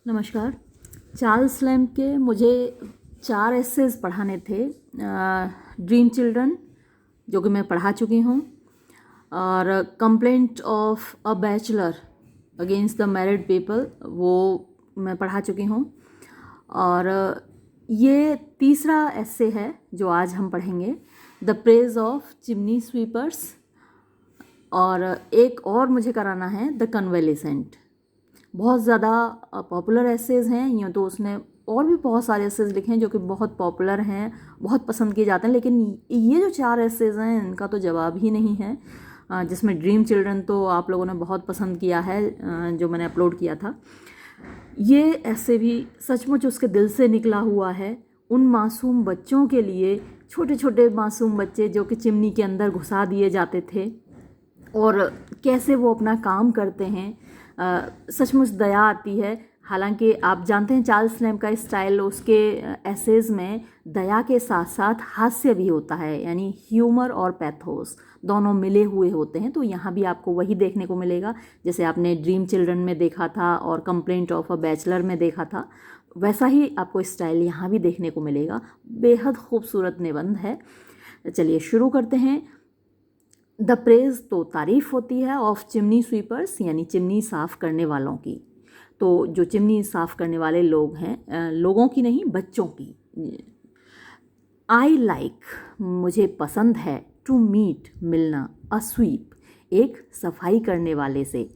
नमस्कार। Charles lamb के मुझे 4 एसेज पढ़ाने थे। ड्रीम चिल्ड्रन, जो कि मैं पढ़ा चुकी हूँ, और complaint of a bachelor against the married people, वो मैं पढ़ा चुकी हूँ। और ये तीसरा एसे है जो आज हम पढ़ेंगे, the praise of chimney sweepers. और एक और मुझे कराना है, द कन्वेलेसेंट। बहुत ज़्यादा पॉपुलर एसेज हैं। यूँ तो उसने और भी बहुत सारे एसेज लिखे हैं जो कि बहुत पॉपुलर हैं, बहुत पसंद किए जाते हैं, लेकिन ये जो 4 एसेज हैं इनका तो जवाब ही नहीं है। जिसमें ड्रीम चिल्ड्रन तो आप लोगों ने बहुत पसंद किया है, जो मैंने अपलोड किया था। ये ऐसे भी सचमुच उसके दिल से निकला हुआ है, उन मासूम बच्चों के लिए, छोटे छोटे मासूम बच्चे जो कि चिमनी के अंदर घुसा दिए जाते थे, और कैसे वो अपना काम करते हैं। सचमुच दया आती है। हालांकि आप जानते हैं चार्ल्स लैम्ब का स्टाइल, उसके एसेज में दया के साथ साथ हास्य भी होता है, यानी ह्यूमर और पैथोस दोनों मिले हुए होते हैं। तो यहाँ भी आपको वही देखने को मिलेगा जैसे आपने ड्रीम चिल्ड्रन में देखा था और कंप्लेंट ऑफ अ बैचलर में देखा था, वैसा ही आपको स्टाइल यहाँ भी देखने को मिलेगा। बेहद खूबसूरत निबंध है। चलिए शुरू करते हैं। द प्रेज तो तारीफ़ होती है ऑफ चिमनी स्वीपर्स, यानी चिमनी साफ़ करने वालों की। तो जो चिमनी साफ़ करने वाले लोग हैं, लोगों की नहीं, बच्चों की। आई लाइक, मुझे पसंद है, टू मीट, मिलना, अ स्वीप, एक सफाई करने वाले से।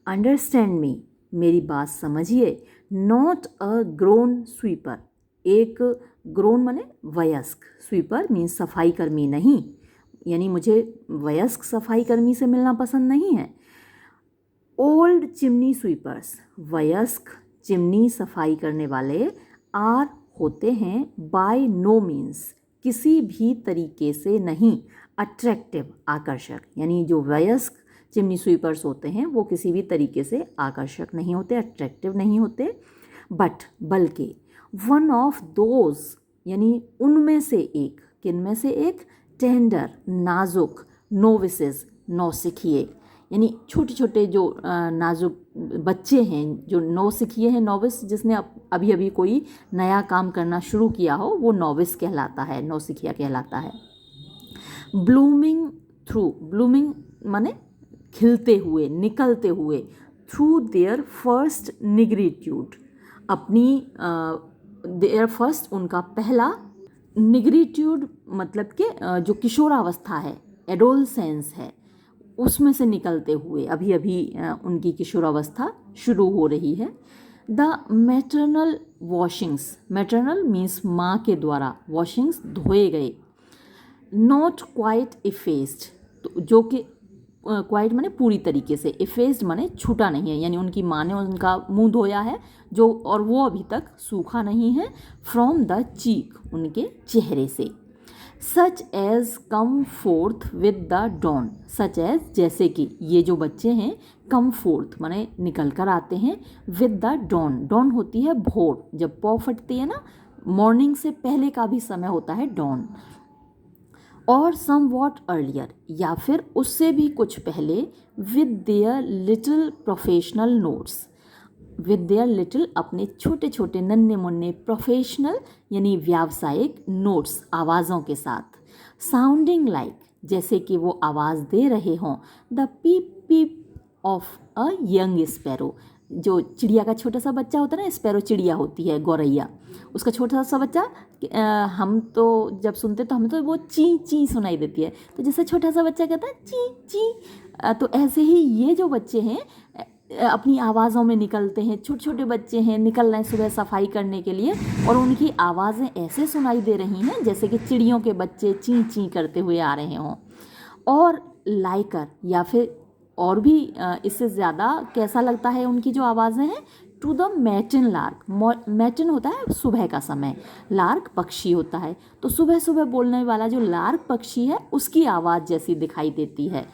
अंडरस्टैंड मी, मेरी बात समझिए, नॉट अ ग्रोन स्वीपर, एक ग्रोन माने वयस्क, स्वीपर मीन्स सफाई कर्मी नहीं, यानी मुझे वयस्क सफाई कर्मी से मिलना पसंद नहीं है। ओल्ड चिमनी स्वीपर्स, वयस्क चिमनी सफाई करने वाले, आर होते हैं, बाय नो मीन्स, किसी भी तरीके से नहीं, अट्रैक्टिव आकर्षक, यानी जो वयस्क चिमनी स्वीपर्स होते हैं वो किसी भी तरीके से आकर्षक नहीं होते, अट्रैक्टिव नहीं होते। बट बल्कि वन ऑफ दोज, यानी उनमें से एक, किन में से एक, टेंडर नाजुक, नोविसेस नौसिखिए, यानी छोटे छोटे जो नाजुक बच्चे हैं, जो नौसिखिए हैं। नोविस जिसने अभी अभी कोई नया काम करना शुरू किया हो वो नोविस कहलाता है, नौसिखिया कहलाता है। ब्लूमिंग थ्रू, ब्लूमिंग माने खिलते हुए, निकलते हुए, थ्रू देयर फर्स्ट निग्रीट्यूड, अपनी देयर फर्स्ट, उनका पहला, निग्रीट्यूड मतलब कि जो किशोरावस्था है, एडोलसेंस है, उसमें से निकलते हुए अभी अभी उनकी किशोरावस्था शुरू हो रही है। द मैटरनल वॉशिंग्स, मैटरनल मीन्स माँ के द्वारा, वॉशिंग्स धोए गए, नॉट क्वाइट इफेस्ड, तो जो कि क्वाइट माने पूरी तरीके से, इफेस्ड माने छूटा नहीं है, यानी उनकी माँ ने उनका मुंह धोया है जो, और वो अभी तक सूखा नहीं है, फ्रॉम द चीक, उनके चेहरे से। Such as come forth with the dawn, such as जैसे कि, ये जो बच्चे हैं कम फोर्थ माने निकल कर आते हैं, विद द डॉन, डॉन होती है भोर, जब पौ फटती है ना, मॉर्निंग से पहले का भी समय होता है डॉन। और सम वॉट अर्लियर, या फिर उससे भी कुछ पहले, with their little professional notes, with their little अपने छोटे छोटे नन्हे मुन्ने, प्रोफेशनल यानी व्यावसायिक, नोट्स आवाज़ों के साथ, साउंडिंग लाइक जैसे कि वो आवाज़ दे रहे हों, the peep peep of a young sparrow, जो चिड़िया का छोटा सा बच्चा होता है ना, स्पैरो चिड़िया होती है, गौरैया, उसका छोटा सा बच्चा, हम तो जब सुनते तो हमें तो वो ची ची सुनाई देती है, तो जैसे छोटा सा बच्चा कहता है ची ची, तो ऐसे ही ये जो बच्चे हैं अपनी आवाज़ों में निकलते हैं, छोटे छोटे बच्चे हैं, निकल रहे हैं सुबह सफाई करने के लिए, और उनकी आवाज़ें ऐसे सुनाई दे रही हैं जैसे कि चिड़ियों के बच्चे ची ची करते हुए आ रहे हों। और लाइकर, या फिर और भी इससे ज़्यादा कैसा लगता है उनकी जो आवाज़ें हैं, टू द मैटिन लार्क, मैटिन होता है सुबह का समय, लार्क पक्षी होता है, तो सुबह सुबह बोलने वाला जो लार्क पक्षी है उसकी आवाज़ जैसी दिखाई देती है।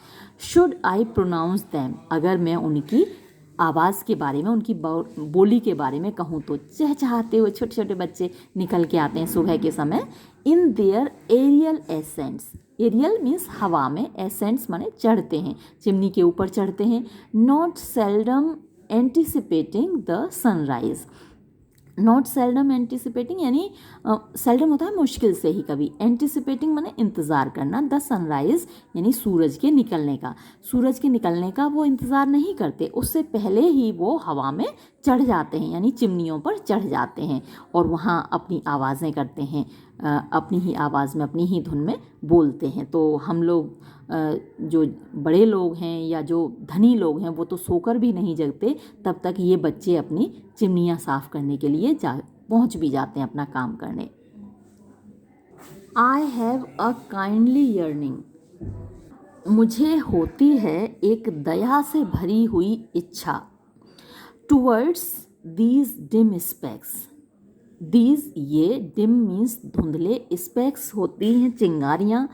शुड आई प्रोनाउंस दैम, अगर मैं उनकी आवाज़ के बारे में, उनकी बोली के बारे में कहूँ तो, चहचहाते हुए छोटे छोटे बच्चे निकल के आते हैं सुबह के समय, in their aerial ascents, aerial means हवा में, एसेंट्स माने चढ़ते हैं, चिमनी के ऊपर चढ़ते हैं, not seldom anticipating the sunrise, not seldom anticipating यानी सेल्डम होता है मुश्किल से ही कभी, एंटिसिपेटिंग माने इंतज़ार करना, द सनराइज़ यानी सूरज के निकलने का, सूरज के निकलने का वो इंतज़ार नहीं करते, उससे पहले ही वो हवा में चढ़ जाते हैं यानी चिमनियों पर चढ़ जाते हैं और वहाँ अपनी आवाज़ें करते हैं, अपनी ही आवाज़ में अपनी ही धुन में बोलते हैं। तो हम लोग जो बड़े लोग हैं या जो धनी लोग हैं वो तो सोकर भी नहीं जगते, तब तक ये बच्चे अपनी चिमनियाँ साफ़ करने के लिए पहुँच भी जाते हैं अपना काम करने। I have a kindly yearning, मुझे होती है एक दया से भरी हुई इच्छा, towards these dim specs, these ये डिम मीन्स धुंधले, स्पेक्स होती हैं चिंगारियाँ,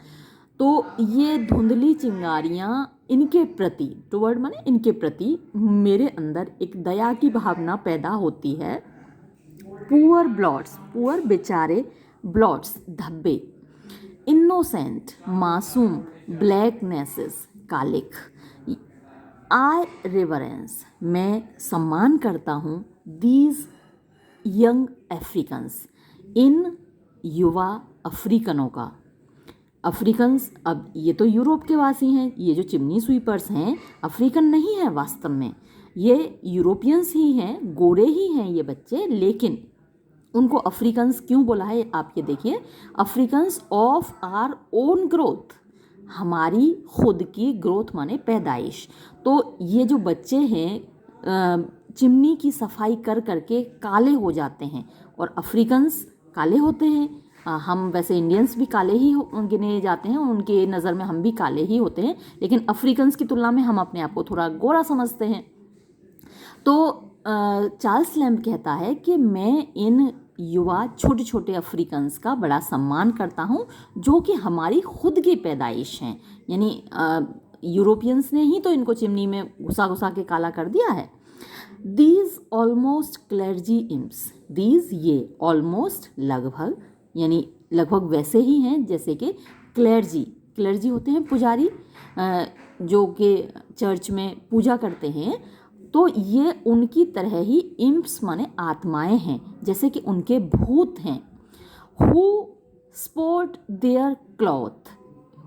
तो ये धुंधली चिंगारियाँ इनके प्रति, टुवर्ड माने इनके प्रति मेरे अंदर एक दया की भावना पैदा होती है। पुअर ब्लॉट्स, पुअर बेचारे, ब्लॉट्स धब्बे, इनोसेंट मासूम, ब्लैकनेसेस कालिक, आई रिवरेंस मैं सम्मान करता हूँ, दीज यंग अफ्रीकन्स इन युवा अफ्रीकनों का, अफ्रीकन्स अब ये तो यूरोप के वासी हैं, ये जो चिमनी स्वीपर्स हैं अफ्रीकन नहीं है वास्तव में, ये यूरोपियंस ही हैं, गोरे ही हैं ये बच्चे, लेकिन उनको अफ्रीकन्स क्यों बोला है आप ये देखिए, Africans of our own growth, हमारी खुद की ग्रोथ माने पैदाइश। तो ये जो बच्चे हैं चिमनी की सफाई कर करके काले हो जाते हैं और अफ्रीकन्स काले होते हैं, हम वैसे इंडियंस भी काले ही गिने जाते हैं, उनके नज़र में हम भी काले ही होते हैं, लेकिन अफ्रीकन्स की तुलना में हम अपने आप को थोड़ा गोरा समझते हैं। तो चार्ल्स लैम्ब कहता है कि मैं इन युवा छोटे छोटे अफ्रीकन्स का बड़ा सम्मान करता हूँ जो कि हमारी खुद की पैदाइश हैं, यानी यूरोपियंस ने ही तो इनको चिमनी में घुसा घुसा के काला कर दिया है। दीज ऑलमोस्ट क्लर्जी इम्स, दीज ये ऑलमोस्ट लगभग यानी लगभग वैसे ही हैं जैसे कि क्लर्जी, क्लर्जी होते हैं पुजारी जो कि चर्च में पूजा करते हैं, तो ये उनकी तरह ही इम्प्स माने आत्माएं हैं, जैसे कि उनके भूत हैं। Who sport their cloth,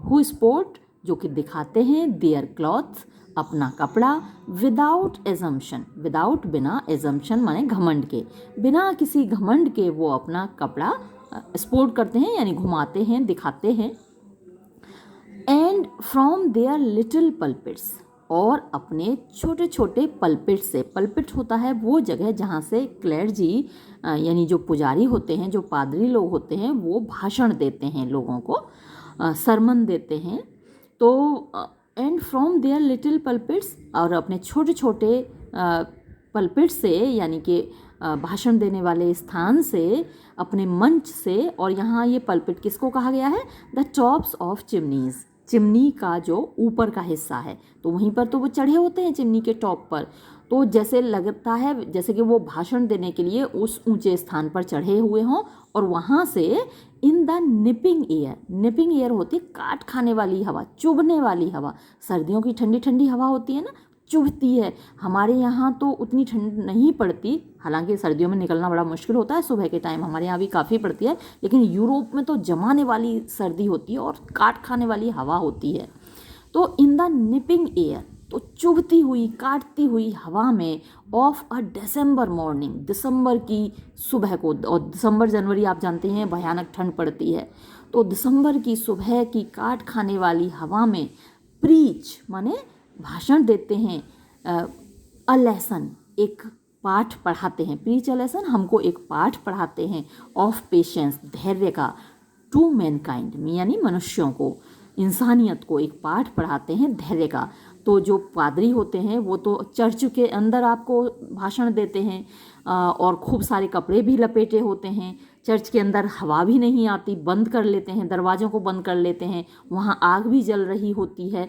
who sport जो कि दिखाते हैं, देयर क्लॉथ अपना कपड़ा, विदाउट एजम्पशन, विदाउट बिना, एजम्पशन माने घमंड के, बिना किसी घमंड के वो अपना कपड़ा स्पोर्ट करते हैं यानी घुमाते हैं, दिखाते हैं। एंड फ्रॉम देयर लिटिल पल्पिट्स, और अपने छोटे छोटे पल्पिट से, पल्पिट होता है वो जगह जहाँ से क्लर्जी यानी जो पुजारी होते हैं, जो पादरी लोग होते हैं, वो भाषण देते हैं, लोगों को सरमन देते हैं। तो एंड फ्रॉम देयर लिटिल पल्पिट्स, और अपने छोटे छोटे पल्पिट से यानी कि भाषण देने वाले स्थान से, अपने मंच से, और यहाँ ये पल्पिट किसको कहा गया है, द टॉप्स ऑफ चिमनीज़, चिमनी का जो ऊपर का हिस्सा है, तो वहीं पर तो वो चढ़े होते हैं चिमनी के टॉप पर, तो जैसे लगता है जैसे कि वो भाषण देने के लिए उस ऊंचे स्थान पर चढ़े हुए हों, और वहाँ से in the nipping air, nipping air होती काट खाने वाली हवा, चुभने वाली हवा, सर्दियों की ठंडी ठंडी हवा होती है ना, चुभती है। हमारे यहाँ तो उतनी ठंड नहीं पड़ती, हालांकि सर्दियों में निकलना बड़ा मुश्किल होता है, सुबह के टाइम हमारे यहाँ भी काफ़ी पड़ती है, लेकिन यूरोप में तो जमाने वाली सर्दी होती है और काट खाने वाली हवा होती है। तो इन द निपिंग एयर, तो चुभती हुई काटती हुई हवा में, ऑफ अ दिसंबर मॉर्निंग, दिसंबर की सुबह को, और दिसंबर जनवरी आप जानते हैं भयानक ठंड पड़ती है, तो दिसंबर की सुबह की काट खाने वाली हवा में प्रीच माने भाषण देते हैं, अ लेसन एक पाठ पढ़ाते हैं, प्रीच अ लेसन हमको एक पाठ पढ़ाते हैं, ऑफ पेशेंस धैर्य का, टू मैनकाइंड यानी मनुष्यों को, इंसानियत को एक पाठ पढ़ाते हैं धैर्य का। तो जो पादरी होते हैं वो तो चर्च के अंदर आपको भाषण देते हैं और खूब सारे कपड़े भी लपेटे होते हैं, चर्च के अंदर हवा भी नहीं आती, बंद कर लेते हैं, दरवाज़ों को बंद कर लेते हैं, वहाँ आग भी जल रही होती है,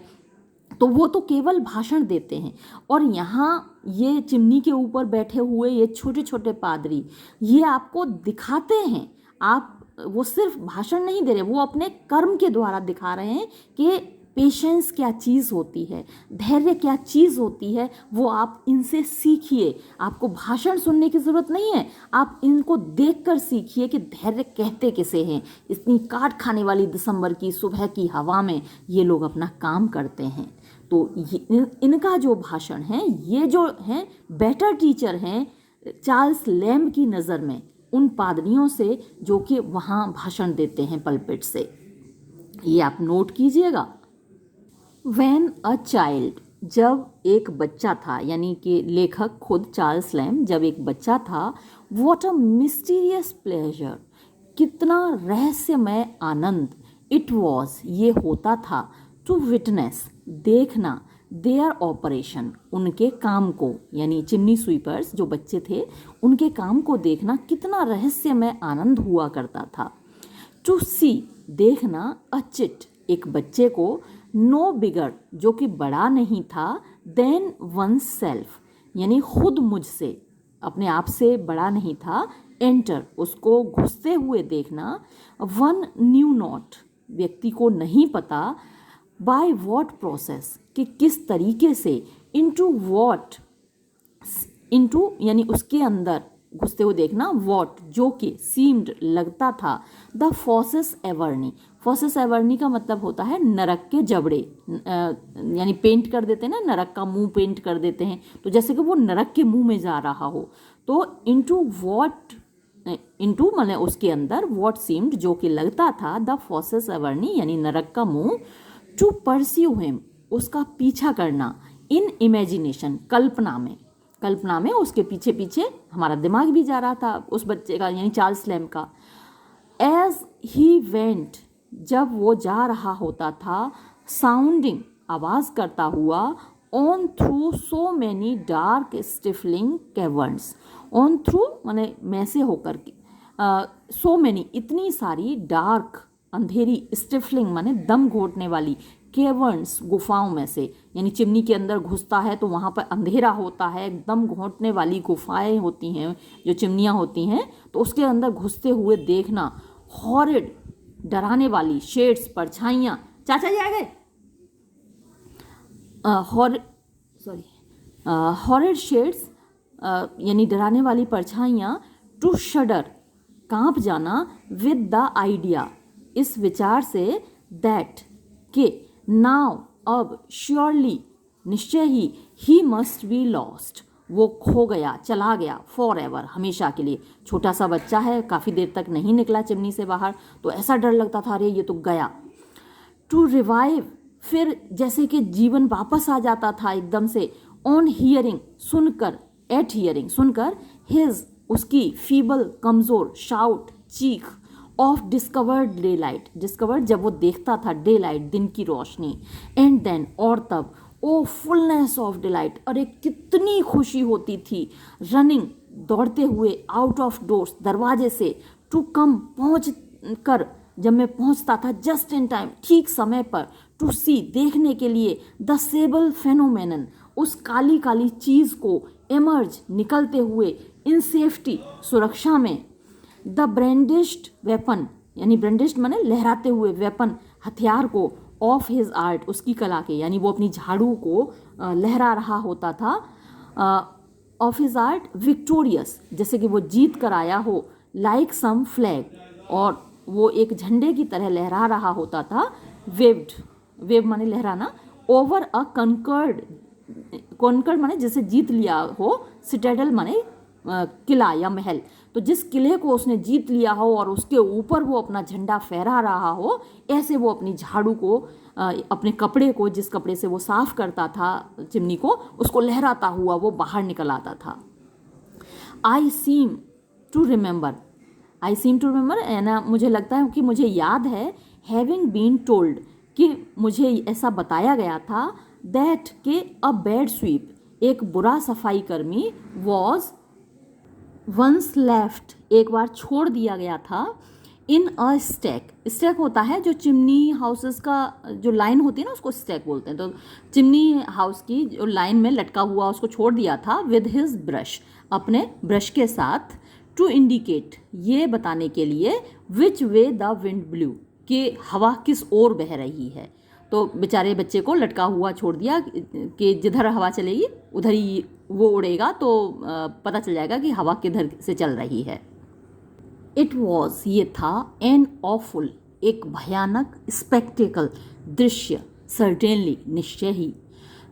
तो वो तो केवल भाषण देते हैं। और यहाँ ये चिमनी के ऊपर बैठे हुए ये छोटे छोटे पादरी ये आपको दिखाते हैं, आप वो सिर्फ भाषण नहीं दे रहे, वो अपने कर्म के द्वारा दिखा रहे हैं कि पेशेंस क्या चीज़ होती है, धैर्य क्या चीज़ होती है, वो आप इनसे सीखिए। आपको भाषण सुनने की ज़रूरत नहीं है, आप इनको देखकर सीखिए कि धैर्य कहते किसे हैं। इतनी काट खाने वाली दिसंबर की सुबह की हवा में ये लोग अपना काम करते हैं। तो इनका जो भाषण है, ये जो हैं बेटर टीचर हैं चार्ल्स लैम्ब की नज़र में उन पादरियों से जो कि वहाँ भाषण देते हैं पल्पिट से। ये आप नोट कीजिएगा। व्हेन अ चाइल्ड, जब एक बच्चा था, यानी कि लेखक खुद चार्ल्स लैम्ब जब एक बच्चा था, व्हाट अ मिस्टीरियस प्लेजर, कितना रहस्यमय आनंद, इट वॉज, ये होता था, टू विटनेस, देखना, देयर ऑपरेशन, उनके काम को, यानी चिमनी स्वीपर्स जो बच्चे थे उनके काम को देखना कितना रहस्यमय आनंद हुआ करता था। टू सी, देखना, अ चिट, एक बच्चे को, नो बिगर, जो कि बड़ा नहीं था, देन वन सेल्फ, यानी खुद मुझसे, अपने आप से बड़ा नहीं था, एंटर, उसको घुसते हुए देखना, वन न्यू नॉट, व्यक्ति को नहीं पता, बाय वॉट प्रोसेस, कि किस तरीके से, इनटू वॉट, इनटू यानी उसके अंदर घुसते हुए देखना, वॉट, जो कि, सीम्ड, लगता था, द फॉसेस एवर्नी, फॉसेस एवर्नी का मतलब होता है नरक के जबड़े, यानी पेंट कर देते हैं ना, नरक का मुंह पेंट कर देते हैं, तो जैसे कि वो नरक के मुंह में जा रहा हो। तो इनटू वॉट, इनटू मतलब उसके अंदर, वॉट सीम्ड, जो कि लगता था, द फॉसेस एवर्नी यानी नरक का मुंह, टू परस्यू हिम, उसका पीछा करना, इन इमेजिनेशन, कल्पना में, कल्पना में उसके पीछे पीछे हमारा दिमाग भी जा रहा था उस बच्चे का, यानी चार्ल्स लैम्ब का। एज ही वेंट, जब वो जा रहा होता था, साउंडिंग, आवाज़ करता हुआ, on through so many dark stifling caverns, on through माने में से होकर के, सो मैनी, इतनी सारी, डार्क, अंधेरी, स्टिफलिंग माने दम घोटने वाली, केवर्न्स, गुफाओं में से, यानी चिमनी के अंदर घुसता है तो वहाँ पर अंधेरा होता है, एकदम घोंटने वाली गुफाएं होती हैं जो चिमनियाँ होती हैं, तो उसके अंदर घुसते हुए देखना, हॉरिड, डराने वाली, शेड्स, परछाइयाँ, चाचा जी आ गए, हॉरिड शेड्स, यानी डराने वाली परछाइयाँ, टू शडर, कांप जाना, विद द आइडिया, इस विचार से, दैट, के, नाउ, अब, श्योरली, निश्चय ही मस्ट बी लॉस्ट, वो खो गया, चला गया, फॉर एवर, हमेशा के लिए। छोटा सा बच्चा है, काफ़ी देर तक नहीं निकला चिमनी से बाहर, तो ऐसा डर लगता था, अरे ये तो गया। टू रिवाइव, फिर जैसे कि जीवन वापस आ जाता था एकदम से, ऑन हियरिंग, सुनकर, एट हियरिंग, सुनकर, हिज, उसकी, फीबल, कमज़ोर, शाउट, चीख, of discovered day light, discovered जब वो देखता था डे लाइट, दिन की रोशनी, एंड देन, और तब, ओ फुलनेस ऑफ डिलाइट, अरे कितनी खुशी होती थी, रनिंग, दौड़ते हुए, आउट ऑफ डोर्स, दरवाजे से, टू कम, पहुँच कर, जब मैं पहुँचता था, जस्ट इन टाइम, ठीक समय पर, टू सी, देखने के लिए, द सेबल फेनोमेनन, उस काली काली चीज़ को, एमर्ज, निकलते हुए, इन सेफ्टी, सुरक्षा में, द ब्रांडिश्ड वेपन, यानी ब्रांडिश्ड माने लहराते हुए, वेपन, हथियार को, ऑफ हिज आर्ट, उसकी कला के, यानी वो अपनी झाड़ू को लहरा रहा होता था, ऑफ हिज आर्ट, विक्टोरियस, जैसे कि वो जीत कर आया हो, लाइक सम फ्लैग, और वो एक झंडे की तरह लहरा रहा होता था, वेव्ड, वेव माने लहराना, ओवर अ कॉन्कर्ड, कॉन्कर्ड माने जैसे जीत लिया हो, सिटाडेल माने किला या महल, तो जिस किले को उसने जीत लिया हो और उसके ऊपर वो अपना झंडा फहरा रहा हो, ऐसे वो अपनी झाड़ू को, अपने कपड़े को, जिस कपड़े से वो साफ करता था चिमनी को, उसको लहराता हुआ वो बाहर निकल आता था। I seem to remember, I seem to remember है ना, मुझे लगता है कि मुझे याद है, हैविंग बीन टोल्ड, कि मुझे ऐसा बताया गया था, दैट, के, अ बैड स्वीप, एक बुरा सफाई कर्मी, वॉज वंस लेफ्ट, एक बार छोड़ दिया गया था, इन अ स्टैक, स्टैक होता है जो चिमनी हाउसेस का जो लाइन होती है ना, उसको स्टैक बोलते हैं, तो चिमनी हाउस की जो लाइन में लटका हुआ उसको छोड़ दिया था, विद हिज ब्रश, अपने ब्रश के साथ, टू इंडिकेट, ये बताने के लिए, विच वे द विंड ब्लू, कि हवा किस ओर बह रही है, तो बेचारे बच्चे को लटका हुआ छोड़ दिया कि जिधर हवा चलेगी उधर ही वो उड़ेगा, तो पता चल जाएगा कि हवा किधर से चल रही है। इट वॉज, ये था, एन ऑफुल, एक भयानक, स्पेक्टेकल, दृश्य, सर्टेनली, निश्चय ही,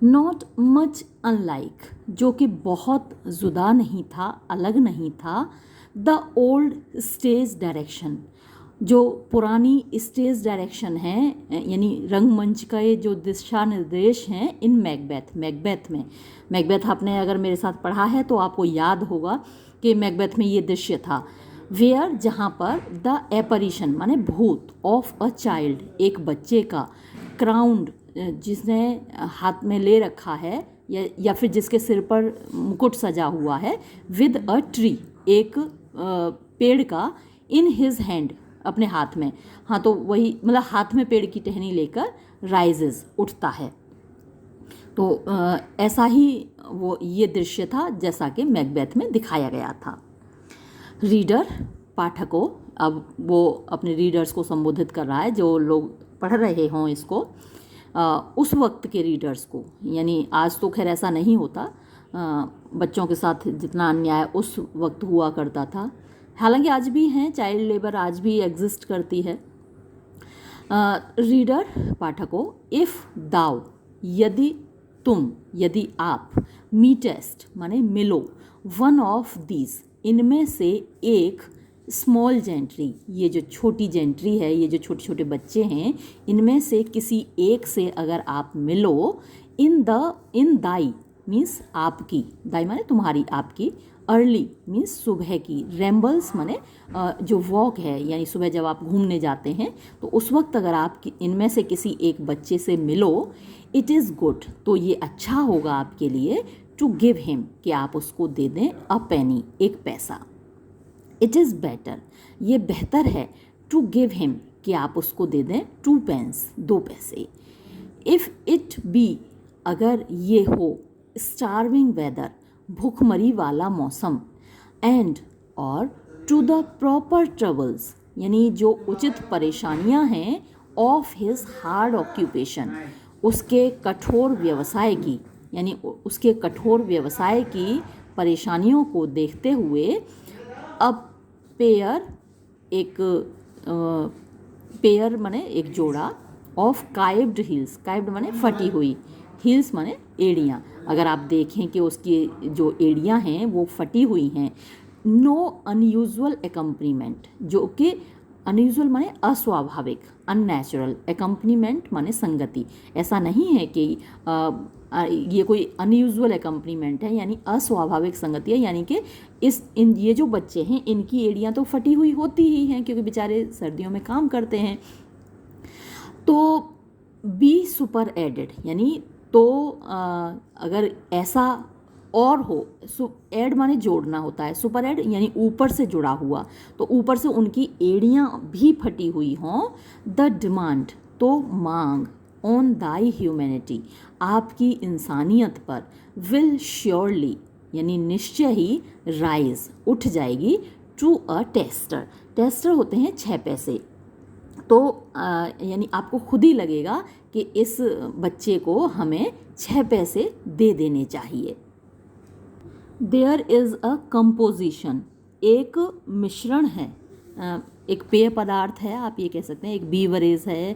नॉट मच अनलाइक, जो कि बहुत जुदा नहीं था, अलग नहीं था, द ओल्ड स्टेज डायरेक्शन, जो पुरानी स्टेज डायरेक्शन है, यानी रंगमंच का ये जो दिशा निर्देश हैं इन मैकबेथ में। मैकबेथ आपने अगर मेरे साथ पढ़ा है तो आपको याद होगा कि मैकबेथ में ये दृश्य था, वेयर, जहाँ पर द एपरिशन माने भूत, ऑफ अ चाइल्ड, एक बच्चे का, क्राउंड, जिसने हाथ में ले रखा है या फिर जिसके सिर पर मुकुट सजा हुआ है, विद अ ट्री, एक पेड़ का, इन हिज हैंड, अपने हाथ में, हाँ तो वही मतलब हाथ में पेड़ की टहनी लेकर, राइजेस, उठता है। तो ऐसा ही वो ये दृश्य था जैसा कि मैकबेथ में दिखाया गया था। रीडर, पाठकों, अब वो अपने रीडर्स को संबोधित कर रहा है, जो लोग पढ़ रहे हों इसको, उस वक्त के रीडर्स को, यानी आज तो खैर ऐसा नहीं होता, बच्चों के साथ जितना अन्याय उस वक्त हुआ करता था, हालांकि आज भी हैं, चाइल्ड लेबर आज भी एग्जिस्ट करती है। रीडर, पाठकों, इफ़ दाउ, यदि तुम, यदि आप, मीटेस्ट माने मिलो, वन ऑफ दीज, इनमें से एक, स्मॉल जेंट्री, ये जो छोटी जेंट्री है, ये जो छोटे छोटे बच्चे हैं, इनमें से किसी एक से अगर आप मिलो, इन दाई मीन्स आपकी, दाई माने तुम्हारी, आपकी, अर्ली मीन्स सुबह की, रेम्बल्स माने जो वॉक है, यानी सुबह जब आप घूमने जाते हैं तो उस वक्त अगर आप इनमें से किसी एक बच्चे से मिलो, इट इज़ गुड, तो ये अच्छा होगा आपके लिए, टू गिव हिम, कि आप उसको दे दें, अ पेनी, एक पैसा। इट इज़ बेटर, ये बेहतर है, टू गिव हिम, कि आप उसको दे दें, 2 पेंस, 2 पैसे। इफ़ इट बी, अगर ये हो, स्टार्विंग वेदर, भूखमरी वाला मौसम, एंड, और, टू द प्रॉपर ट्रबल्स, यानी जो उचित परेशानियां हैं, ऑफ हिज हार्ड ऑक्यूपेशन, उसके कठोर व्यवसाय की, यानी उसके कठोर व्यवसाय की परेशानियों को देखते हुए, अब पेयर, एक पेयर माने एक जोड़ा, ऑफ काइब्ड हील्स, काइब्ड माने फटी हुई, हील्स माने एड़ियाँ, अगर आप देखें कि उसकी जो एड़ियाँ हैं वो फटी हुई हैं, नो अनयूजुअल एकम्पनीमेंट, जो कि अनयूजुअल माने अस्वाभाविक, अननेचुरल, एकम्पनीमेंट माने संगति, ऐसा नहीं है कि ये कोई अनयूजुअल एकम्पनीमेंट है, यानी अस्वाभाविक संगति है, यानी कि ये जो बच्चे हैं इनकी एड़ियाँ तो फटी हुई होती ही हैं क्योंकि बेचारे सर्दियों में काम करते हैं। तो बी सुपर एडेड, यानी तो अगर ऐसा और हो, ऐड माने जोड़ना होता है, सुपर ऐड यानी ऊपर से जुड़ा हुआ, तो ऊपर से उनकी एड़ियाँ भी फटी हुई हों, द डिमांड, तो मांग, ऑन दाई ह्यूमैनिटी, आपकी इंसानियत पर, विल श्योरली, यानी निश्चय ही, राइज, उठ जाएगी, टू अ टेस्टर, टेस्टर होते हैं 6 पैसे, तो यानी आपको खुद ही लगेगा कि इस बच्चे को हमें 6 पैसे दे देने चाहिए। देयर इज़ अ कंपोजिशन, एक मिश्रण है, एक पेय पदार्थ है, आप ये कह सकते हैं, एक बीवरेज है,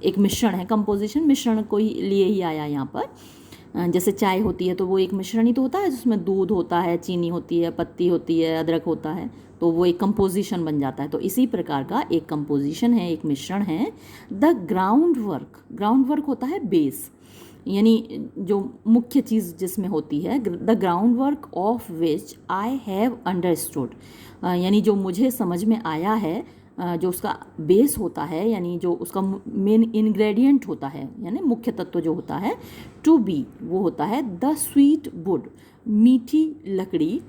एक मिश्रण है, कंपोजिशन मिश्रण को लिए ही आया यहाँ पर। जैसे चाय होती है तो वो एक मिश्रण ही तो होता है, जिसमें दूध होता है, चीनी होती है, पत्ती होती है, अदरक होता है, तो वो एक कंपोजिशन बन जाता है। तो इसी प्रकार का एक कंपोजिशन है, एक मिश्रण है। द ग्राउंड वर्क होता है बेस, यानी जो मुख्य चीज़ जिसमें होती है, the ground work of which I have understood, यानी जो मुझे समझ में आया है, जो उसका बेस होता है, यानी जो उसका मेन इंग्रेडिएंट होता है, यानी मुख्य तत्व जो होता है, टू बी, वो होता है द स्वीट वुड, मीठी लकड़ी,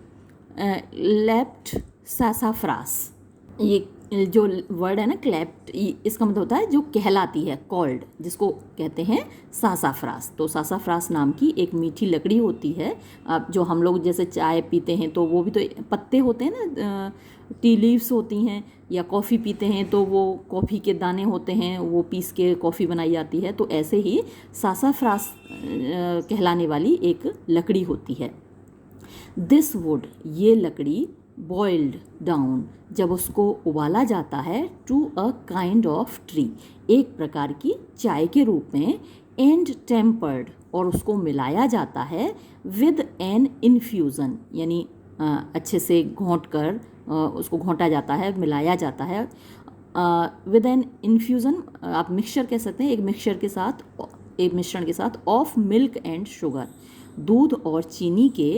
लेप्ट सैसाफ्रास, ये जो वर्ड है ना क्लैप्ट, इसका मतलब होता है जो कहलाती है, कॉल्ड, जिसको कहते हैं सासाफ्रास। तो सासाफ्रास नाम की एक मीठी लकड़ी होती है। अब जो हम लोग जैसे चाय पीते हैं तो वो भी तो पत्ते होते हैं ना, टी लीव्स होती हैं, या कॉफ़ी पीते हैं तो वो कॉफ़ी के दाने होते हैं, वो पीस के कॉफ़ी बनाई जाती है। तो ऐसे ही सासाफ्रास कहलाने वाली एक लकड़ी होती है। दिस वुड, ये लकड़ी, बॉइल्ड डाउन, जब उसको उबाला जाता है, to a kind of tree, एक प्रकार की चाय के रूप में, एंड टेम्पर्ड, और उसको मिलाया जाता है, विद एन इन्फ्यूज़न, यानी अच्छे से घोंट कर उसको घोंटा जाता है, मिलाया जाता है, विद एन इन्फ्यूज़न, आप मिक्सचर कह सकते हैं, एक मिक्सचर के साथ, एक मिश्रण के साथ, ऑफ मिल्क एंड शुगर, दूध और चीनी के,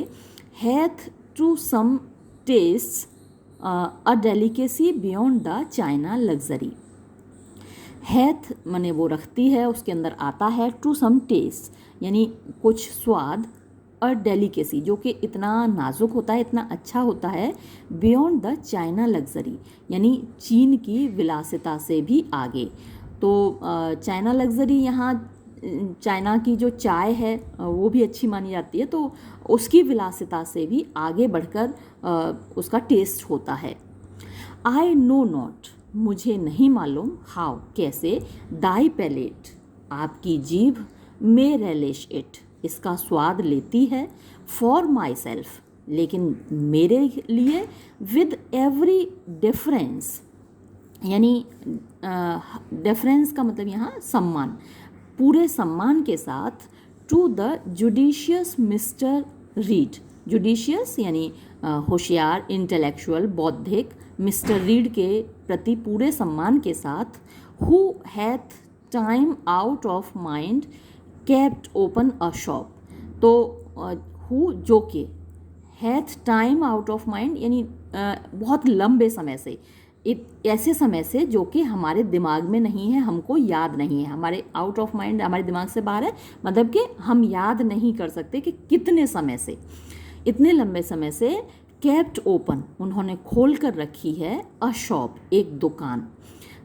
hath to some tastes a delicacy beyond the China luxury. Hath माने वो रखती है, उसके अंदर आता है, टू सम टेस्ट यानी कुछ स्वाद, अ डेलिकेसी जो कि इतना नाजुक होता है, इतना अच्छा होता है, बियॉन्ड द चाइना लग्जरी यानी चीन की विलासिता से भी आगे। तो चाइना लग्जरी यहाँ चाइना की जो चाय है वो भी अच्छी मानी जाती है, तो उसकी विलासिता से भी आगे बढ़कर उसका टेस्ट होता है। आई नो नॉट, मुझे नहीं मालूम, हाउ, कैसे, दाई पैलेट, आपकी जीभ, मे रेलिश इट, इसका स्वाद लेती है, फॉर माई सेल्फ, लेकिन मेरे लिए, विद एवरी डिफरेंस, यानी डिफरेंस का मतलब यहाँ सम्मान, पूरे सम्मान के साथ, to the judicious mister Reid, judicious यानी होशियार, इंटेलेक्चुअल, बौद्धिक, मिस्टर रीड के प्रति पूरे सम्मान के साथ, who hath time out of mind kept open a shop, तो हु जो के, hath time out of mind यानी बहुत लंबे समय से, ऐसे समय से जो कि हमारे दिमाग में नहीं है, हमको याद नहीं है, हमारे आउट ऑफ माइंड, हमारे दिमाग से बाहर है, मतलब कि हम याद नहीं कर सकते कि कितने समय से, इतने लंबे समय से, केप्ट ओपन, उन्होंने खोल कर रखी है, अ शॉप, एक दुकान,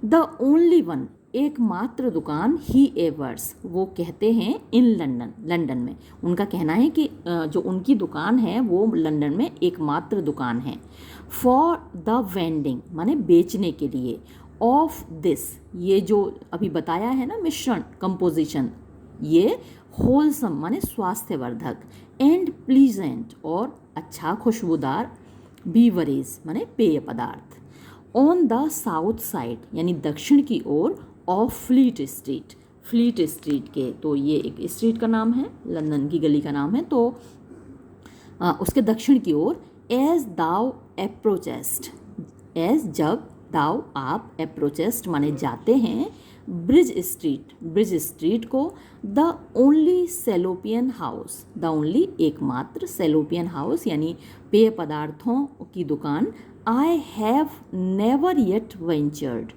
द ओनली वन, एकमात्र दुकान, ही एवर्स, वो कहते हैं, इन लंदन, लंदन में, उनका कहना है कि जो उनकी दुकान है वो लंदन में एकमात्र दुकान है, फॉर द वेंडिंग माने बेचने के लिए, ऑफ दिस, ये जो अभी बताया है ना मिश्रण, कंपोजिशन, ये होलसम माने स्वास्थ्यवर्धक, एंड प्लीजेंट और अच्छा खुशबूदार, बीवरेज माने पेय पदार्थ, ऑन द साउथ साइड यानी दक्षिण की ओर, off Fleet Street, Fleet Street के, तो ये एक स्ट्रीट का नाम है, लंदन की गली का नाम है, तो उसके दक्षिण की ओर, एज दाउ अप्रोचेस्ट, एज जब, दाउ आप, अप्रोचेस्ट माने जाते हैं, ब्रिज स्ट्रीट, ब्रिज स्ट्रीट को, the only Salopian house, the only एकमात्र, सेलोपियन हाउस यानी पेय पदार्थों की दुकान, I have never yet ventured,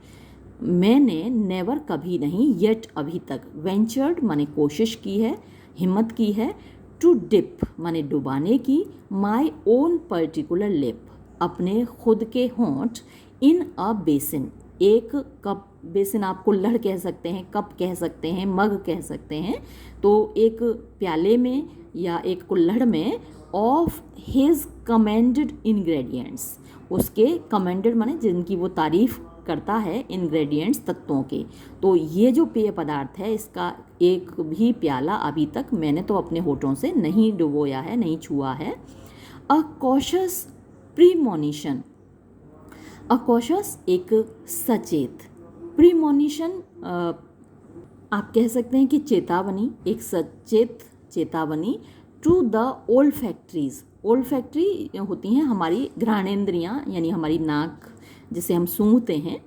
मैंने नेवर कभी नहीं, येट अभी तक, वेंचर्ड माने कोशिश की है, हिम्मत की है, टू डिप माने डुबाने की, माई ओन पर्टिकुलर लिप, अपने खुद के होंठ, इन अ बेसिन, एक कप, बेसिन आप कुल्हड़ कह सकते हैं, कप कह सकते हैं, मग कह सकते हैं, तो एक प्याले में या एक कुल्हड़ में, ऑफ हिज कमेंडेड इंग्रेडिएंट्स, उसके कमेंडेड माने जिनकी वो तारीफ करता है, इंग्रेडिएंट्स तत्वों के, तो ये जो पेय पदार्थ है इसका एक भी प्याला अभी तक मैंने तो अपने होठों से नहीं डुबोया है, नहीं छुआ है। अ कॉशस प्रीमोनिशन, अ कॉशस एक सचेत, प्रीमोनिशन आप कह सकते हैं कि चेतावनी, एक सचेत चेतावनी, to the old factories, old factory होती हैं हमारी घ्राणेंद्रियाँ यानी हमारी नाक जिसे हम सूंघते हैं,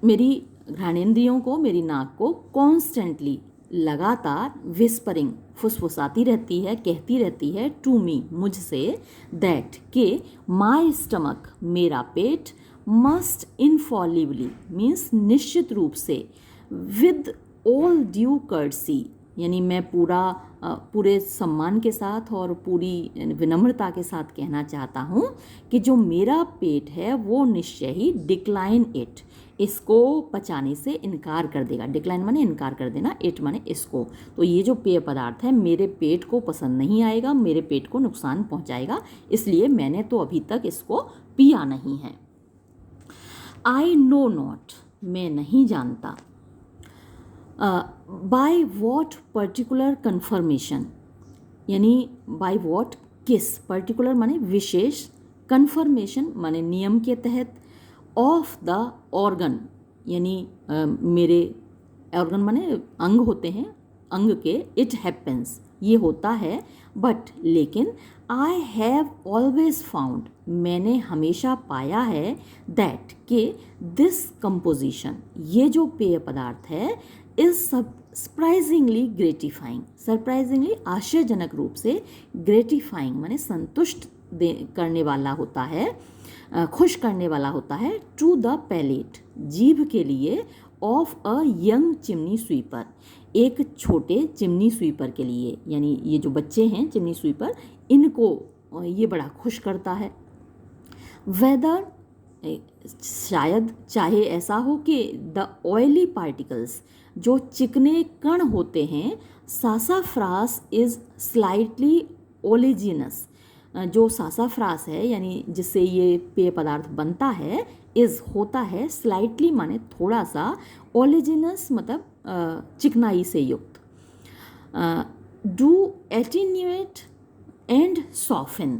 मेरी घ्राणेंद्रियों को, मेरी नाक को, कॉन्स्टेंटली लगातार, विस्परिंग फुसफुसाती रहती है, कहती रहती है, टू मी मुझसे, दैट के, माई स्टमक मेरा पेट, मस्ट इनफॉलिबली मीन्स निश्चित रूप से, विद ऑल ड्यू कर्टसी यानी मैं पूरा पूरे सम्मान के साथ और पूरी विनम्रता के साथ कहना चाहता हूँ कि जो मेरा पेट है वो निश्चय ही डिक्लाइन इट, इसको पचाने से इनकार कर देगा। डिक्लाइन माने इनकार कर देना, इट माने इसको। तो ये जो पेय पदार्थ है मेरे पेट को पसंद नहीं आएगा, मेरे पेट को नुकसान पहुंचाएगा, इसलिए मैंने तो अभी तक इसको पिया नहीं है। आई नो नॉट, मैं नहीं जानता। बाय वॉट पर्टिकुलर कन्फर्मेशन, यानी बाय वॉट किस, पर्टिकुलर माने विशेष, कन्फर्मेशन माने नियम के तहत, ऑफ द ऑर्गन यानी मेरे ऑर्गन माने अंग होते हैं, अंग के, इट हैपन्स ये होता है, बट लेकिन आई हैव ऑलवेज फाउंड, मैंने हमेशा पाया है, दैट के दिस कंपोजिशन, ये जो पेय पदार्थ है, इज सरप्राइजिंगली ग्रेटिफाइंग, सरप्राइजिंगली आश्चर्यजनक रूप से, ग्रेटिफाइंग माने संतुष्ट करने वाला होता है, खुश करने वाला होता है, टू द पैलेट जीभ के लिए, of a young chimney sweeper, एक छोटे चिमनी स्वीपर के लिए, यानी ये जो बच्चे हैं चिमनी स्वीपर, इनको ये बड़ा खुश करता है। वेदर, शायद चाहे ऐसा हो कि द ऑयली पार्टिकल्स, जो चिकने कण होते हैं, सासाफ्रास इज स्लाइटली ओलिजिनस, जो सासाफ्रास है यानी जिससे ये पेय पदार्थ बनता है, इज होता है, स्लाइटली माने थोड़ा सा, ओलिजिनस मतलब चिकनाई से युक्त, डू एटीन्यूएट एंड सॉफन।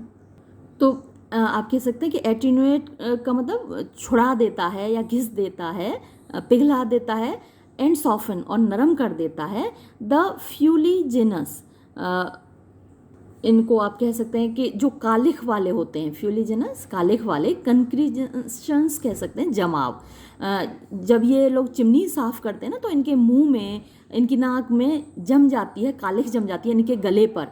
तो आप कह सकते हैं कि एटीन्यूएट का मतलब छुड़ा देता है या घिस देता है, पिघला देता है, एंड सॉफन और नरम कर देता है, द फ्यूलिजिनस, इनको आप कह सकते हैं कि जो कालिख वाले होते हैं, फ्यूलिजिनस कालिख वाले, कंक्रीशंस कह सकते हैं जमाव। जब ये लोग चिमनी साफ़ करते हैं ना तो इनके मुंह में, इनकी नाक में जम जाती है, कालिख जम जाती है इनके गले पर,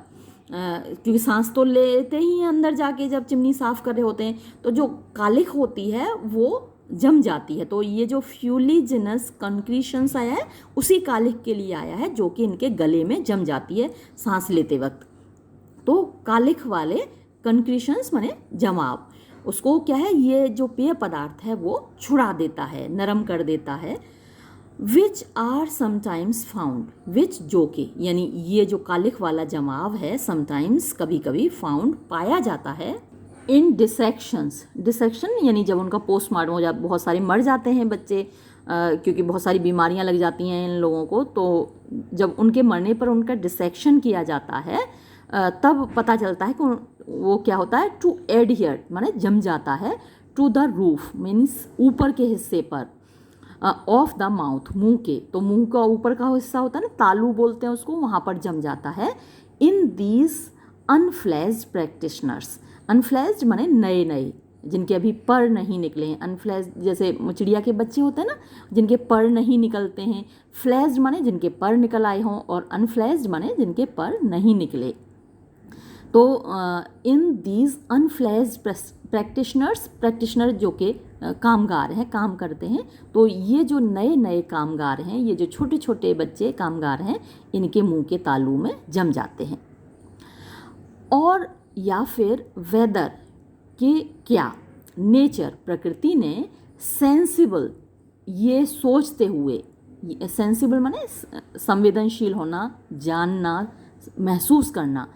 क्योंकि सांस तो लेते ही हैं अंदर जाके जब चिमनी साफ़ कर रहे होते हैं, तो जो कालिख होती है वो जम जाती है। तो ये जो फ्यूलिजिनस कंक्रीशंस आया है उसी कालिख के लिए आया है जो कि इनके गले में जम जाती है सांस लेते वक्त। तो कालिख वाले कंक्रीशंस माने जमाव, उसको क्या है, ये जो पेय पदार्थ है वो छुड़ा देता है, नरम कर देता है। विच आर समटाइम्स फाउंड, विच जो के, यानी ये जो कालिख वाला जमाव है, समटाइम्स कभी कभी, फाउंड पाया जाता है, इन डिसेक्शंस, डिसेक्शन यानी जब उनका पोस्टमार्टम हो जाता, बहुत सारे मर जाते हैं बच्चे क्योंकि बहुत सारी बीमारियां लग जाती हैं इन लोगों को, तो जब उनके मरने पर उनका डिसेक्शन किया जाता है तब पता चलता है कि वो क्या होता है, टू एडहियर माने जम जाता है, टू द रूफ मीन्स ऊपर के हिस्से पर, ऑफ द माउथ मुंह के, तो मुंह का ऊपर का हिस्सा होता है ना, तालू बोलते हैं उसको, वहाँ पर जम जाता है। इन दीज अनफ्लेज्ड प्रैक्टिशनर्स, अनफ्लेज्ड माने नए नए, जिनके अभी पर नहीं निकले हैं, अनफ्लेज्ड जैसे चिड़िया के बच्चे होते हैं ना जिनके पर नहीं निकलते हैं, फ्लेज्ड माने जिनके पर निकल आए हों, और अनफ्लेज्ड माने जिनके पर नहीं निकले। तो इन दीज अनफ्लेज्ड प्रैक्टिशनर्स, प्रैक्टिशनर जो कि कामगार हैं, काम करते हैं, तो ये जो नए नए कामगार हैं, ये जो छोटे छोटे बच्चे कामगार हैं, इनके मुंह के तालू में जम जाते हैं। और या फिर वेदर कि क्या, नेचर प्रकृति ने, सेंसिबल ये सोचते हुए, सेंसिबल माने संवेदनशील होना, जानना, महसूस करना,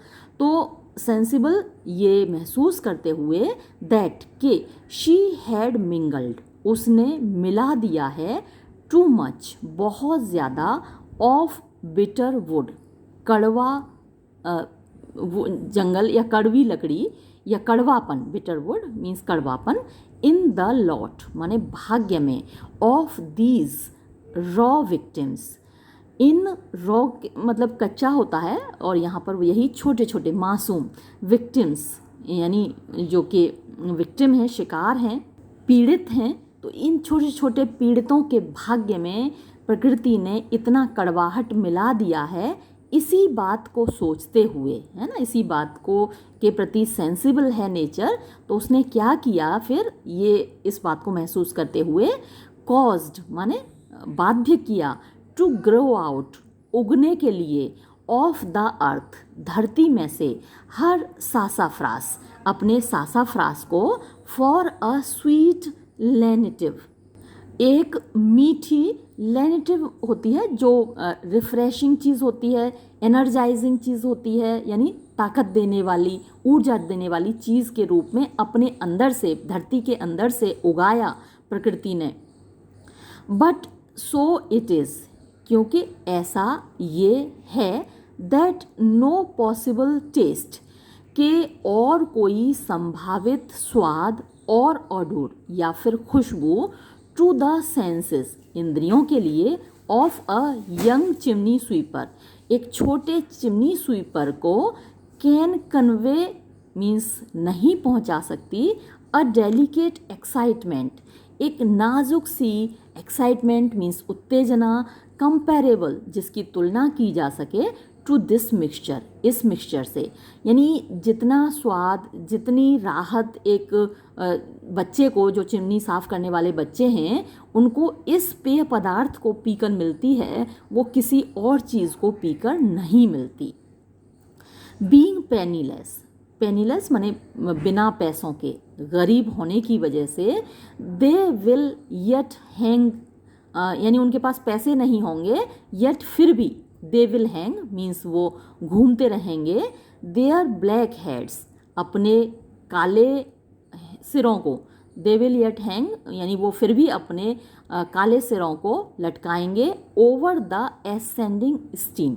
तो सेंसिबल ये महसूस करते हुए, दैट के शी हैड मिंगल्ड, उसने मिला दिया है, टू मच बहुत ज़्यादा, ऑफ बिटर वुड कड़वा जंगल या कड़वी लकड़ी या कड़वापन, बिटर वुड मीन्स कड़वापन, इन द लॉट माने भाग्य में, ऑफ दीज रॉ विक्टिम्स, इन रॉ मतलब कच्चा होता है, और यहाँ पर यही छोटे छोटे मासूम, विक्टिम्स यानी जो कि विक्टिम हैं, शिकार हैं, पीड़ित हैं, तो इन छोटे छोटे पीड़ितों के भाग्य में प्रकृति ने इतना कड़वाहट मिला दिया है, इसी बात को सोचते हुए, है ना, इसी बात को के प्रति सेंसिबल है नेचर, तो उसने क्या किया फिर, ये इस बात को महसूस करते हुए, कॉज्ड माने बाध्य किया, टू ग्रो आउट उगने के लिए, ऑफ द अर्थ, धरती में से, हर सासाफ्रास, अपने सासाफ्रास को, फॉर अ स्वीट लेनेटिव, एक मीठी लेनेटिव होती है जो रिफ्रेशिंग चीज़ होती है, एनर्जाइजिंग चीज़ होती है, यानी ताकत देने वाली, ऊर्जा देने वाली चीज़ के रूप में अपने अंदर से, धरती के अंदर से उगाया प्रकृति ने। बट सो इट इज़, क्योंकि ऐसा ये है, दैट नो पॉसिबल टेस्ट, के और कोई संभावित स्वाद और ऑडर या फिर खुशबू, टू द सेंसेस, इंद्रियों के लिए, of a young chimney sweeper, एक छोटे चिमनी स्वीपर को, कैन कन्वे मीन्स नहीं पहुंचा सकती, अ डेलिकेट एक्साइटमेंट, एक नाजुक सी एक्साइटमेंट मीन्स उत्तेजना, कंपेरेबल जिसकी तुलना की जा सके, टू दिस मिक्सचर, इस मिक्सचर से, यानी जितना स्वाद, जितनी राहत एक बच्चे को, जो चिमनी साफ करने वाले बच्चे हैं, उनको इस पेय पदार्थ को पीकर मिलती है, वो किसी और चीज़ को पीकर नहीं मिलती। बीइंग पेनीलेस, पेनीलेस माने बिना पैसों के, गरीब होने की वजह से, दे विल येट हैंग, यानी उनके पास पैसे नहीं होंगे, येट फिर भी, दे विल हैंग मीन्स वो घूमते रहेंगे, देयर ब्लैक हेड्स, अपने काले सिरों को, दे विल येट हैंग यानी वो फिर भी अपने काले सिरों को लटकाएंगे, over the ascending steam,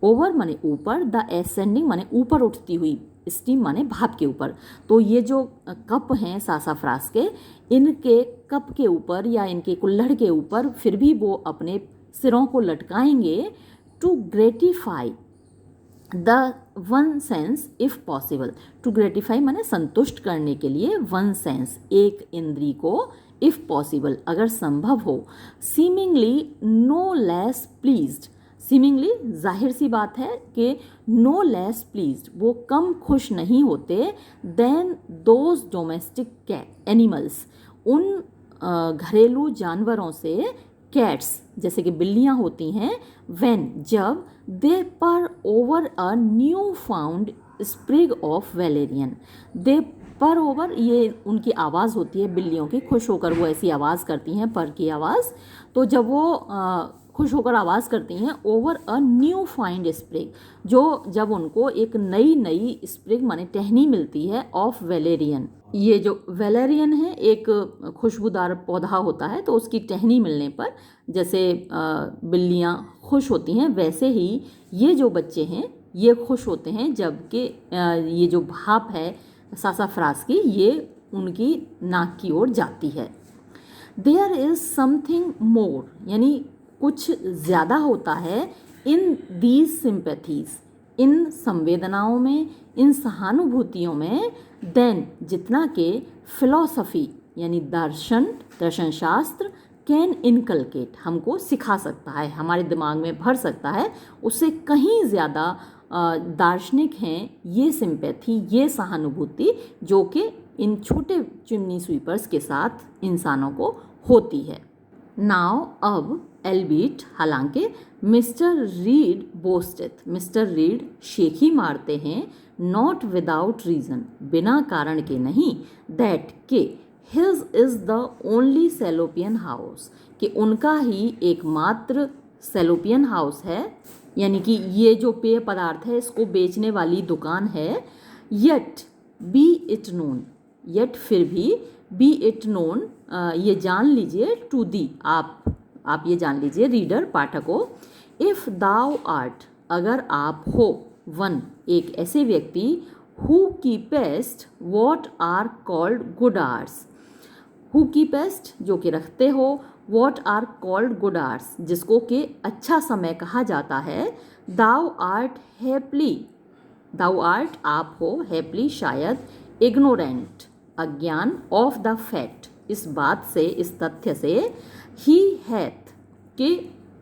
over माने ऊपर, द एसेंडिंग माने ऊपर उठती हुई, स्टीम माने भाप के ऊपर। तो ये जो कप हैं सासाफ्रास के, इनके कप के ऊपर या इनके कुल्हड़ के ऊपर फिर भी वो अपने सिरों को लटकाएंगे, to gratify the one sense if possible, to gratify माने संतुष्ट करने के लिए, वन सेंस एक इंद्री को, इफ पॉसिबल अगर संभव हो, seemingly no less pleased, seemingly जाहिर सी बात है कि नो लेस प्लीज्ड वो कम खुश नहीं होते, देन दोज डोमेस्टिक एनिमल्स, उन घरेलू जानवरों से, कैट्स जैसे कि बिल्लियाँ होती हैं, व्हेन जब, they pore over a new found sprig of valerian, they pore over, ये उनकी आवाज़ होती है बिल्लियों की, खुश होकर वो ऐसी आवाज़ करती हैं, पर की आवाज़, तो जब वो खुश होकर आवाज़ करती हैं, over a new find sprig, जो जब उनको एक नई नई स्प्रिग माने टहनी मिलती है, ऑफ वेलेरियन, ये जो वेलेरियन है एक खुशबूदार पौधा होता है, तो उसकी टहनी मिलने पर जैसे बिल्लियाँ खुश होती हैं, वैसे ही ये जो बच्चे हैं ये खुश होते हैं, जबकि ये जो भाप है सासाफ्रास की, ये उनकी नाक की ओर जाती है। देयर इज़ समथिंग मोर, यानी कुछ ज़्यादा होता है, इन दीज सिंपैथीज़, इन संवेदनाओं में, इन सहानुभूतियों में, देन जितना के फिलॉसफी यानी दर्शन, दर्शन शास्त्र, कैन इनकलकेट हमको सिखा सकता है, हमारे दिमाग में भर सकता है, उससे कहीं ज़्यादा दार्शनिक हैं ये सिंपैथी, ये सहानुभूति, जो कि इन छोटे चिमनी स्वीपर्स के साथ इंसानों को होती है। नाउ अब एल्बीट, हालांकि मिस्टर रीड बोस्टेथ, मिस्टर रीड शेखी मारते हैं, नॉट विदाउट रीज़न, बिना कारण के नहीं, दैट के his is the only Salopian house, कि उनका ही एकमात्र सेलोपियन हाउस है, यानी कि ये जो पेय पदार्थ है इसको बेचने वाली दुकान है, yet be it known, yet फिर भी, बी इट नोन ये जान लीजिए, टू दी आप ये जान लीजिए रीडर, पाठकों, इफ़ दाउ आर्ट अगर आप हो, वन एक ऐसे व्यक्ति, who keepest what are called good hours, who keepest जो कि रखते हो, what are called good hours जिसको कि अच्छा समय कहा जाता है, दाउ आर्ट हैप्ली, दाउ आर्ट आप हो, हैप्ली शायद, इग्नोरेंट अज्ञान, ऑफ द फैक्ट इस बात से, इस तथ्य से, ही हैथ कि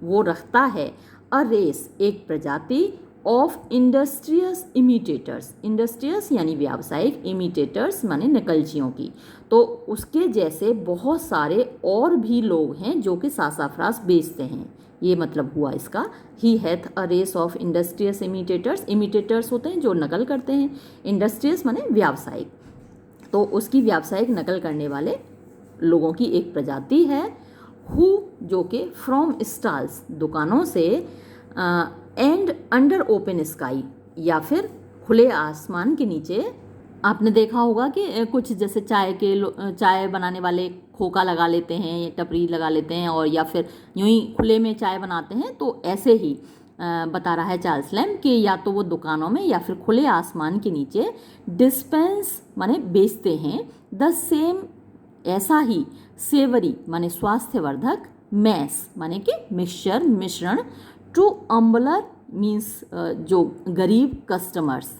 वो रखता है, अ रेस एक प्रजाति, ऑफ इंडस्ट्रियस इमिटेटर्स, इंडस्ट्रियस यानी व्यावसायिक, इमिटेटर्स माने नकलचियों की। तो उसके जैसे बहुत सारे और भी लोग हैं जो कि सासाफ्रास बेचते हैं, ये मतलब हुआ इसका। He hath a race of industrious imitators, imitators होते हैं जो नकल करते हैं, इंडस्ट्रियस माने व्यावसायिक, तो उसकी व्यावसायिक नकल करने वाले लोगों की एक प्रजाति है। हु जो कि फ्रॉम स्टॉल्स दुकानों से, एंड अंडर ओपन स्काई या फिर खुले आसमान के नीचे। आपने देखा होगा कि कुछ जैसे चाय बनाने वाले खोखा लगा लेते हैं या टपरी लगा लेते हैं और या फिर यूं ही खुले में चाय बनाते हैं, तो ऐसे ही बता रहा है चार्ल्स लैम्ब कि या तो वो दुकानों में या फिर खुले आसमान के नीचे डिस्पेंस माने बेचते हैं, द सेम ऐसा ही, सेवरी माने स्वास्थ्यवर्धक, मैस माने कि मिक्सचर मिश्रण, टू अम्बलर मीन्स जो गरीब कस्टमर्स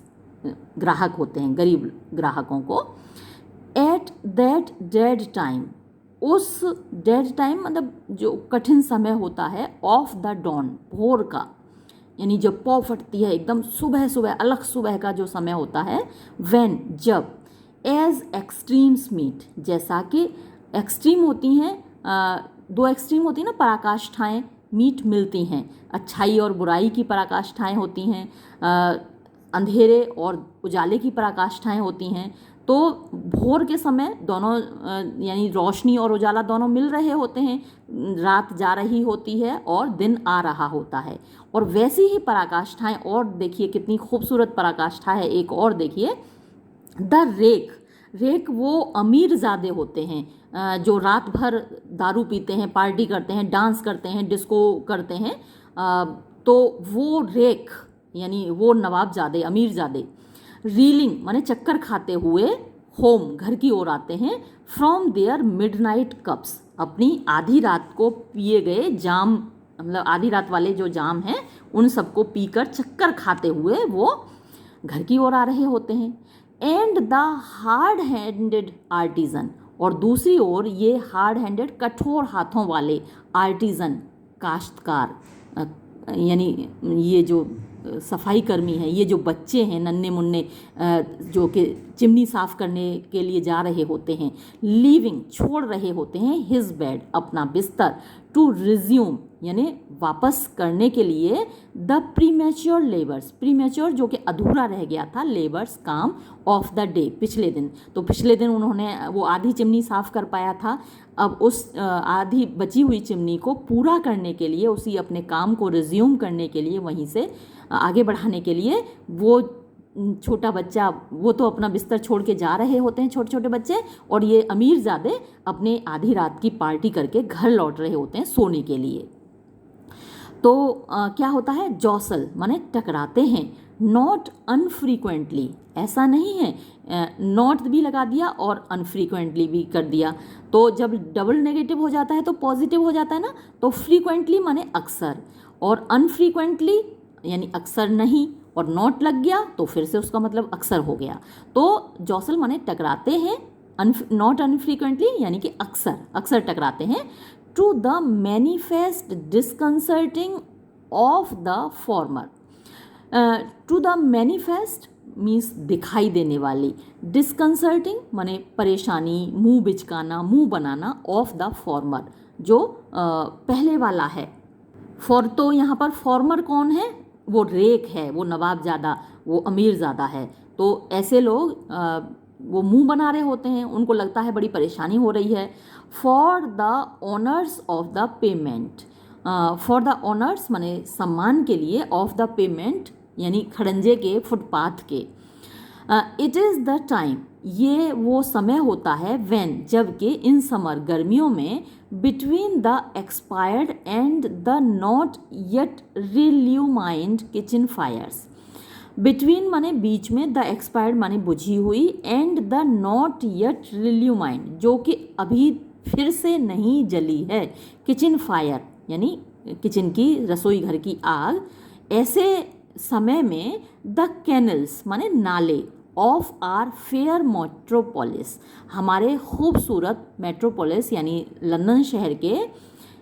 ग्राहक होते हैं, गरीब ग्राहकों को, एट दैट डेड टाइम, उस डेड टाइम मतलब जो कठिन समय होता है, ऑफ द डॉन भोर का, यानी जब पौ फटती है एकदम सुबह सुबह, अलग सुबह का जो समय होता है, व्हेन जब, एज एक्सट्रीम्स मीट जैसा कि एक्सट्रीम होती हैं, दो एक्सट्रीम होती हैं ना पराकाष्ठाएं, मीट मिलती हैं, अच्छाई और बुराई की पराकाष्ठाएं होती हैं, अंधेरे और उजाले की पराकाष्ठाएं होती हैं। तो भोर के समय दोनों यानी रोशनी और उजाला दोनों मिल रहे होते हैं, रात जा रही होती है और दिन आ रहा होता है, और वैसी ही पराकाष्ठाएं, और देखिए कितनी खूबसूरत पराकाष्ठा है एक और देखिए, द रेक, रेक वो अमीर ज़ादे होते हैं जो रात भर दारू पीते हैं, पार्टी करते हैं, डांस करते हैं, डिस्को करते हैं, तो वो रेक यानी वो नवाबजादे, अमीरजादे, रीलिंग माने चक्कर खाते हुए, होम घर की ओर आते हैं, फ्रॉम देयर मिडनाइट कप्स, अपनी आधी रात को पिए गए जाम, मतलब आधी रात वाले जो जाम हैं उन सबको पीकर चक्कर खाते हुए वो घर की ओर आ रहे होते हैं। And the hard handed artisan, और दूसरी ओर ये हार्ड हैंडेड कठोर हाथों वाले आर्टिजन काश्तकार, यानी ये जो सफाई कर्मी हैं, ये जो बच्चे हैं नन्हे मुन्ने जो कि चिमनी साफ़ करने के लिए जा रहे होते हैं, लीविंग छोड़ रहे होते हैं, हिज बेड अपना बिस्तर, टू रिज्यूम यानी वापस करने के लिए, द प्रीमेच्योर लेबर्स, प्रीमेच्योर जो कि अधूरा रह गया था, लेबर्स काम, ऑफ द डे पिछले दिन, तो पिछले दिन उन्होंने वो आधी चिमनी साफ़ कर पाया था, अब उस आधी बची हुई चिमनी को पूरा करने के लिए, उसी अपने काम को रिज्यूम करने के लिए, वहीं से आगे बढ़ाने के लिए, वो छोटा बच्चा वो तो अपना बिस्तर छोड़ के जा रहे होते हैं, छोटे छोटे बच्चे, और ये अमीरजादे अपने आधी रात की पार्टी करके घर लौट रहे होते हैं सोने के लिए। तो क्या होता है, जॉसल माने टकराते हैं, नॉट अनफ्रीक्वेंटली, ऐसा नहीं है, नॉट भी लगा दिया और अनफ्रीक्वेंटली भी कर दिया, तो जब डबल नेगेटिव हो जाता है तो पॉजिटिव हो जाता है ना, तो फ्रीक्वेंटली माने अक्सर, और अनफ्रीक्वेंटली यानी अक्सर नहीं, और नॉट लग गया तो फिर से उसका मतलब अक्सर हो गया। तो जॉसल माने टकराते हैं, नॉट अनफ्रीक्वेंटली यानी कि अक्सर, अक्सर टकराते हैं, to the manifest disconcerting of the former, to the manifest means दिखाई देने वाली, डिस्कंसर्टिंग माने परेशानी, मुंह बिचकाना, मुंह बनाना, ऑफ द फॉर्मर जो पहले वाला है। फॉर तो यहाँ पर फॉर्मर कौन है, वो रेक है, वो नवाबजादा, वो अमीरजादा है, तो ऐसे लोग वो मुंह बना रहे होते हैं, उनको लगता है बड़ी परेशानी हो रही है। For the honours of the payment, for the honours माने सम्मान के लिए, ऑफ द पेमेंट यानी खड़ंजे के, फुटपाथ के, इट इज़ द टाइम ये वो समय होता है, व्हेन जबकि, इन समर गर्मियों में, between the expired and the not yet relumined kitchen fires, between माने बीच में, द एक्सपायर्ड माने बुझी हुई, and the not yet relumined जो कि अभी फिर से नहीं जली है, किचन फायर यानी किचन की, रसोई घर की आग, ऐसे समय में, द कैनल्स माने नाले, ऑफ आर फेयर मेट्रोपोलिस हमारे खूबसूरत मेट्रोपोलिस यानी लंदन शहर के,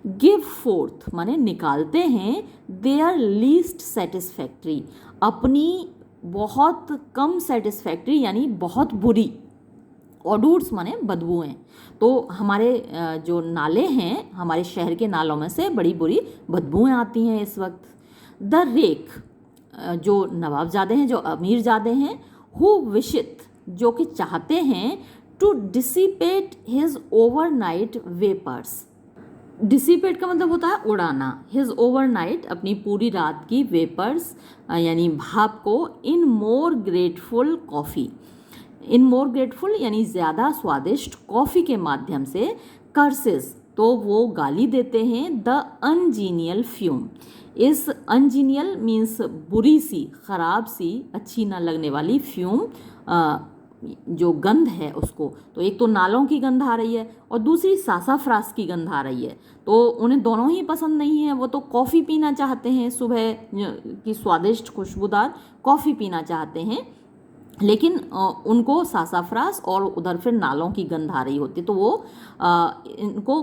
गिव फोर्थ माने निकालते हैं, देयर लीस्ट सेटिस्फैक्ट्री, अपनी बहुत कम सेटिस्फैक्ट्री यानी बहुत बुरी, ऑडूर्स माने बदबूएं। तो हमारे जो नाले हैं, हमारे शहर के नालों में से बड़ी बुरी बदबूएं आती हैं इस वक्त। द रेक, जो नवाबजादे हैं, जो अमीरजादे हैं, हु विशित, जो कि चाहते हैं, to dissipate his overnight vapours. Dissipate का मतलब होता है उड़ाना, हिज ओवरनाइट, अपनी पूरी रात की वेपर्स यानी भाप को, इन मोर ग्रेटफुल कॉफ़ी, इन मोर ग्रेटफुल यानी ज़्यादा स्वादिष्ट कॉफ़ी के माध्यम से, कर्सेस, तो वो गाली देते हैं, द अनजीनियल फ्यूम, इस अनजीनियल मीन्स बुरी सी, ख़राब सी, अच्छी ना लगने वाली, फ्यूम जो गंध है उसको। तो एक तो नालों की गंध आ रही है और दूसरी सासाफ्रास की गंध आ रही है, तो उन्हें दोनों ही पसंद नहीं है। वो तो कॉफ़ी पीना चाहते हैं, सुबह की स्वादिष्ट खुशबूदार कॉफ़ी पीना चाहते हैं, लेकिन उनको सासाफ्रास और उधर फिर नालों की गंध आ रही होती, तो वो इनको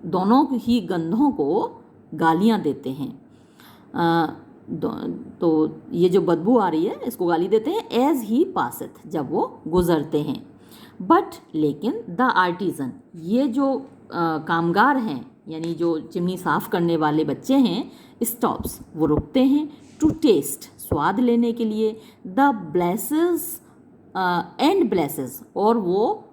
दोनों ही गंधों को गालियाँ देते हैं। तो ये जो बदबू आ रही है इसको गाली देते हैं, एज ही पासथ, जब वो गुजरते हैं। बट लेकिन द आर्टिजन, ये जो कामगार हैं यानी जो चिमनी साफ करने वाले बच्चे हैं, स्टॉप्स, वो रुकते हैं, टू टेस्ट, स्वाद लेने के लिए, द ब्लेसेस एंड ब्लेसेस, और वो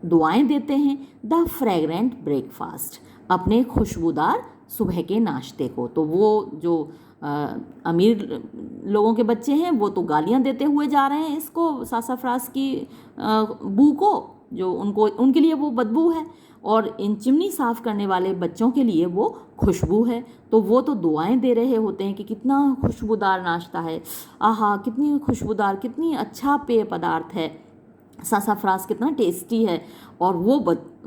दुआएं देते हैं, द फ्रेगरेंट ब्रेकफास्ट, अपने खुशबूदार सुबह के नाश्ते को। तो वो जो अमीर लोगों के बच्चे हैं वो तो गालियां देते हुए जा रहे हैं इसको, सासाफ्रास की बू को, जो उनके लिए वो बदबू है, और इन चिमनी साफ करने वाले बच्चों के लिए वो खुशबू है। तो वो तो दुआएं दे रहे होते हैं कि कितना खुशबूदार नाश्ता है, आहा कितनी खुशबूदार, कितनी अच्छा पेय पदार्थ है, सासाफ्रास कितना टेस्टी है, और वो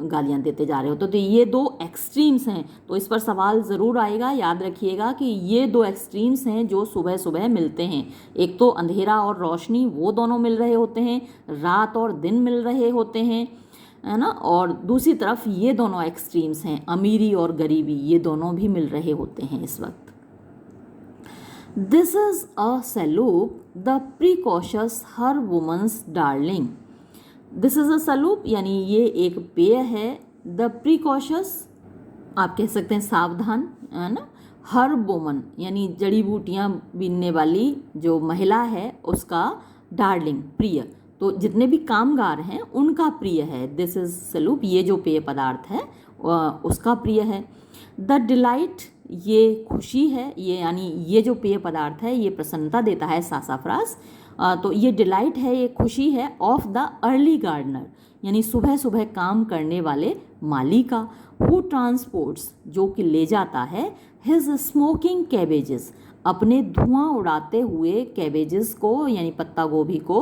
गालियाँ देते जा रहे हो। तो ये दो एक्सट्रीम्स हैं। तो इस पर सवाल ज़रूर आएगा, याद रखिएगा कि ये दो एक्सट्रीम्स हैं जो सुबह सुबह मिलते हैं। एक तो अंधेरा और रोशनी, वो दोनों मिल रहे होते हैं, रात और दिन मिल रहे होते हैं, है ना, और दूसरी तरफ ये दोनों एक्सट्रीम्स हैं, अमीरी और गरीबी, ये दोनों भी मिल रहे होते हैं इस वक्त। This is a saloop, the precocious herb woman's darling. This is a saloop यानी ये एक पेय है, द प्रिकॉशस आप कह सकते हैं सावधान, है ना, हर वुमन यानी जड़ी बूटियाँ बीनने वाली जो महिला है उसका डार्लिंग, प्रिय, तो जितने भी कामगार हैं उनका प्रिय है। दिस इज़ सलूप, ये जो पेय पदार्थ है उसका प्रिय है। द डिलाइट, ये खुशी है, ये यानी ये जो पेय पदार्थ है ये प्रसन्नता देता है, सासाफ्रास, तो ये डिलाइट है, ये खुशी है, ऑफ द अर्ली गार्डनर यानी सुबह सुबह काम करने वाले माली का, हु ट्रांसपोर्ट्स, जो कि ले जाता है, हिज स्मोकिंग कैबेजेस, अपने धुआं उड़ाते हुए कैबेजेस को यानी पत्ता गोभी को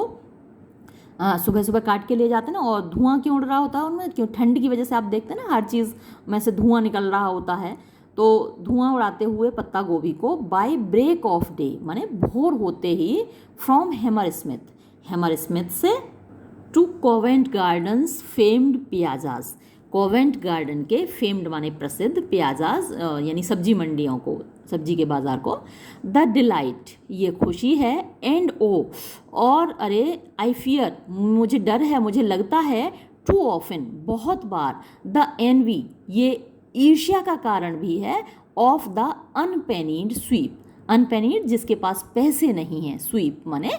सुबह सुबह काट के ले जाते हैं ना, और धुआं क्यों उड़ रहा होता है उनमें, क्यों, ठंड की वजह से आप देखते हैं ना हर चीज़ में से धुआं निकल रहा होता है, तो धुआं उड़ाते हुए पत्ता गोभी को बाय ब्रेक ऑफ डे माने भोर होते ही, from Hammersmith, Hammersmith से, to Covent Garden's famed piazzas, Covent Garden के फेम्ड माने प्रसिद्ध, पियाजाज यानी सब्जी मंडियों को, सब्जी के बाज़ार को, द डिलाइट ये खुशी है, एंड ओ और अरे, आई फियर मुझे डर है, मुझे लगता है, टू ऑफन बहुत बार, द एनवी ये ईर्ष्या का कारण भी है, ऑफ द अनपेनीड स्वीप, अनपेनीड जिसके पास पैसे नहीं हैं, स्वीप माने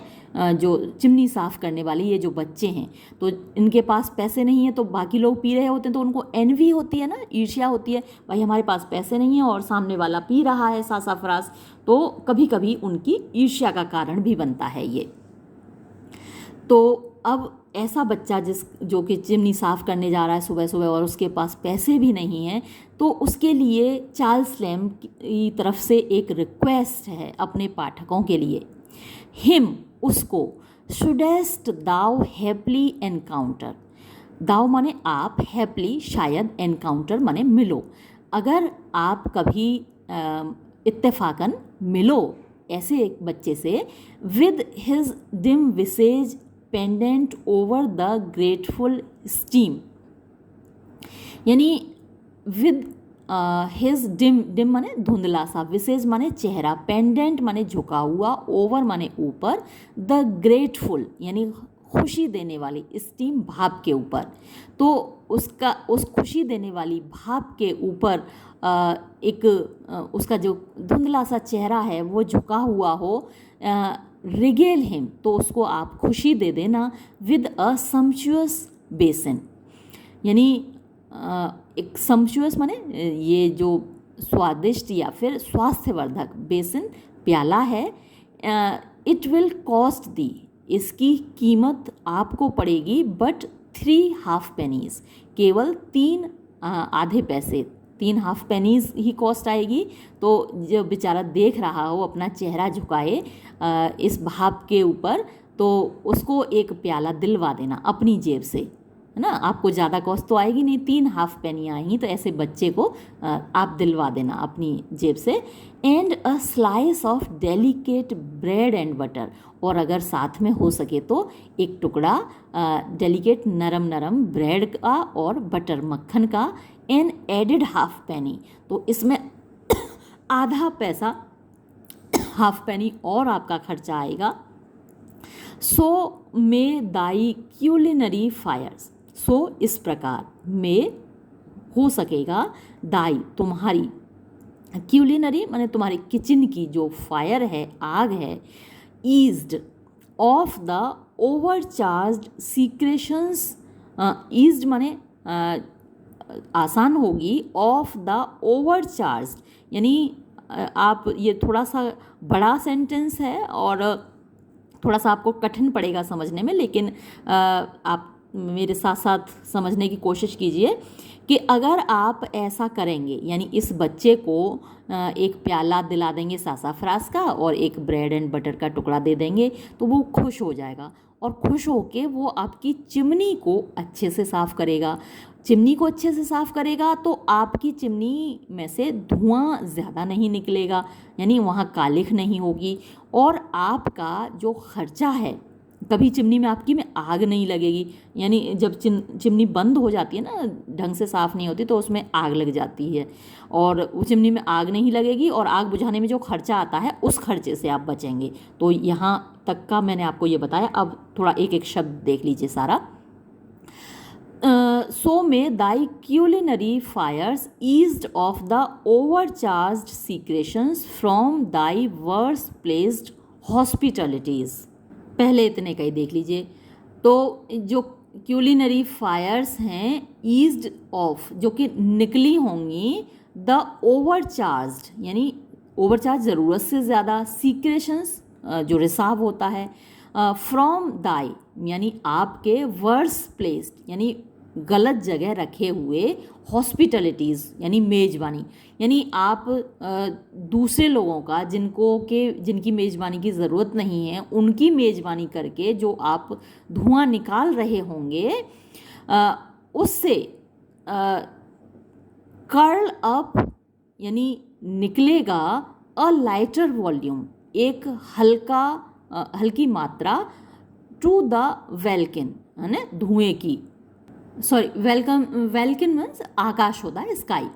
जो चिमनी साफ करने वाली ये जो बच्चे हैं, तो इनके पास पैसे नहीं हैं, तो बाकी लोग पी रहे होते हैं तो उनको एनवी होती है ना, ईर्ष्या होती है, भाई हमारे पास पैसे नहीं है और सामने वाला पी रहा है सासाफ्रास, तो कभी कभी उनकी ईर्ष्या का कारण भी बनता है ये। तो अब ऐसा बच्चा जो कि चिमनी साफ़ करने जा रहा है सुबह सुबह और उसके पास पैसे भी नहीं हैं, तो उसके लिए चार्ल्स लैम्ब की तरफ से एक रिक्वेस्ट है अपने पाठकों के लिए, हिम उसको, शुडेस्ट दाउ हैप्पली एनकाउंटर, दाउ माने आप, हैप्पली शायद, एनकाउंटर माने मिलो, अगर आप कभी इत्तेफाकन मिलो ऐसे एक बच्चे से, with his dim visage pendent over the grateful steam, यानी विद हिज डिम, डिम माने धुंधला सा, विसेज माने चेहरा, पेंडेंट माने झुका हुआ, ओवर माने ऊपर, द ग्रेटफुल यानी खुशी देने वाली, स्टीम भाप के ऊपर। तो उस खुशी देने वाली भाप के ऊपर एक उसका जो धुंधला सा चेहरा है वो झुका हुआ हो, रिगेल हिम, तो उसको आप खुशी दे देना विद अ सम्पचुअस बेसन, यानी एक सम्पचुअस माने ये जो स्वादिष्ट या फिर स्वास्थ्यवर्धक बेसन प्याला है। इट विल कॉस्ट दी, इसकी कीमत आपको पड़ेगी बट 3 हाफ पेनीज, केवल 3 आधे पैसे, 3 हाफ पेनीज ही कॉस्ट आएगी। तो जो बेचारा देख रहा हो अपना चेहरा झुकाए इस भाप के ऊपर, तो उसको एक प्याला दिलवा देना अपनी जेब से, है ना। आपको ज़्यादा कॉस्ट तो आएगी नहीं, 3 हाफ पेनी आएंगी, तो ऐसे बच्चे को आप दिलवा देना अपनी जेब से। And a slice of delicate bread and butter, और अगर साथ में हो सके तो एक टुकड़ा डेलिकेट नरम नरम ब्रेड का और बटर मक्खन का। एन एडिड हाफ पेनी, तो इसमें आधा पैसा हाफ पेनी और आपका खर्चा आएगा। सो मे दाई क्यूलिनरी फायर्स, सो इस प्रकार में हो सकेगा दाई तुम्हारी, क्यूलिनरी माने तुम्हारी किचन की जो फायर है, आग है, eased of the overcharged secretions, eased माने आसान होगी, ऑफ द ओवरचार्ज्ड यानी आप ये थोड़ा सा बड़ा सेंटेंस है और थोड़ा सा आपको कठिन पड़ेगा समझने में, लेकिन आप मेरे साथ साथ समझने की कोशिश कीजिए कि अगर आप ऐसा करेंगे, यानी इस बच्चे को एक प्याला दिला देंगे सासाफ्रास का और एक ब्रेड एंड बटर का टुकड़ा दे देंगे, तो वो खुश हो जाएगा और खुश होके वो आपकी चिमनी को अच्छे से साफ़ करेगा। चिमनी को अच्छे से साफ़ करेगा तो आपकी चिमनी में से धुआं ज़्यादा नहीं निकलेगा, यानी वहाँ कालिख नहीं होगी, और आपका जो खर्चा है, कभी चिमनी में आपकी में आग नहीं लगेगी, यानी जब चिमनी बंद हो जाती है ना, ढंग से साफ़ नहीं होती, तो उसमें आग लग जाती है और वो चिमनी में आग नहीं लगेगी, और आग बुझाने में जो खर्चा आता है उस खर्चे से आप बचेंगे। तो यहाँ तक का मैंने आपको ये बताया। अब थोड़ा एक एक शब्द देख लीजिए सारा। So may thy culinary fires eased of the overcharged secretions from thy worse placed hospitalities. पहले इतने का ही देख लीजिए। तो जो क्यूलिनरी फायर्स हैं, ईज्ड ऑफ जो कि निकली होंगी, द ओवरचार्ज्ड यानी ओवरचार्ज ज़रूरत से ज़्यादा, सीक्रेशंस जो रिसाव होता है, फ्रॉम दाई यानी आपके, वर्स प्लेस्ड यानी गलत जगह रखे हुए, हॉस्पिटलिटीज़ यानी मेज़बानी, यानी आप दूसरे लोगों का जिनकी मेज़बानी की ज़रूरत नहीं है उनकी मेज़बानी करके जो आप धुआं निकाल रहे होंगे, उससे कर्ल अप यानी निकलेगा अ लाइटर वॉल्यूम, एक हल्की मात्रा, टू द वेल्किन है ना, धुएं की, सॉरी वेल्किन मीन्स आकाश होता है, स्काई।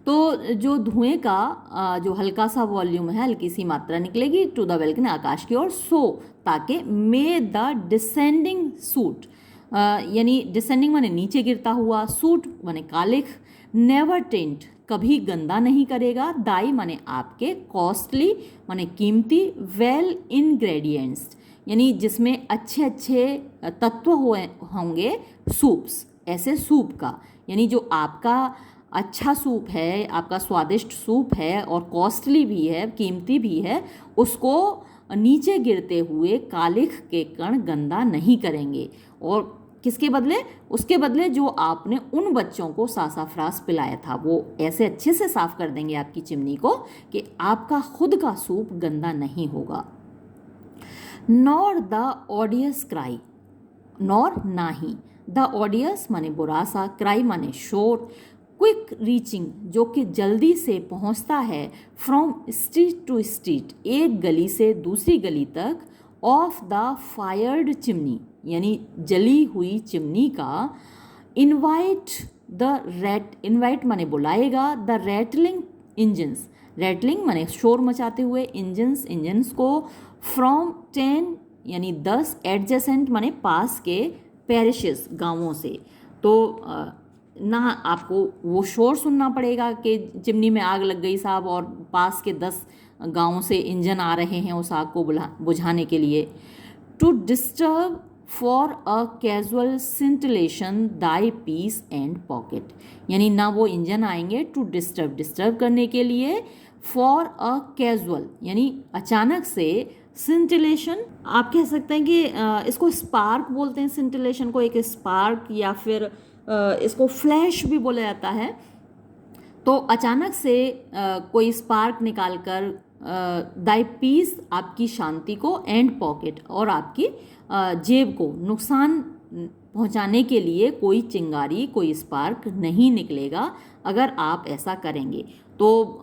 तो जो धुएं का जो हल्का सा वॉल्यूम है, हल्की सी मात्रा निकलेगी टू द वेल्किन, आकाश की ओर, सो ताकि मे द डिसेंडिंग सूट यानी डिसेंडिंग माने नीचे गिरता हुआ, सूट माने कालिख, नेवर टेंट कभी गंदा नहीं करेगा, दाई माने आपके, कॉस्टली माने कीमती, वेल इंग्रेडिएंट्स यानी जिसमें अच्छे अच्छे तत्व होंगे, सूप्स ऐसे सूप का, यानी जो आपका अच्छा सूप है, आपका स्वादिष्ट सूप है और कॉस्टली भी है, कीमती भी है, उसको नीचे गिरते हुए कालिख के कण गंदा नहीं करेंगे। और किसके बदले? उसके बदले जो आपने उन बच्चों को सासाफ्रास पिलाया था, वो ऐसे अच्छे से साफ कर देंगे आपकी चिमनी को कि आपका खुद का सूप गंदा नहीं होगा। नॉर द ऑडियस क्राई, नॉर ना ही, द ऑडियस माने बुरा सा, क्राई माने शोर, क्विक रीचिंग जो कि जल्दी से पहुंचता है, फ्रॉम स्ट्रीट टू स्ट्रीट एक गली से दूसरी गली तक, ऑफ द फायर्ड चिमनी यानी जली हुई चिमनी का, इनवाइट द रैट, इनवाइट माने बुलाएगा, द रैटलिंग इंजन्स, रैटलिंग माने शोर मचाते हुए, इंजन्स, इंजन्स को, फ्रॉम 10 यानी 10, एडजेसेंट माने पास के, पैरिशेस गांवों से। तो ना आपको वो शोर सुनना पड़ेगा कि चिमनी में आग लग गई साहब और पास के 10 गांवों से इंजन आ रहे हैं उस आग को बुझाने के लिए। To disturb for a casual scintillation thy peace and pocket, यानी ना वो इंजन आएंगे टू डिस्टर्ब, डिस्टर्ब करने के लिए, फॉर अ कैजुअल यानी अचानक से, सिंटिलेशन आप कह सकते हैं कि इसको स्पार्क बोलते हैं, सिंटिलेशन को एक स्पार्क, या फिर इसको फ्लैश भी बोला जाता है। तो अचानक से कोई स्पार्क निकालकर दाई पीस आपकी शांति को, एंड पॉकेट और आपकी जेब को नुकसान पहुंचाने के लिए कोई चिंगारी, कोई स्पार्क नहीं निकलेगा अगर आप ऐसा करेंगे। तो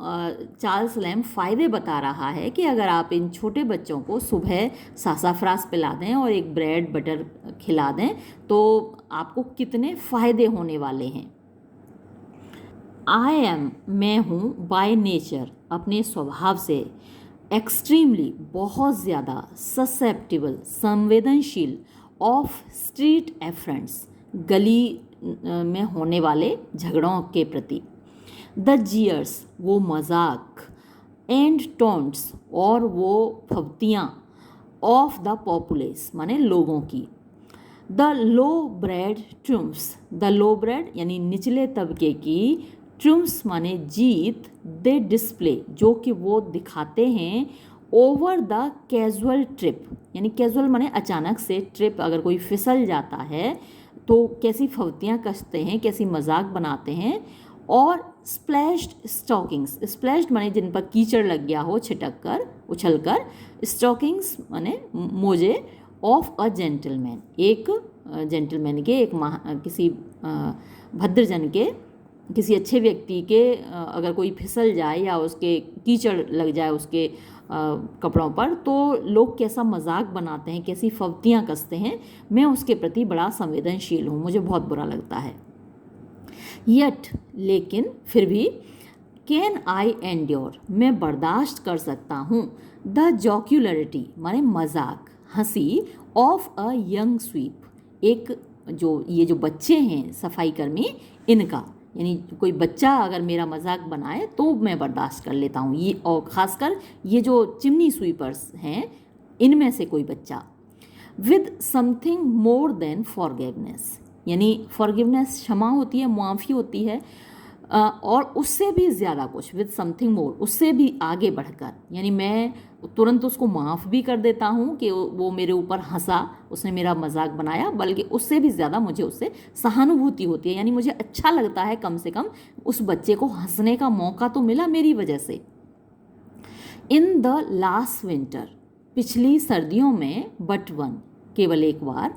चार्ल्स लैम्ब फ़ायदे बता रहा है कि अगर आप इन छोटे बच्चों को सुबह सासाफ्रास पिला दें और एक ब्रेड बटर खिला दें तो आपको कितने फ़ायदे होने वाले हैं। आई एम, मैं हूँ, बाय नेचर, अपने स्वभाव से, एक्सट्रीमली, बहुत ज़्यादा, ससेप्टिबल, संवेदनशील, ऑफ स्ट्रीट एफ्रेंड्स, गली में होने वाले झगड़ों के प्रति, द जियर्स, वो मजाक, एंड टॉन्ट्स, और वो फब्तियाँ, ऑफ द पॉपुलेस माने लोगों की, the low bred triumphs, the low bred यानी निचले तबके की, ट्रूम्स माने जीत, दे डिस्प्ले जो कि वो दिखाते हैं, ओवर द कैजुअल ट्रिप, यानी कैजुअल माने अचानक से, ट्रिप अगर कोई फिसल जाता है तो कैसी फवतियाँ कसते हैं, कैसी मजाक बनाते हैं, और स्प्लैश्ड स्टॉकिंग्स, स्प्लैश्ड माने जिन पर कीचड़ लग गया हो छिटक कर, उछल कर, स्टॉकिंग्स माने मोजे, ऑफ अ जेंटलमैन, एक जेंटलमैन के, एक किसी भद्रजन के, किसी अच्छे व्यक्ति के अगर कोई फिसल जाए या उसके कीचड़ लग जाए उसके कपड़ों पर तो लोग कैसा मजाक बनाते हैं, कैसी फवतियाँ कसते हैं, मैं उसके प्रति बड़ा संवेदनशील हूँ, मुझे बहुत बुरा लगता है। यट, लेकिन, फिर भी, कैन आई एंड्योर, मैं बर्दाश्त कर सकता हूँ, द जॉक्यूलरिटी माने मजाक, हंसी, ऑफ अ यंग स्वीप, एक ये जो बच्चे हैं सफाई कर्मी इनका, यानी कोई बच्चा अगर मेरा मजाक बनाए तो मैं बर्दाश्त कर लेता हूँ, ये, और ख़ासकर ये जो चिमनी स्वीपर्स हैं इनमें से कोई बच्चा, with something more than forgiveness, यानी फॉरगिवनेस क्षमा होती है, मुआफ़ी होती है, और उससे भी ज़्यादा कुछ, विद समथिंग मोर, उससे भी आगे बढ़कर, यानी मैं तुरंत उसको माफ़ भी कर देता हूँ कि वो मेरे ऊपर हंसा, उसने मेरा मजाक बनाया, बल्कि उससे भी ज़्यादा मुझे उससे सहानुभूति होती है, यानी मुझे अच्छा लगता है कम से कम उस बच्चे को हंसने का मौका तो मिला मेरी वजह से। इन द लास्ट विंटर, पिछली सर्दियों में, बट वन, केवल एक बार,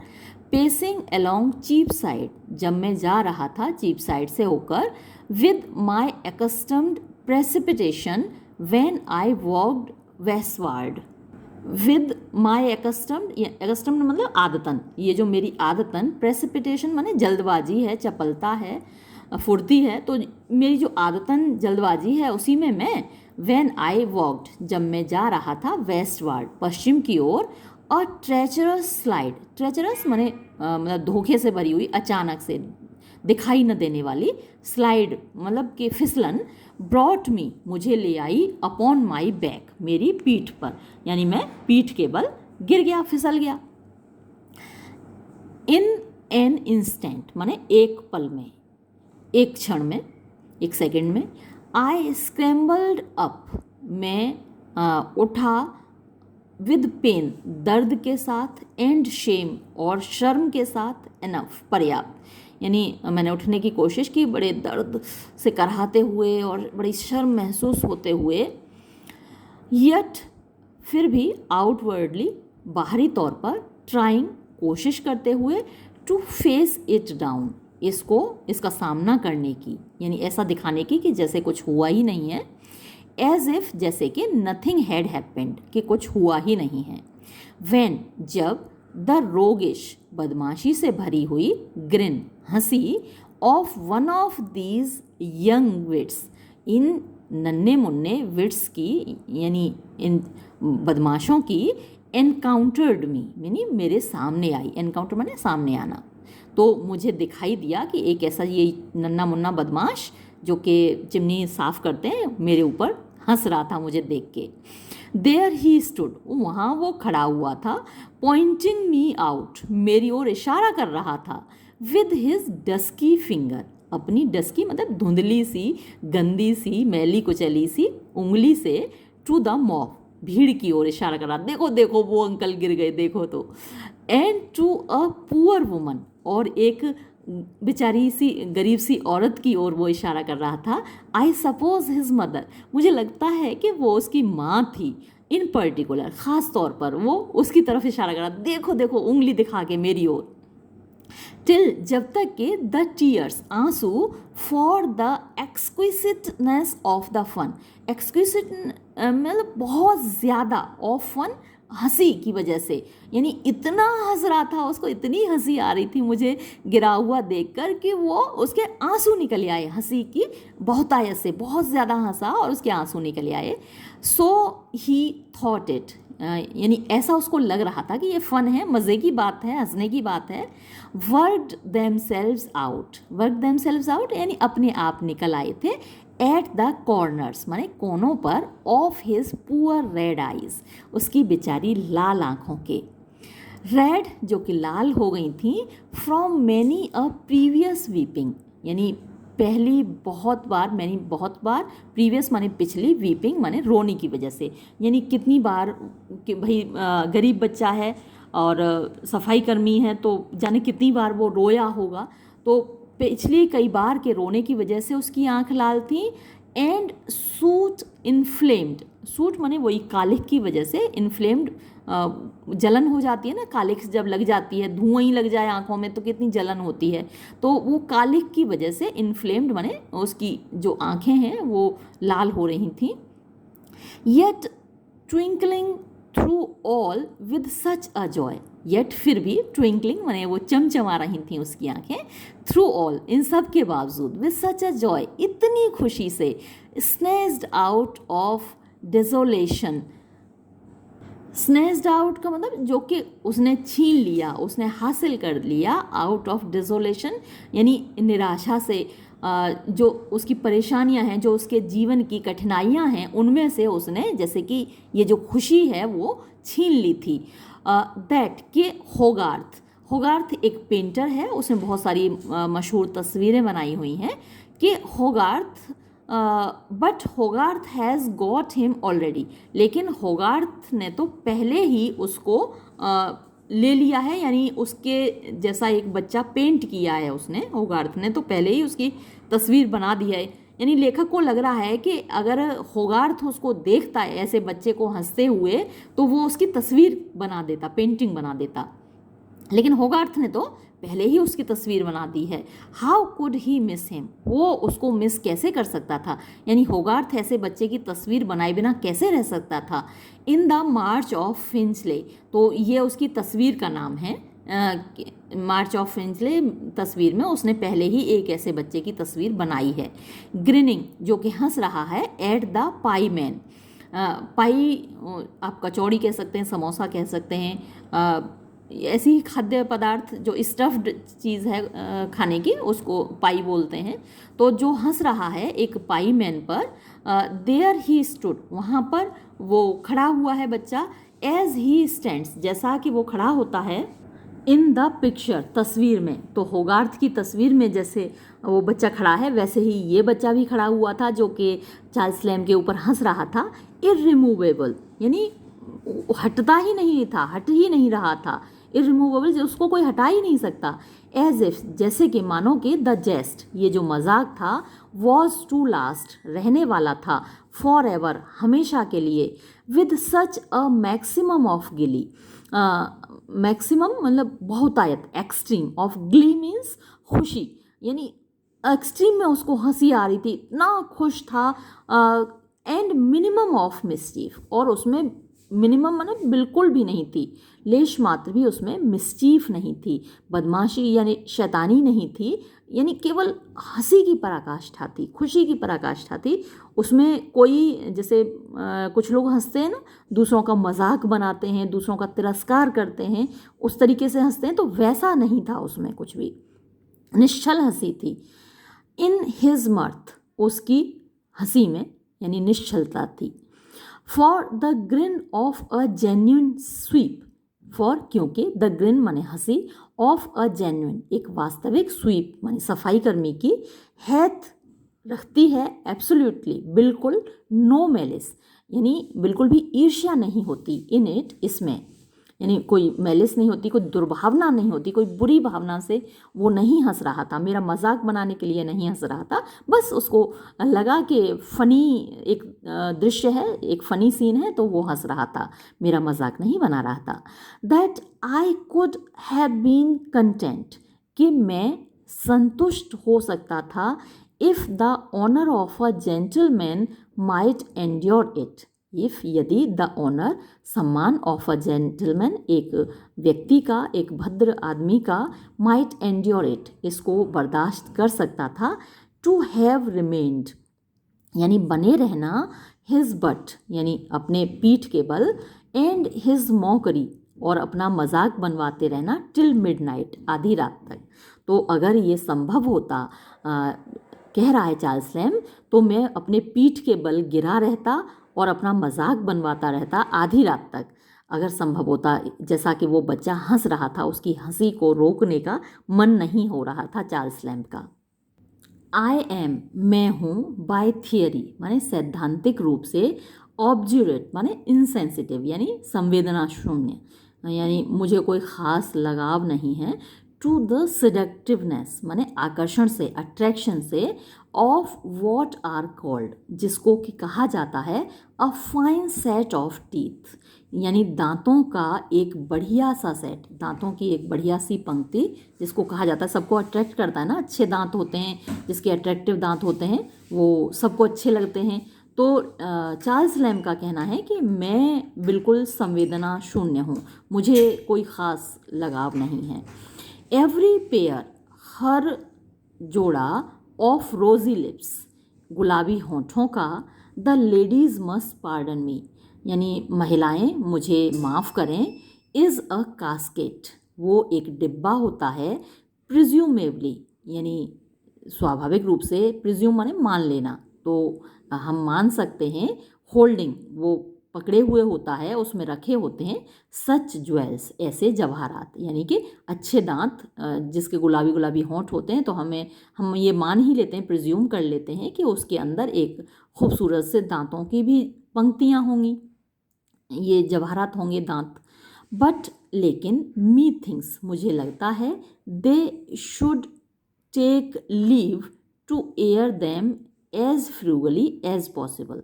पेसिंग अलोंग चीप साइड, जब मैं जा रहा था चीप साइड से होकर, with my accustomed precipitation when I walked westward, with my accustomed मतलब आदतन, ये जो मेरी आदतन, प्रेसिपिटेशन माने जल्दबाजी है, चपलता है, फुर्ती है, तो मेरी जो आदतन जल्दबाजी है उसी में मैं, व्हेन आई वॉक्ड, जब मैं जा रहा था, वेस्टवार्ड, पश्चिम की ओर, और ट्रेचरस स्लाइड, ट्रेचरस माने मतलब धोखे से भरी हुई, अचानक से दिखाई न देने वाली, स्लाइड मतलब कि फिसलन, ब्रॉट मी, मुझे ले आई, अपॉन माई बैक, मेरी पीठ पर, यानी मैं पीठ के बल गिर गया, फिसल गया। इन एन इंस्टेंट माने एक पल में, एक क्षण में, एक सेकंड में, आई स्क्रैम्बल्ड अप, मैं उठा, विद पेन, दर्द के साथ, एंड शेम, और शर्म के साथ, एनफ, पर्याप्त, यानी मैंने उठने की कोशिश की बड़े दर्द से कराहते हुए और बड़ी शर्म महसूस होते हुए, यट, फिर भी, आउटवर्डली, बाहरी तौर पर, ट्राइंग, कोशिश करते हुए, टू फेस इट डाउन, इसका सामना करने की, यानी ऐसा दिखाने की कि जैसे कुछ हुआ ही नहीं है, एज इफ, जैसे कि नथिंग हैड हैपेंड, कि कुछ हुआ ही नहीं है, व्हेन, जब, द रोगिश, बदमाशी से भरी हुई, ग्रिन, हंसी, of one of these young wits, इन नन्हे मुन्ने विट्स की यानी इन बदमाशों की एनकाउंटर्ड मी, यानी मेरे सामने आई। एनकाउंटर माने सामने आना। तो मुझे दिखाई दिया कि एक ऐसा ये नन्हा मुन्ना बदमाश जो कि चिमनी साफ करते हैं मेरे ऊपर हंस रहा था मुझे देख के। देयर ही स्टूड, वहाँ वो खड़ा हुआ था, पॉइंटिंग मी आउट, मेरी ओर इशारा कर रहा था, विद हिज डस्की फिंगर, अपनी डस्की मतलब धुंधली सी गंदी सी मैली कुचली सी उंगली से, टू द मॉब, भीड़ की ओर इशारा कर रहा, देखो देखो वो अंकल गिर गए देखो तो, and to a poor woman, और एक बेचारी सी गरीब सी औरत की ओर वो इशारा कर रहा था। आई सपोज हिज मदर, मुझे लगता है कि वो उसकी माँ थी। इन पर्टिकुलर, ख़ास तौर पर वो उसकी तरफ इशारा कर रहा, देखो देखो उंगली दिखा के मेरी ओर। टिल, जब तक कि द टीयर्स, आंसू, for the exquisiteness of the fun, exquisite मतलब बहुत ज़्यादा, ऑफ फन हंसी की वजह से, यानी इतना हंस रहा था, उसको इतनी हंसी आ रही थी मुझे गिरा हुआ देखकर कि वो उसके आंसू निकल आए हंसी की बहुतायत से, बहुत ज़्यादा हंसा और उसके आंसू निकल आए। सो ही थॉट इट, यानी ऐसा उसको लग रहा था कि ये फ़न है, मज़े की बात है, हंसने की बात है। Worked themselves out, work themselves out यानी अपने आप निकल आए थे। एट द कॉर्नर्स माने कोनों पर, of his poor red eyes, उसकी बेचारी लाल आँखों के, रेड जो कि लाल हो गई थी, from many a previous weeping, यानी पहली बहुत बार, मैंने बहुत बार, प्रीवियस माने पिछली, वीपिंग माने रोने की वजह से, यानी कितनी बार कि भाई गरीब बच्चा है और सफाई कर्मी है तो जाने कितनी बार वो रोया होगा, तो पिछली कई बार के रोने की वजह से उसकी आंख लाल थी। एंड सूट इन्फ्लेम्ड, सूट माने वही कालिख की वजह से, इन्फ्लेम्ड जलन हो जाती है ना, कालिख जब लग जाती है, धुआं ही लग जाए आंखों में तो कितनी जलन होती है, तो वो कालिख की वजह से इन्फ्लेम्ड माने उसकी जो आंखें हैं वो लाल हो रही थी। Yet twinkling through all with such a joy, yet फिर भी, ट्विंकलिंग माने वो चमचमा रही थी उसकी आंखें, थ्रू ऑल इन सब के बावजूद, विद सच अ जॉय इतनी खुशी से, स्नेज्ड आउट ऑफ डेजोलेशन, स्नेज्ड आउट का मतलब जो कि उसने छीन लिया, उसने हासिल कर लिया, आउट ऑफ डेजोलेशन यानी निराशा से, जो उसकी परेशानियां हैं, जो उसके जीवन की कठिनाइयां हैं, उनमें से उसने जैसे कि ये जो खुशी है वो छीन ली थी। दैट के होगार्थ, होगार्थ एक पेंटर है, उसने बहुत सारी मशहूर तस्वीरें बनाई हुई हैं, कि होगार्थ, but होगार्थ has got him already, लेकिन होगार्थ ने तो पहले ही उसको ले लिया है, यानी उसके जैसा एक बच्चा पेंट किया है उसने, होगार्थ ने तो पहले ही उसकी तस्वीर बना दी है। यानी लेखक को लग रहा है कि अगर होगार्थ उसको देखता है ऐसे बच्चे को हंसते हुए तो वो उसकी तस्वीर बना देता, पेंटिंग बना देता, लेकिन होगार्थ ने तो पहले ही उसकी तस्वीर बना दी है। How could he miss him, वो उसको मिस कैसे कर सकता था, यानी होगार्थ ऐसे बच्चे की तस्वीर बनाए बिना कैसे रह सकता था। इन द मार्च ऑफ फिंचले, तो ये उसकी तस्वीर का नाम है, मार्च ऑफ फिंचले तस्वीर में उसने पहले ही एक ऐसे बच्चे की तस्वीर बनाई है। ग्रिनिंग जो कि हंस रहा है, एट द पाई मैन, पाई आप कचौड़ी कह सकते हैं, समोसा कह सकते हैं, ऐसी ही खाद्य पदार्थ जो स्टफ्ड चीज़ है खाने की, उसको पाई बोलते हैं। तो जो हंस रहा है एक पाई मैन पर, देयर ही स्टूड, वहाँ पर वो खड़ा हुआ है बच्चा, एज ही स्टैंड्स, जैसा कि वो खड़ा होता है, इन द पिक्चर, तस्वीर में। तो होगार्थ की तस्वीर में जैसे वो बच्चा खड़ा है वैसे ही ये बच्चा भी खड़ा हुआ था जो कि चार्ल्स लैम्ब के ऊपर हंस रहा था। इररिमूवेबल यानी हटता ही नहीं था, हट ही नहीं रहा था, इररिमूवेबल उसको कोई हटा ही नहीं सकता। एज इफ जैसे कि मानो कि द जेस्ट, ये जो मजाक था, वॉज टू लास्ट, रहने वाला था, फॉर एवर, हमेशा के लिए, with such a maximum of गिली, मैक्सिमम मतलब बहुतायत, एक्सट्रीम ऑफ ग्ली मीन्स खुशी, यानी एक्सट्रीम में उसको हंसी आ रही थी, इतना खुश था, एंड मिनिमम ऑफ मिस्चीफ, और उसमें मिनिमम माने बिल्कुल भी नहीं थी, लेश मात्र भी उसमें मिस्चीफ नहीं थी, बदमाशी यानी शैतानी नहीं थी, यानी केवल हंसी की पराकाष्ठा थी, खुशी की पराकाष्ठा थी। उसमें कोई जैसे कुछ लोग हंसते हैं ना, दूसरों का मजाक बनाते हैं, दूसरों का तिरस्कार करते हैं, उस तरीके से हंसते हैं, तो वैसा नहीं था उसमें कुछ भी, निश्चल हंसी थी। इन हिज मर्थ, उसकी हंसी में यानी निश्चलता थी। For the grin of a genuine sweep, for क्योंकि, द ग्रिन माने हंसी, ऑफ अ जेन्युइन एक वास्तविक स्वीप माने सफाई कर्मी की, हैथ रखती है, एब्सोल्युटली बिल्कुल, नो मेलिस यानी बिल्कुल भी ईर्ष्या नहीं होती, इन इट इसमें, यानी कोई मैलिस नहीं होती, कोई दुर्भावना नहीं होती, कोई बुरी भावना से वो नहीं हंस रहा था, मेरा मजाक बनाने के लिए नहीं हंस रहा था, बस उसको लगा कि फ़नी एक दृश्य है, एक फ़नी सीन है, तो वो हंस रहा था, मेरा मजाक नहीं बना रहा था। That I could have been content, कि मैं संतुष्ट हो सकता था, if the honour of a gentleman might endure it, if यदि द ऑनर सम्मान ऑफ अ जेंटलमैन एक व्यक्ति का, एक भद्र आदमी का, माइट एंड्योर इट इसको बर्दाश्त कर सकता था, टू हैव रिमेन्ड यानी बने रहना, हिज बट यानी अपने पीठ के बल, एंड हिज मॉकरी और अपना मजाक बनवाते रहना, टिल मिडनाइट आधी रात तक। तो अगर ये संभव होता, कह रहा है चार्ल्स लैम्ब, तो मैं अपने पीठ के बल गिरा रहता और अपना मजाक बनवाता रहता आधी रात तक, अगर संभव होता। जैसा कि वो बच्चा हंस रहा था, उसकी हंसी को रोकने का मन नहीं हो रहा था चार्ल्स लैम्ब का। आई एम मैं हूँ, बाय थियरी माने सैद्धांतिक रूप से, ऑब्ज्यूरेट माने इनसेंसिटिव यानी संवेदना शून्य, यानी मुझे कोई ख़ास लगाव नहीं है, टू द सेडक्टिवनेस माने आकर्षण से, अट्रैक्शन से, ऑफ वॉट आर कॉल्ड जिसको कि कहा जाता है, a fine set of teeth यानी दांतों का एक बढ़िया सा सेट, दांतों की एक बढ़िया सी पंक्ति जिसको कहा जाता है, सबको अट्रैक्ट करता है ना, अच्छे दांत होते हैं, जिसके अट्रैक्टिव दांत होते हैं वो सबको अच्छे लगते हैं। तो चार्ल्स लैम्ब का कहना है कि मैं बिल्कुल संवेदना शून्य हूँ, मुझे कोई ख़ास लगाव नहीं है। एवरी पेयर हर जोड़ा, ऑफ रोजी लिप्स गुलाबी होठों का, the ladies must pardon me यानी महिलाएं मुझे माफ़ करें, इज़ अ कास्केट वो एक डिब्बा होता है, प्रिज्यूमेबली यानी स्वाभाविक रूप से, प्रिज्यूम माने मान लेना, तो हम मान सकते हैं, होल्डिंग वो पकड़े हुए होता है, उसमें रखे होते हैं, सच ज्वेल्स ऐसे जवाहरात यानी कि अच्छे दांत, जिसके गुलाबी गुलाबी होंठ होते हैं, तो हम ये मान ही लेते हैं, प्रिज्यूम कर लेते हैं कि उसके अंदर एक खूबसूरत से दांतों की भी पंक्तियाँ होंगी, ये जवाहरात होंगे दांत। बट लेकिन मी थिंग्स मुझे लगता है, they should take leave to air them as frugally as possible.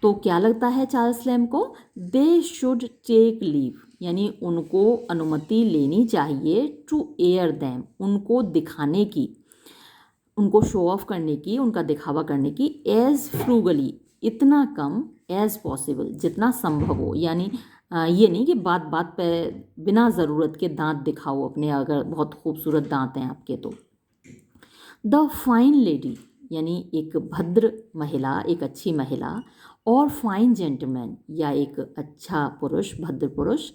तो क्या लगता है चार्ल्स लैम्ब को, दे शुड टेक लीव यानी उनको अनुमति लेनी चाहिए, टू एयर दैम उनको दिखाने की, उनको शो ऑफ करने की, उनका दिखावा करने की, एज फ्रूगली इतना कम, एज पॉसिबल जितना संभव हो, यानी ये नहीं कि बात बात पे बिना ज़रूरत के दांत दिखाओ अपने, अगर बहुत खूबसूरत दांत हैं आपके तो। द फाइन लेडी यानी एक भद्र महिला, एक अच्छी महिला, और फाइन जेंटलमैन या एक अच्छा पुरुष, भद्र पुरुष,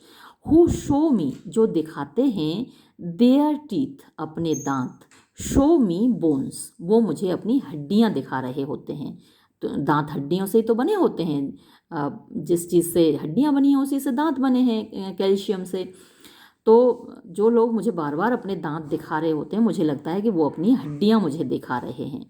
हु शो मी जो दिखाते हैं, देयर टीथ अपने दांत, शो मी बोन्स वो मुझे अपनी हड्डियां दिखा रहे होते हैं। तो दांत हड्डियों से ही तो बने होते हैं, जिस चीज़ से हड्डियां बनी हैं उसी से दांत बने हैं, कैल्शियम से। तो जो लोग मुझे बार बार अपने दांत दिखा रहे होते हैं, मुझे लगता है कि वो अपनी हड्डियां मुझे दिखा रहे हैं।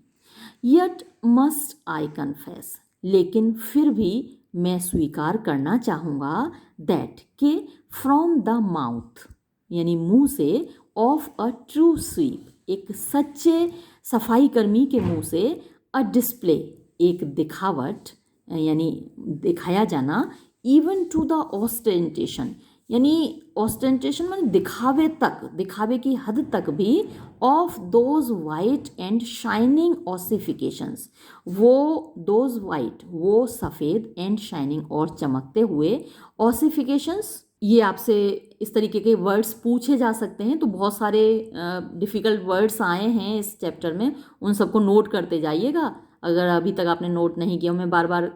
यट मस्ट आई कन्फेस लेकिन फिर भी मैं स्वीकार करना चाहूँगा, दैट के फ्रॉम द माउथ यानी मुंह से, ऑफ अ ट्रू स्वीप एक सच्चे सफाई कर्मी के मुंह से, अ डिस्प्ले एक दिखावट यानी दिखाया जाना, इवन टू द ऑस्टेंटेशन यानी ऑस्टेंटेशन माने दिखावे तक, दिखावे की हद तक भी, of those white and shining ossifications, वो दोज वाइट, वो सफ़ेद, एंड शाइनिंग और चमकते हुए ऑसिफिकेशंस। ये आपसे इस तरीके के वर्ड्स पूछे जा सकते हैं, तो बहुत सारे डिफ़िकल्ट वर्ड्स आए हैं इस चैप्टर में, उन सबको नोट करते जाइएगा। अगर अभी तक आपने नोट नहीं किया, मैं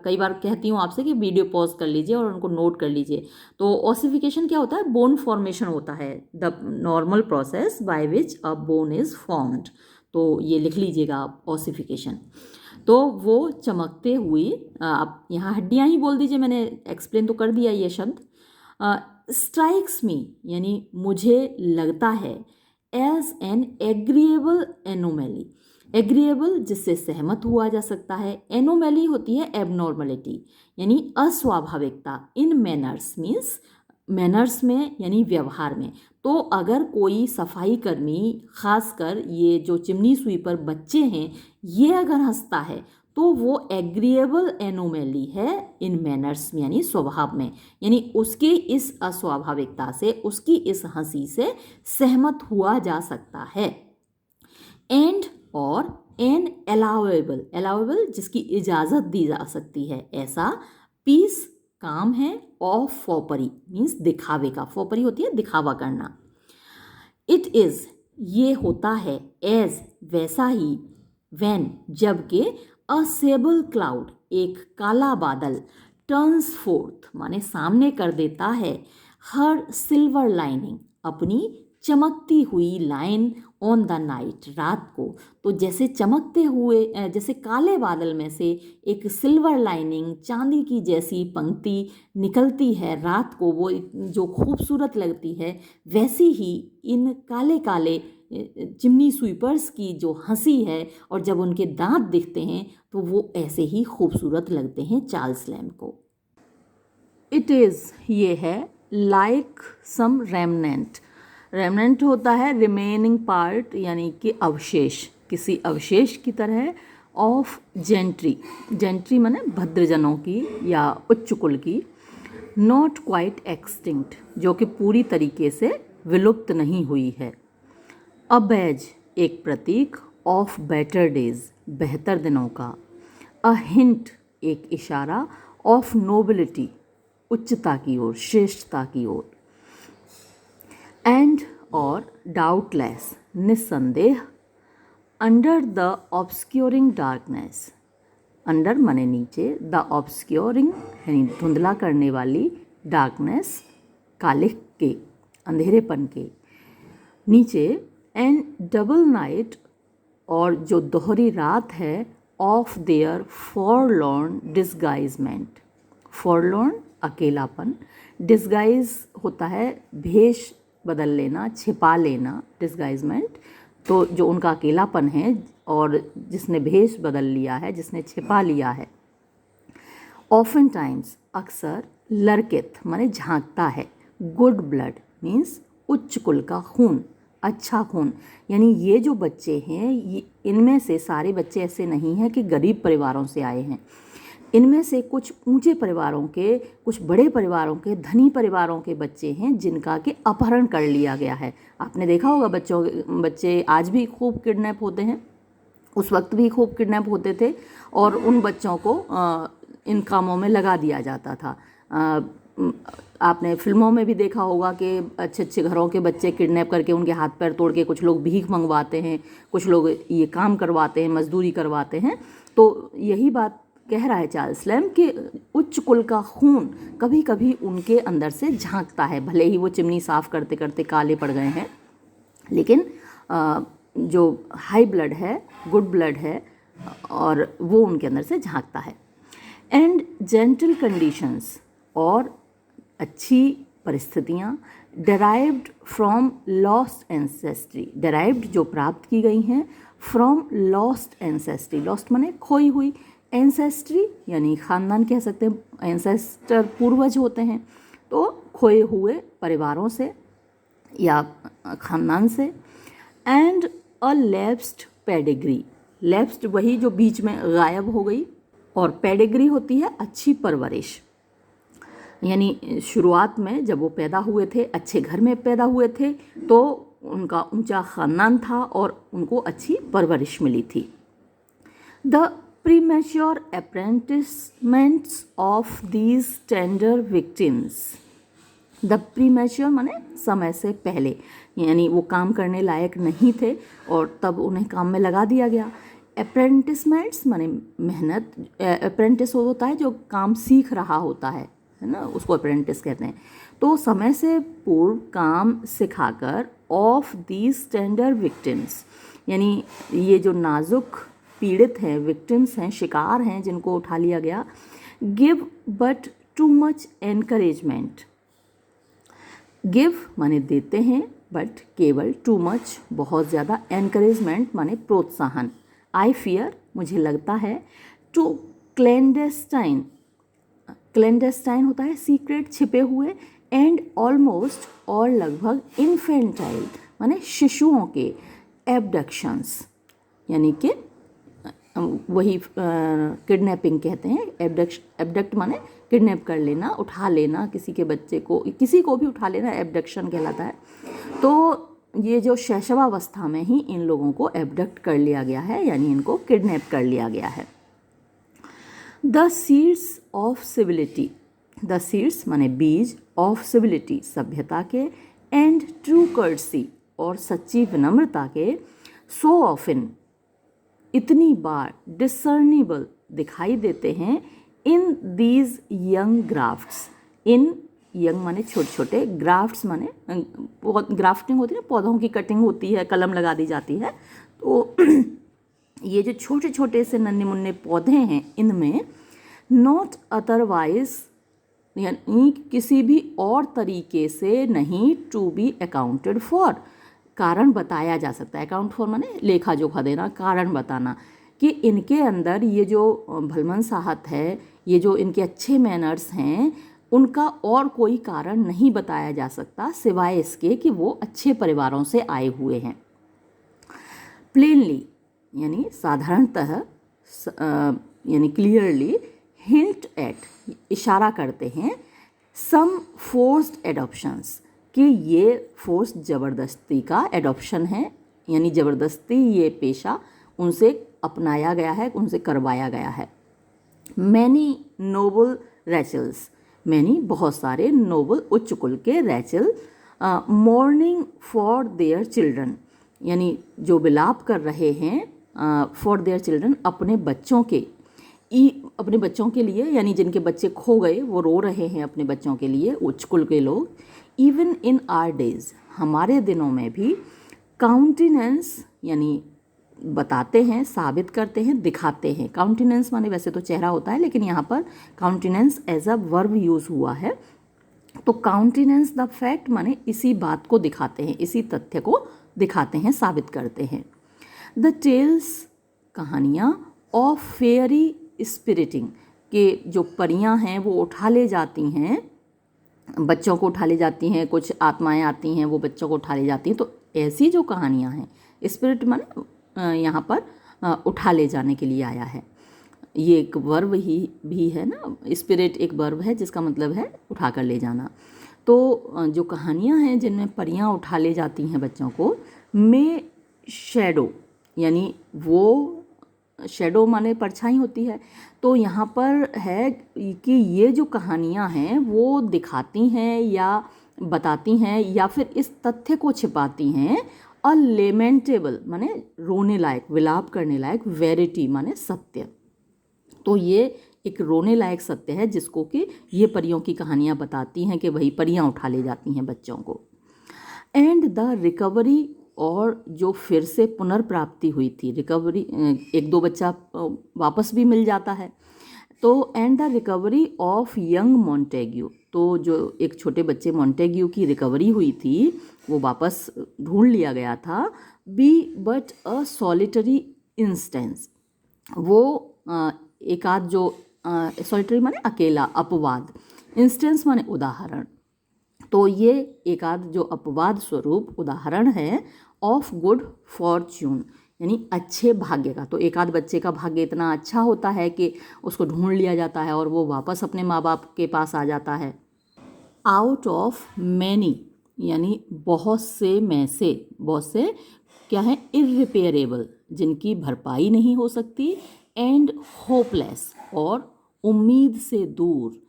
कई बार कहती हूँ आपसे कि वीडियो पॉज कर लीजिए और उनको नोट कर लीजिए। तो ऑसिफिकेशन क्या होता है? बोन फॉर्मेशन होता है, the normal process by which a bone is formed. तो ये लिख लीजिएगा आप, ऑसिफिकेशन। तो वो चमकते हुए, आप यहाँ हड्डियाँ ही बोल दीजिए, मैंने एक्सप्लेन तो कर दिया ये शब्द। स्ट्राइक्स मी यानी मुझे लगता है, एज एन एग्रीएबल एनोमैली, एग्रीएबल जिससे सहमत हुआ जा सकता है, एनोमैली होती है एबनॉर्मलिटी यानी अस्वाभाविकता, इन मैनर्स मीन्स मैनर्स में यानी व्यवहार में। तो अगर कोई सफाई कर्मी, खासकर ये जो चिमनी स्वीपर बच्चे हैं, ये अगर हंसता है तो वो एग्रीएबल एनोमैली है इन मैनर्स में यानी स्वभाव में, यानी उसकी इस अस्वाभाविकता से, उसकी इस हंसी से सहमत हुआ जा सकता है। एंड और एन अलाउएबल, अलाउएबल जिसकी इजाज़त दी जा सकती है, ऐसा पीस काम है, ऑफ फॉपरी मीन्स दिखावे का, फॉपरी होती है दिखावा करना। इट इज़ ये होता है, एज वैसा ही, व्हेन जबकि, अ सेबल क्लाउड एक काला बादल, टर्न्स फोर्थ माने सामने कर देता है, हर सिल्वर लाइनिंग अपनी चमकती हुई लाइन, ऑन द नाइट रात को। तो जैसे चमकते हुए, जैसे काले बादल में से एक सिल्वर लाइनिंग, चांदी की जैसी पंक्ति निकलती है रात को, वो जो खूबसूरत लगती है, वैसी ही इन काले काले चिमनी स्वीपर्स की जो हंसी है, और जब उनके दांत दिखते हैं तो वो ऐसे ही खूबसूरत लगते हैं चार्ल्स लैम्ब को। इट इज़ ये है, लाइक सम रेमनेंट, रेमनेंट होता है रिमेनिंग पार्ट यानी कि अवशेष, किसी अवशेष की तरह, ऑफ जेंट्री, जेंट्री माने भद्रजनों की या उच्च कुल की, नॉट क्वाइट एक्सटिंक्ट जो कि पूरी तरीके से विलुप्त नहीं हुई है, अ बैज एक प्रतीक, ऑफ बेटर डेज बेहतर दिनों का, अ हिंट एक इशारा, ऑफ नोबिलिटी उच्चता की ओर, श्रेष्ठता की ओर, एंड और डाउटलेस निस्संदेह, under the obscuring darkness, under माने नीचे, द ऑब्सक्योरिंग यानी धुंधला करने वाली, डार्कनेस काले के, अंधेरेपन के नीचे, एंड डबल नाइट और जो दोहरी रात है, ऑफ देयर फॉरलॉर्न डिस्गाइजमेंट, फॉरलॉर्न अकेलापन, डिस्गाइज होता है भेष बदल लेना, छिपा लेना, डिस्गाइजमेंट, तो जो उनका अकेलापन है और जिसने भेष बदल लिया है, जिसने छिपा लिया है। ऑफन टाइम्स अक्सर, लरकित माने झांकता है, गुड ब्लड मीन्स उच्च कुल का खून, अच्छा खून, यानी ये जो बच्चे हैं, ये इनमें से सारे बच्चे ऐसे नहीं हैं कि गरीब परिवारों से आए हैं, इनमें से कुछ ऊंचे परिवारों के, कुछ बड़े परिवारों के, धनी परिवारों के बच्चे हैं जिनका कि अपहरण कर लिया गया है। आपने देखा होगा बच्चे आज भी खूब किडनैप होते हैं, उस वक्त भी खूब किडनैप होते थे और उन बच्चों को इन कामों में लगा दिया जाता था। आपने फिल्मों में भी देखा होगा कि अच्छे अच्छे घरों के बच्चे किडनैप करके उनके हाथ पैर तोड़ के कुछ लोग भीख मंगवाते हैं, कुछ लोग ये काम करवाते हैं, मजदूरी करवाते हैं। तो यही बात कह रहा है चार्ल्स लैम्ब कि उच्च कुल का खून कभी कभी उनके अंदर से झांकता है, भले ही वो चिमनी साफ करते करते काले पड़ गए हैं, लेकिन जो हाई ब्लड है, गुड ब्लड है, और वो उनके अंदर से झांकता है। एंड जेंटल कंडीशंस और अच्छी परिस्थितियाँ, derived from lost ancestry, derived जो प्राप्त की गई हैं, फ्रॉम लॉस्ट एंसेस्ट्री, लॉस्ट माने खोई हुई, एंसेस्ट्री यानी ख़ानदान कह सकते हैं, एंसेस्टर पूर्वज होते हैं, तो खोए हुए परिवारों से या ख़ानदान से। And a lapsed pedigree, lapsed वही जो बीच में गायब हो गई, और पेडिग्री होती है अच्छी परवरिश। यानी शुरुआत में जब वो पैदा हुए थे, अच्छे घर में पैदा हुए थे, तो उनका ऊंचा ख़ानदान था और उनको अच्छी परवरिश मिली थी। The premature apprenticements of these tender victims. The premature माने समय से पहले, यानी वो काम करने लायक नहीं थे और तब उन्हें काम में लगा दिया गया। अप्रेंटिसमेंट्स माने मेहनत, अप्रेंटिस होता है जो काम सीख रहा होता है ना, उसको अप्रेंटिस कहते हैं। तो समय से पूर्व काम सिखाकर ऑफ दीज टेंडर विक्टिम्स, यानी ये जो नाजुक पीड़ित हैं, विक्टिम्स हैं, शिकार हैं जिनको उठा लिया गया। Give but too much encouragement. Give माने देते हैं, बट केवल, टू मच बहुत ज़्यादा, एनकरेजमेंट माने प्रोत्साहन। आई फियर मुझे लगता है, टू क्लैंडेस्टाइन, क्लैंडेस्टाइन होता है सीक्रेट, छिपे हुए, एंड ऑलमोस्ट और लगभग, इन्फेंटाइल माने शिशुओं के, एबडक्शंस यानी कि वही किडनैपिंग कहते हैं। एबडक्ट माने किडनैप कर लेना, उठा लेना किसी के बच्चे को, किसी को भी उठा लेना एबडक्शन कहलाता है। तो ये जो शैशवावस्था में ही इन लोगों को एबडक्ट कर लिया गया है, यानी इनको किडनैप कर लिया गया है। The seeds of civility, the seeds माने बीज, ऑफ सिविलिटी सभ्यता के, एंड ट्रू कर्टसी और सच्ची विनम्रता के, सो ऑफन इतनी बार, डिसर्निबल दिखाई देते हैं, in these young grafts, in young माने छोटे छोटे, ग्राफ्ट्स माने ग्राफ्टिंग होती है, पौधों की कटिंग होती है, कलम लगा दी जाती है। तो ये जो छोटे छोटे से नन्हे मुन्ने पौधे हैं, इनमें नॉट अदरवाइज यानी किसी भी और तरीके से नहीं, टू बी अकाउंटेड फॉर कारण बताया जा सकता है। अकाउंट फॉर माने लेखा जोखा देना, कारण बताना कि इनके अंदर ये जो भलमनसाहत है, ये जो इनके अच्छे मैनर्स हैं, उनका और कोई कारण नहीं बताया जा सकता सिवाय इसके कि वो अच्छे परिवारों से आए हुए हैं। प्लेनली यानी साधारणतः, यानी क्लियरली, हिंट एट इशारा करते हैं, सम फोर्स्ड एडॉप्शंस कि ये फोर्स ज़बरदस्ती का एडॉप्शन है, यानी ज़बरदस्ती ये पेशा उनसे अपनाया गया है, उनसे करवाया गया है। मैनी नोबल रैचल्स, मैनी बहुत सारे, नोबल उच्च कुल के, Rachel morning for their children यानी जो विलाप कर रहे हैं, फॉर देयर चिल्ड्रन अपने बच्चों के, अपने बच्चों के लिए, यानी जिनके बच्चे खो गए वो रो रहे हैं अपने बच्चों के लिए, उच्च कुल के लोग। इवन इन आर डेज, हमारे दिनों में भी, काउंटिनेंस यानी बताते हैं, साबित करते हैं, दिखाते हैं। काउंटिनेंस माने वैसे तो चेहरा होता है, लेकिन यहाँ पर काउंटिनेंस एज अ वर्ब यूज़ हुआ है। तो काउंटिनेंस द फैक्ट माने इसी बात को दिखाते हैं, इसी तथ्य को दिखाते हैं, साबित करते हैं। द टेल्स कहानियाँ, ऑफ फेयरी स्पिरिटिंग के जो परियां हैं वो उठा ले जाती हैं, बच्चों को उठा ले जाती हैं, कुछ आत्माएं आती हैं वो बच्चों को उठा ले जाती हैं। तो ऐसी जो कहानियां हैं, स्पिरिट माने यहाँ पर उठा ले जाने के लिए आया है। ये एक वर्ब ही भी है ना, स्पिरिट एक वर्ब है जिसका मतलब है उठा कर ले जाना। तो जो कहानियाँ हैं जिनमें परियां उठा ले जाती हैं बच्चों को, में शैडो यानी वो, शैडो माने परछाई होती है। तो यहाँ पर है कि ये जो कहानियाँ हैं वो दिखाती हैं या बताती हैं या फिर इस तथ्य को छिपाती हैं, अ लेमेंटेबल माने रोने लायक, विलाप करने लायक, वेरिटी माने सत्य। तो ये एक रोने लायक सत्य है जिसको कि ये परियों की कहानियाँ बताती हैं कि वही परियां उठा ले जाती हैं बच्चों को। एंड द रिकवरी, और जो फिर से पुनर्प्राप्ति हुई थी, रिकवरी, एक दो बच्चा वापस भी मिल जाता है। तो and the recovery of young Montague, तो जो एक छोटे बच्चे मॉन्टेग्यू की रिकवरी हुई थी, वो वापस ढूंढ लिया गया था। Be but a solitary instance, वो एक आध जो, सॉलिटरी माने अकेला, अपवाद, इंस्टेंस माने उदाहरण। तो ये एक आध जो अपवाद स्वरूप उदाहरण है ऑफ गुड फॉर्च्यून यानी अच्छे भाग्य का। तो एक आध बच्चे का भाग्य इतना अच्छा होता है कि उसको ढूंढ लिया जाता है और वो वापस अपने माँ बाप के पास आ जाता है, आउट ऑफ मैनी यानी बहुत से में से, बहुत से क्या है, इर्रिपेयरेबल जिनकी भरपाई नहीं हो सकती, एंड होपलेस और उम्मीद से दूर,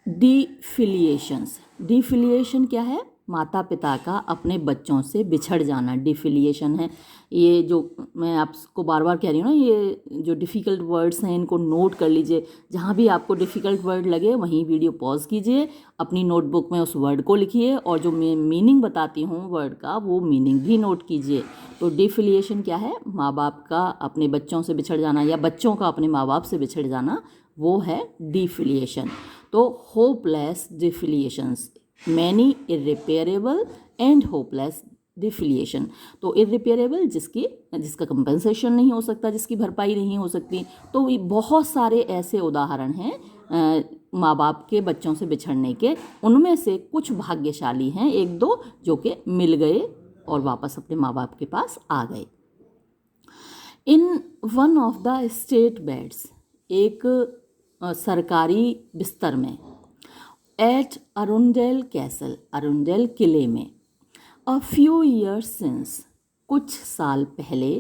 डिफिलिएशंस। डिफिलिएशन क्या है? माता पिता का अपने बच्चों से बिछड़ जाना डिफिलिएशन है। ये जो मैं आपको बार बार कह रही हूँ ना, ये जो डिफ़िकल्ट वर्ड्स हैं इनको नोट कर लीजिए। जहाँ भी आपको डिफ़िकल्ट वर्ड लगे वहीं वीडियो पॉज कीजिए, अपनी नोटबुक में उस वर्ड को लिखिए और जो मैं मीनिंग बताती हूँ वर्ड का वो मीनिंग भी नोट कीजिए। तो डिफिलिएशन क्या है? माँ बाप का अपने बच्चों से बिछड़ जाना या बच्चों का अपने माँ बाप से बिछड़ जाना, वो है डिफिलिएशन। तो होपलेस डिफिलिएशंस, मैनी इर्रिपेयरेबल एंड होपलेस डिफिलिएशन। तो इर्रिपेयरेबल जिसका कंपनसेशन नहीं हो सकता, जिसकी भरपाई नहीं हो सकती। तो ये बहुत सारे ऐसे उदाहरण हैं माँ बाप के बच्चों से बिछड़ने के। उनमें से कुछ भाग्यशाली हैं, एक दो जो कि मिल गए और वापस अपने माँ बाप के पास आ गए। In one of the state beds, एक सरकारी बिस्तर में, एट अरुंडेल कैसल, अरुंडेल किले में, अ फ्यू ईयर्स सिंस, कुछ साल पहले,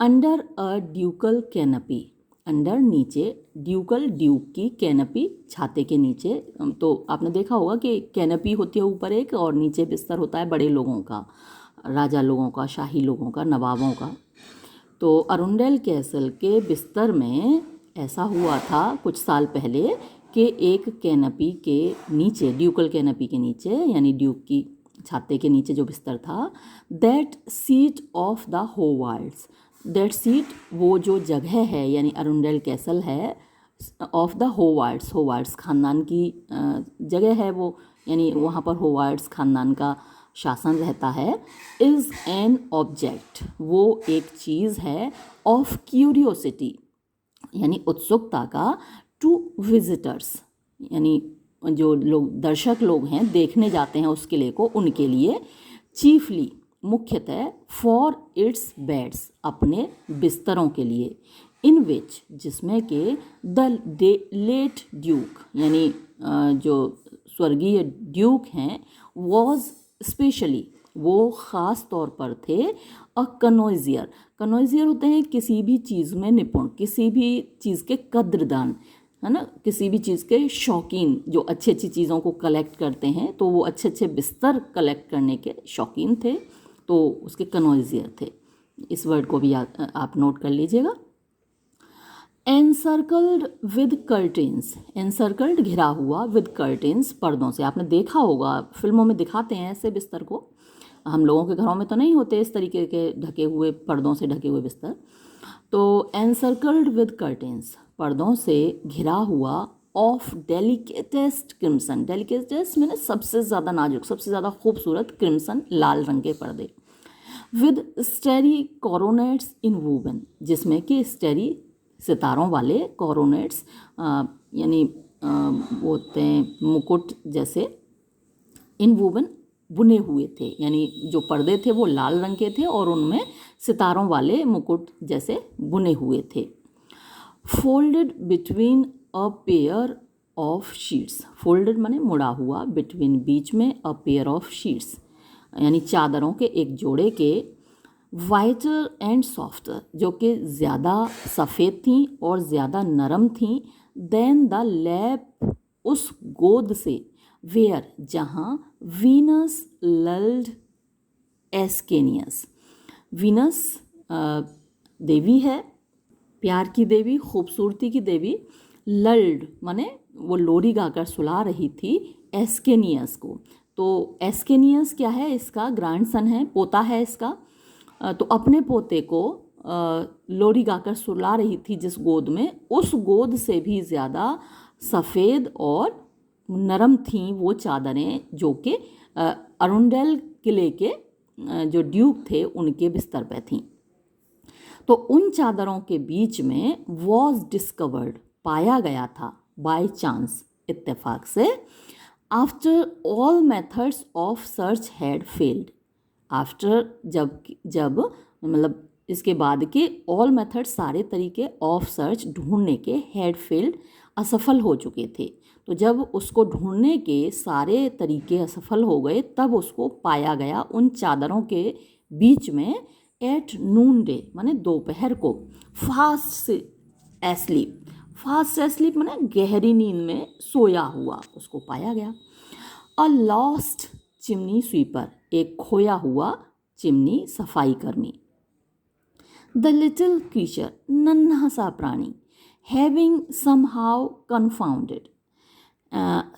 अंडर अ ड्यूकल कैनपी, अंडर नीचे, ड्यूकल ड्यूक की, कैनपी छाते के नीचे। तो आपने देखा होगा कि कैनपी होती है ऊपर एक और नीचे बिस्तर होता है बड़े लोगों का, राजा लोगों का, शाही लोगों का, नवाबों का। तो अरुंडेल कैसल के बिस्तर में ऐसा हुआ था कुछ साल पहले कि एक कैनपी के नीचे, ड्यूकल कैनपी के नीचे यानी ड्यूक की छाते के नीचे जो बिस्तर था, that seat of the Howards, that seat वो जो जगह है यानी अरुंडेल कैसल है, ऑफ द होवार्ड्स, होवार्ड्स खानदान की जगह है वो, यानी वहाँ पर होवार्ड्स खानदान का शासन रहता है। इज़ एन ऑब्जेक्ट, वो एक चीज़ है, ऑफ क्यूरियोसिटी यानी उत्सुकता का, टू विजिटर्स यानी जो लोग दर्शक लोग हैं देखने जाते हैं उस किले को, उनके लिए, चीफली मुख्यतः, फॉर इट्स बेड्स अपने बिस्तरों के लिए, इन विच जिसमें के द लेट ड्यूक यानी जो स्वर्गीय ड्यूक हैं, वॉज स्पेशली वो ख़ास तौर पर थे, अ कनोइजियर, कनोइजियर होते हैं किसी भी चीज़ में निपुण, किसी भी चीज़ के कद्रदान, है ना, किसी भी चीज़ के शौकीन, जो अच्छी अच्छी चीज़ों को कलेक्ट करते हैं। तो वो अच्छे अच्छे बिस्तर कलेक्ट करने के शौकीन थे, तो उसके कनोइजियर थे। इस वर्ड को भी आप नोट कर लीजिएगा। एनसर्कल्ड विद कर्टेंस, एनसर्कल्ड घिरा हुआ, विद कर्टेंस पर्दों से। आपने देखा होगा फिल्मों में दिखाते हैं ऐसे बिस्तर को, हम लोगों के घरों में तो नहीं होते इस तरीके के ढके हुए, पर्दों से ढके हुए बिस्तर। तो एनसर्कल्ड विद कर्टेंस, पर्दों से घिरा हुआ, ऑफ डेलिकेटेस्ट क्रिम्सन, डेलिकेटेस्ट मैंने सबसे ज़्यादा नाजुक, सबसे ज़्यादा खूबसूरत, क्रिम्सन लाल रंग के पर्दे, विद स्टेरी कोरोनेट्स इन वूवन, जिसमें कि स्टेरी सितारों वाले, कोरोनेट्स यानी वो होते हैं मुकुट जैसे, इन वूवन बुने हुए थे, यानी जो पर्दे थे वो लाल रंग के थे और उनमें सितारों वाले मुकुट जैसे बुने हुए थे। Folded between a pair of sheets, folded माने मुड़ा हुआ, बिटवीन बीच में, अ पेयर ऑफ शीट्स यानी चादरों के एक जोड़े के, वाइटर एंड सॉफ्टर जो कि ज़्यादा सफ़ेद थीं और ज़्यादा नरम थीं, देन द लैप उस गोद से, वेयर जहाँ, वीनस लल्ड एस्केनियस, वीनस देवी है, प्यार की देवी, खूबसूरती की देवी, लल्ड माने वो लोरी गाकर सुला रही थी एस्केनियस को। तो एस्केनियस क्या है? इसका ग्रैंडसन है, पोता है इसका। तो अपने पोते को लोरी गाकर सुला रही थी जिस गोद में, उस गोद से भी ज़्यादा सफ़ेद और नरम थीं वो चादरें जो कि अरुंडेल किले के जो ड्यूक थे उनके बिस्तर पे थीं। तो उन चादरों के बीच में वॉज डिस्कवर्ड, पाया गया था, बाय चांस, इत्तेफाक से, after all methods of search had failed, after जब मतलब इसके बाद के, ऑल मेथड सारे तरीके, ऑफ सर्च ढूंढने के, हैड फेल्ड असफल हो चुके थे। तो जब उसको ढूंढने के सारे तरीके असफल हो गए तब उसको पाया गया उन चादरों के बीच में एट नून डे माने दोपहर को, फास्ट एस्लीप। फास्ट एस्लीप माने गहरी नींद में सोया हुआ उसको पाया गया। अ लॉस्ट चिमनी स्वीपर, एक खोया हुआ चिमनी सफाई कर्मी। द लिटिल क्रीचर, नन्हा सा प्राणी। हैविंग समहाउ कन्फाउंडेड,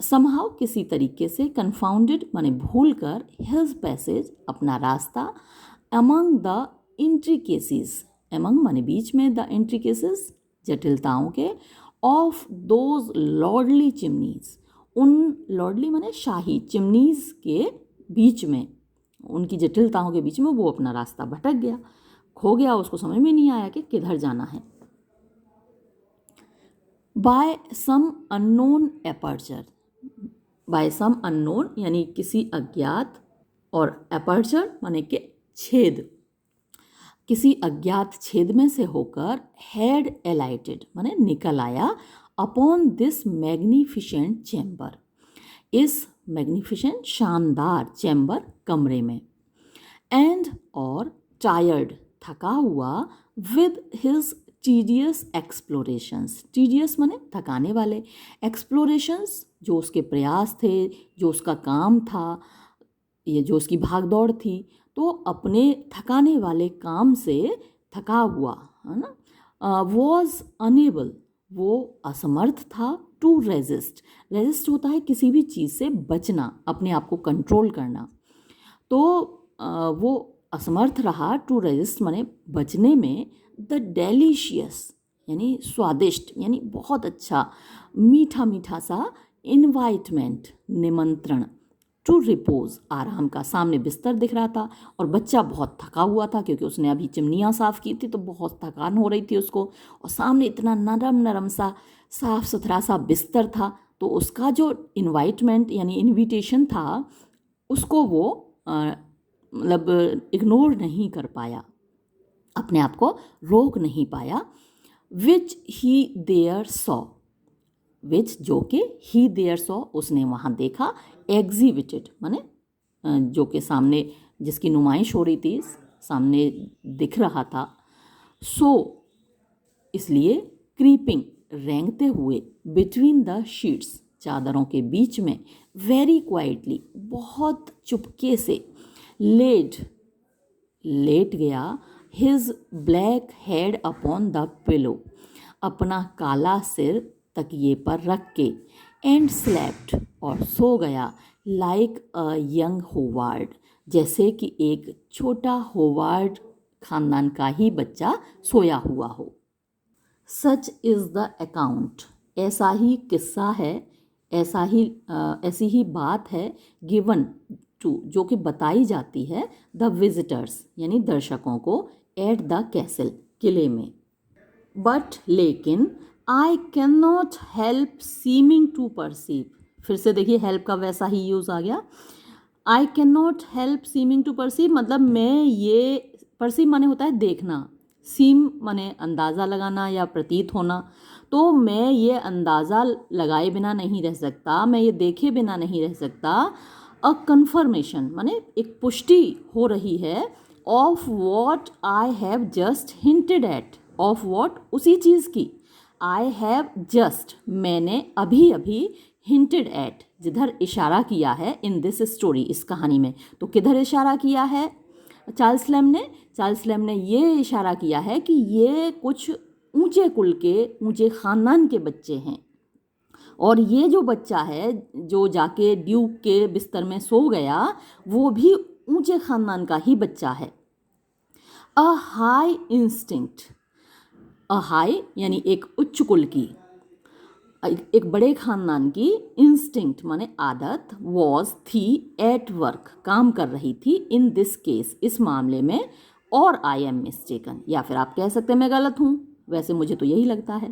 समहाउ किसी तरीके से, कन्फाउंडेड माने भूल कर, हिज पैसेज अपना रास्ता, अमंग द इंट्रिकेसीज, अमंग माने बीच में, द इंट्रिकेसीज जटिलताओं के, ऑफ दोज लॉर्डली चिमनीज, उन लॉर्डली माने शाही, चिमनीज के बीच में, उनकी जटिलताओं के बीच में वो अपना रास्ता भटक गया, खो गया, उसको समझ में नहीं आया कि किधर जाना है। By some unknown aperture, by some unknown यानी किसी अज्ञात, और एपर्चर माने के छेद, किसी अज्ञात छेद में से होकर, हैड एलाइटेड माने निकल आया, अपॉन दिस मैग्निफिसेंट चैम्बर, इस मैग्निफिसेंट शानदार चैम्बर कमरे में, एंड और टायर्ड थका हुआ, with his tedious explorations, tedious माने थकाने वाले, एक्सप्लोरेशंस जो उसके प्रयास थे, जो उसका काम था, ये जो उसकी भाग दौड़ थी, तो अपने थकाने वाले काम से थका हुआ, है ना, वॉज अनेबल, वो असमर्थ था, टू रेजिस्ट, रेजिस्ट होता है किसी भी चीज़ से बचना, अपने आप को कंट्रोल करना, तो वो असमर्थ रहा, टू रेजिस्ट माने बचने में, द डेलीशियस यानी स्वादिष्ट यानी बहुत अच्छा, मीठा मीठा सा, इनवाइटमेंट निमंत्रण, टू रिपोज आराम का, सामने बिस्तर दिख रहा था और बच्चा बहुत थका हुआ था क्योंकि उसने अभी चिमनियाँ साफ़ की थी तो बहुत थकान हो रही थी उसको, और सामने इतना नरम नरम सा साफ़ सुथरा सा बिस्तर था, तो उसका जो इनवाइटमेंट यानी इनविटेशन था उसको वो मतलब इग्नोर नहीं कर पाया, अपने आप को रोक नहीं पाया। विच ही देयर सॉ, विच जो कि ही देयर सॉ उसने वहाँ देखा, एग्जिबिटेड माने जो कि सामने जिसकी नुमाइश हो रही थी सामने दिख रहा था, सो इसलिए, क्रीपिंग रेंगते हुए, बिटवीन द शीट्स चादरों के बीच में, वेरी क्वाइटली बहुत चुपके से, लेट लेट गया, his black head upon the pillow अपना काला सिर तकिए पर रख के, एंड स्लेप्ट और सो गया, लाइक अ यंग होवार्ड जैसे कि एक छोटा होवार्ड खानदान का ही बच्चा सोया हुआ हो। सच इज़ द अकाउंट, ऐसा ही किस्सा है, ऐसी ही बात है, गिवन टू जो कि बताई जाती है, द विजिटर्स यानी दर्शकों को, एट द कैसल किले में। बट लेकिन, I can not help seeming to perceive, फिर से देखिए हेल्प का वैसा ही यूज़ आ गया, I can not help seeming to perceive मतलब मैं ये, परसीव माने होता है देखना, सीम माने अंदाज़ा लगाना या प्रतीत होना, तो मैं ये अंदाज़ा लगाए बिना नहीं रह सकता, मैं ये देखे बिना नहीं रह सकता, अ कन्फर्मेशन माने एक पुष्टि हो रही है, of what I have just hinted at, of what उसी चीज़ की, आई हैव जस्ट मैंने अभी अभी, हिंटेड एट जिधर इशारा किया है, इन दिस स्टोरी इस कहानी में, तो किधर इशारा किया है चार्ल्स लैम ने ये इशारा किया है कि ये कुछ ऊंचे कुल के, ऊंचे ख़ानदान के बच्चे हैं, और ये जो बच्चा है जो जाके ड्यूक के बिस्तर में सो गया वो भी ऊंचे ख़ानदान का ही बच्चा है। A high instinct, a high यानी एक उच्च कुल की, एक बड़े खानदान की, इंस्टिंक्ट माने आदत, वॉज थी, एट वर्क काम कर रही थी, इन दिस केस इस मामले में, और आई एम मिस्टेकन या फिर आप कह सकते हैं मैं गलत हूँ, वैसे मुझे तो यही लगता है।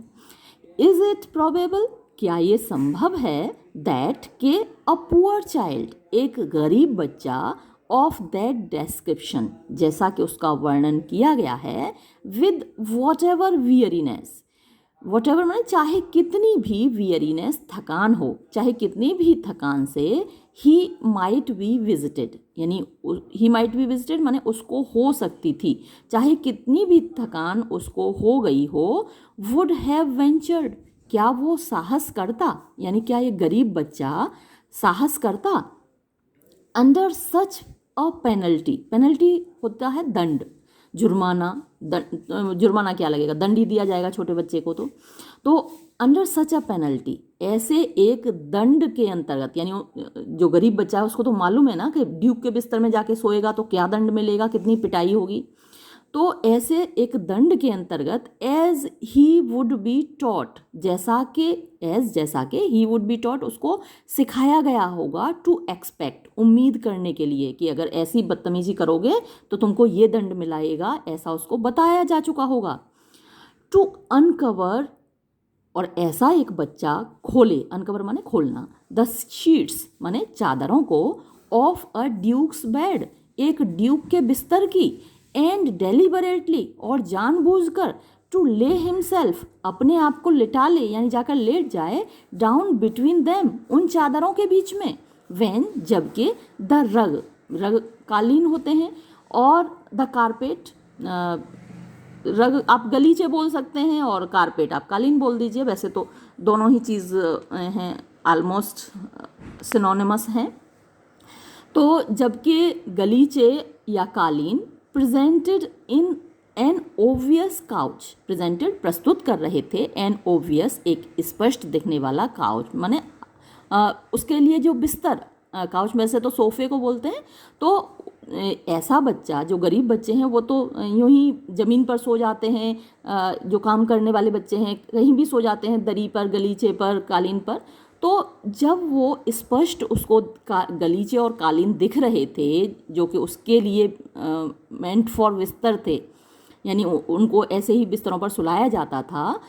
इज इट प्रोबेबल क्या ये संभव है, दैट के अ पुअर चाइल्ड एक गरीब बच्चा, ऑफ दैट डिस्क्रिप्शन जैसा कि उसका वर्णन किया गया है, with whatever weariness whatever माने चाहे कितनी भी वियरीनेस थकान हो, चाहे कितनी भी थकान से ही माइट बी विजिटेड, यानी ही माइट बी विजिटेड माने उसको हो सकती थी, चाहे कितनी भी थकान उसको हो गई हो, वुड हैव वेंचर्ड, क्या वो साहस करता, यानी क्या ये गरीब बच्चा साहस करता, under such a penalty, penalty होता है दंड, जुर्माना, जुर्माना क्या लगेगा, दंड ही दिया जाएगा छोटे बच्चे को, तो अंडर सच अ पेनल्टी, ऐसे एक दंड के अंतर्गत, यानी जो गरीब बच्चा है उसको तो मालूम है ना कि ड्यूक के बिस्तर में जाके सोएगा तो क्या दंड मिलेगा, कितनी पिटाई होगी, तो ऐसे एक दंड के अंतर्गत as he would be taught, जैसा के ही वुड बी टॉट, उसको सिखाया गया होगा, टू एक्सपेक्ट, उम्मीद करने के लिए कि अगर ऐसी बदतमीजी करोगे तो तुमको ये दंड मिलाएगा, ऐसा उसको बताया जा चुका होगा, टू अनकवर, और ऐसा एक बच्चा खोले, अनकवर माने खोलना, द शीट्स माने चादरों को, ऑफ अ ड्यूक्स बेड, एक ड्यूक के बिस्तर की, एंड डेलिबरेटली, और जानबूझकर, टू ले हिमसेल्फ, अपने आप को लिटा ले, यानी जाकर लेट जाए, डाउन बिटवीन देम, उन चादरों के बीच में, व्हेन, जबकि, द रग, रग कालीन होते हैं, और द कारपेट, रग आप गलीचे बोल सकते हैं और कारपेट आप कालीन बोल दीजिए, वैसे तो दोनों ही चीज़ हैं, ऑलमोस्ट सिनोनिमस हैं, तो जबकि गलीचे या कालीन presented in an obvious couch, presented प्रस्तुत कर रहे थे, एन ओवियस एक स्पष्ट दिखने वाला काउच, माने उसके लिए जो बिस्तर, काउच में से तो सोफे को बोलते हैं, तो ऐसा बच्चा, जो गरीब बच्चे हैं वो तो यूं ही ज़मीन पर सो जाते हैं, जो काम करने वाले बच्चे हैं कहीं भी सो जाते हैं, दरी पर, गलीचे पर, कालीन पर, तो जब वो स्पष्ट उसको गलीचे और कालीन दिख रहे थे जो कि उसके लिए मेंट फॉर बिस्तर थे, यानी उनको ऐसे ही बिस्तरों पर सुलाया जाता था,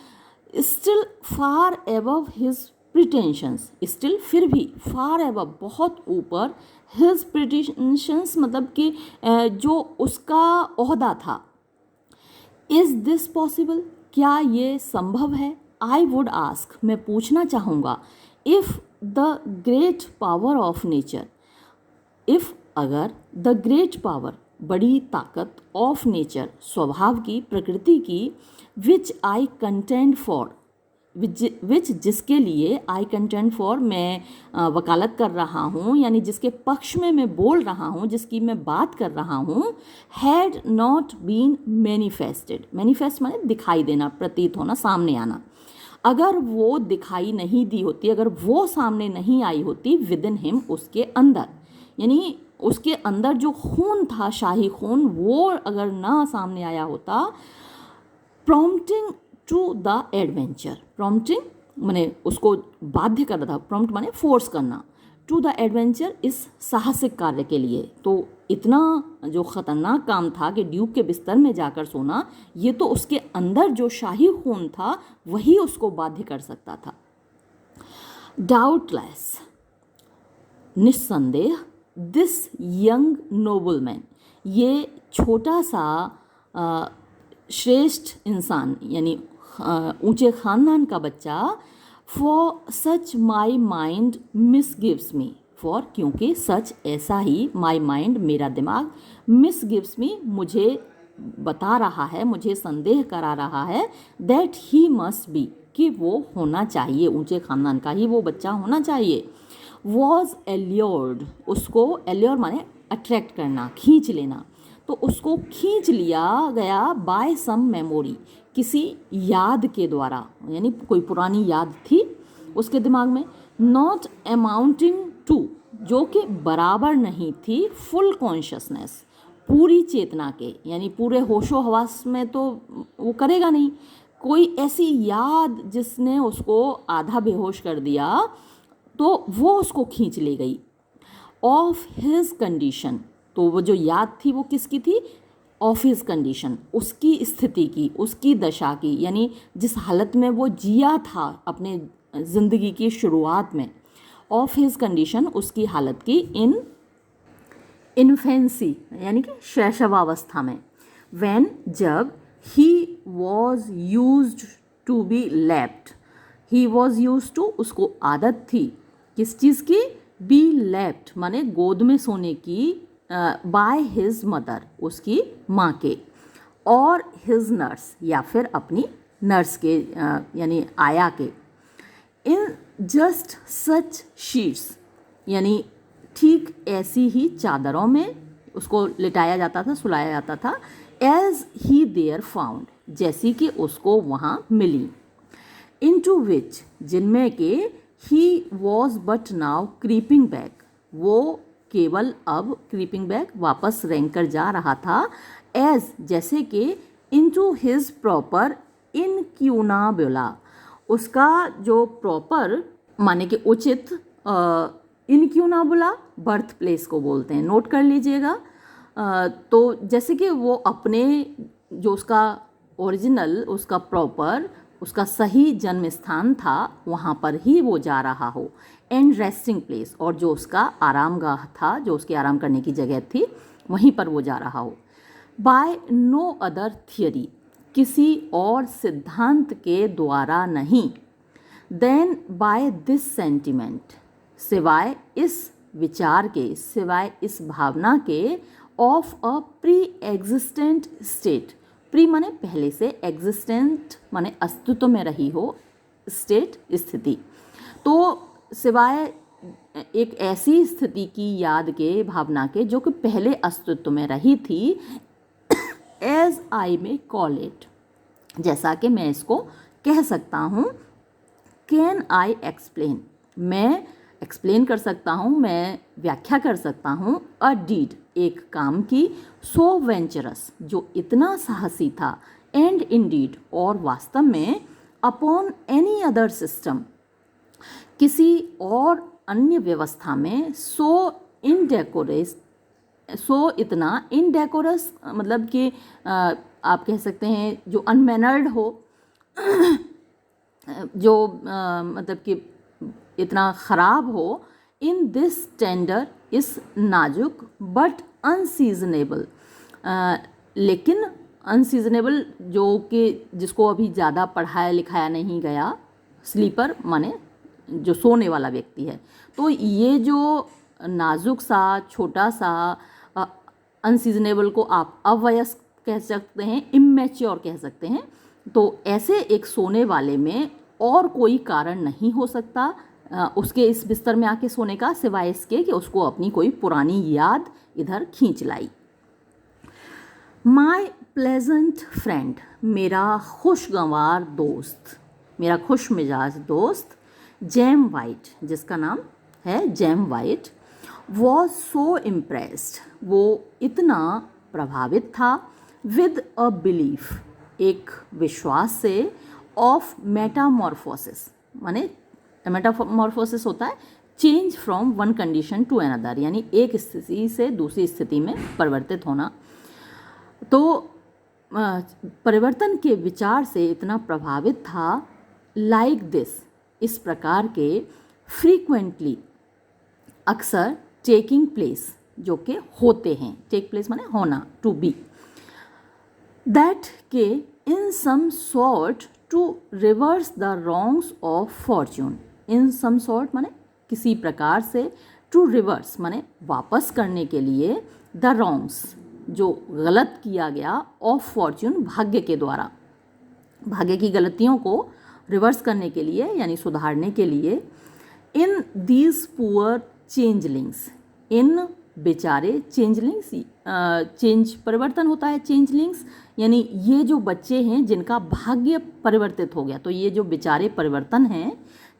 स्टिल फार एबव हिज प्रिटेंशंस, स्टिल फिर भी, फार एबव बहुत ऊपर, हिज प्रिटेंशंस मतलब कि जो उसका ओहदा था, इज़ दिस पॉसिबल, क्या ये संभव है, आई वुड आस्क, मैं पूछना चाहूँगा, if the great power of nature, if अगर, द ग्रेट पावर बड़ी ताकत, ऑफ नेचर स्वभाव की, प्रकृति की, विच आई कंटेंड फॉर, विच जिसके लिए, आई कंटेंड फॉर मैं वकालत कर रहा हूँ, यानी जिसके पक्ष में मैं बोल रहा हूँ, जिसकी मैं बात कर रहा हूँ, had not been manifested, manifest माने दिखाई देना, प्रतीत होना, सामने आना, अगर वो दिखाई नहीं दी होती, अगर वो सामने नहीं आई होती, विद इन हिम, उसके अंदर, यानी उसके अंदर जो खून था, शाही खून, वो अगर ना सामने आया होता, prompting to the adventure, prompting माने उसको बाध्य कर रहा था, प्रॉम्प्ट माने फोर्स करना, टू द एडवेंचर, इस साहसिक कार्य के लिए, तो इतना जो ख़तरनाक काम था कि ड्यूक के बिस्तर में जाकर सोना, ये तो उसके अंदर जो शाही खून था वही उसको बाध्य कर सकता था। डाउटलेस, निस्संदेह, दिस यंग नोबलमैन, ये छोटा सा श्रेष्ठ इंसान, यानी ऊंचे ख़ानदान का बच्चा, for such my mind misgives me, for क्योंकि, सच ऐसा ही, माई माइंड मेरा दिमाग, मिसगिव्स मी मुझे बता रहा है, मुझे संदेह करा रहा है, दैट ही मस्ट बी कि वो होना चाहिए, ऊंचे ख़ानदान का ही वो बच्चा होना चाहिए, वॉज एल्योर्ड, उसको, एल्योर माने अट्रैक्ट करना, खींच लेना, तो उसको खींच लिया गया, बाय सम मेमोरी, किसी याद के द्वारा, यानी कोई पुरानी याद थी उसके दिमाग में, नॉट अमाउंटिंग टू, जो कि बराबर नहीं थी, फुल कॉन्शियसनेस, पूरी चेतना के, यानी पूरे होशो हवास में तो वो करेगा नहीं, कोई ऐसी याद जिसने उसको आधा बेहोश कर दिया, तो वो उसको खींच ले गई, ऑफ हिज कंडीशन, तो वो जो याद थी वो किसकी थी, ऑफ हिज कंडीशन, उसकी स्थिति की, उसकी दशा की, यानी जिस हालत में वो जिया था अपने ज़िंदगी की शुरुआत में, ऑफ हिज कंडीशन, उसकी हालत की, इन इन्फेंसी यानी कि शैशवावस्था में, व्हेन जब, he was used to be lapped, he was use to, उसको आदत थी किस चीज़ की, बी लैप्ड माने गोद में सोने की, बाय हिज मदर, उसकी माँ के, और हिज नर्स या फिर अपनी नर्स के, यानी आया के, इन जस्ट सच शीट्स यानी ठीक ऐसी ही चादरों में उसको लिटाया जाता था, सुलाया जाता था, एज ही देयर फाउंड, जैसी कि उसको वहाँ मिली, इनटू विच, जिनमें के he was but now creeping back, वो केवल अब क्रीपिंग बैक वापस रेंग कर जा रहा था, एज जैसे कि इनटू हिज प्रॉपर इनक्यूनाबुला, उसका जो प्रॉपर माने कि उचित, इनक्यूनाबुला बर्थ प्लेस को बोलते हैं, नोट कर लीजिएगा। तो जैसे कि वो अपने जो उसका ओरिजिनल, उसका प्रॉपर, उसका सही जन्म स्थान था वहाँ पर ही वो जा रहा हो, एंड रेस्टिंग प्लेस, और जो उसका आरामगाह था, जो उसके आराम करने की जगह थी, वहीं पर वो जा रहा हो, बाय नो अदर थियरी, किसी और सिद्धांत के द्वारा नहीं, देन बाय दिस सेंटिमेंट, सिवाय इस विचार के, सिवाय इस भावना के, of a pre existent state, pre माने पहले से, एग्जिस्टेंट माने अस्तित्व में रही हो, स्टेट स्थिति, तो सिवाय एक ऐसी स्थिति की याद के, भावना के, जो कि पहले अस्तित्व में रही थी, एज आई में कॉल इट, जैसा कि मैं इसको कह सकता हूँ, कैन आई एक्सप्लेन, मैं एक्सप्लेन कर सकता हूँ, मैं व्याख्या कर सकता हूँ, अ डीड, एक काम की, सो वेंचरस, जो इतना साहसी था, एंड इंडीड, और वास्तव में, अपॉन एनी अदर सिस्टम, किसी और अन्य व्यवस्था में, सो इनडेकोरस, सो इतना इनडेकोरस मतलब कि आप कह सकते हैं जो अनमैनर्ड हो, जो मतलब कि इतना ख़राब हो, इन दिस टेंडर, इस नाजुक, बट अनसीजनेबल, लेकिन अनसीजनेबल जो कि जिसको अभी ज़्यादा पढ़ाया लिखाया नहीं गया, स्लीपर माने जो सोने वाला व्यक्ति है, तो ये जो नाजुक सा, छोटा सा, अनसीजनेबल को आप अवयस्क कह सकते हैं, इमेच्योर कह सकते हैं, तो ऐसे एक सोने वाले में और कोई कारण नहीं हो सकता उसके इस बिस्तर में आके सोने का, सिवाय इसके कि उसको अपनी कोई पुरानी याद इधर खींच लाई। माई प्लेजेंट फ्रेंड, मेरा खुशगवार दोस्त, मेरा खुश मिजाज दोस्त, जेम वाइट, जिसका नाम है Jem White, was so impressed, वो इतना प्रभावित था, विद अ बिलीफ, एक विश्वास से, ऑफ मेटामॉर्फोसिस, माने मेटामॉर्फोसिस होता है change from one condition to another, यानी एक स्थिति से दूसरी स्थिति में परिवर्तित होना, तो परिवर्तन के विचार से इतना प्रभावित था, लाइक दिस, इस प्रकार के, फ्रीक्वेंटली, अक्सर, टेकिंग प्लेस, जो कि होते हैं, टेक प्लेस माने होना, टू बी, दैट के, in some sort to reverse the wrongs of fortune, in some sort माने किसी प्रकार से, टू रिवर्स माने वापस करने के लिए, द रॉन्ग्स, जो गलत किया गया, ऑफ फॉर्च्यून, भाग्य के द्वारा, भाग्य की गलतियों को रिवर्स करने के लिए यानी सुधारने के लिए, इन दीज पुअर चेंजलिंग्स, इन बेचारे चेंजलिंग्स, चेंज परिवर्तन होता है, चेंजलिंग्स यानी ये जो बच्चे हैं जिनका भाग्य परिवर्तित हो गया, तो ये जो बेचारे परिवर्तन हैं,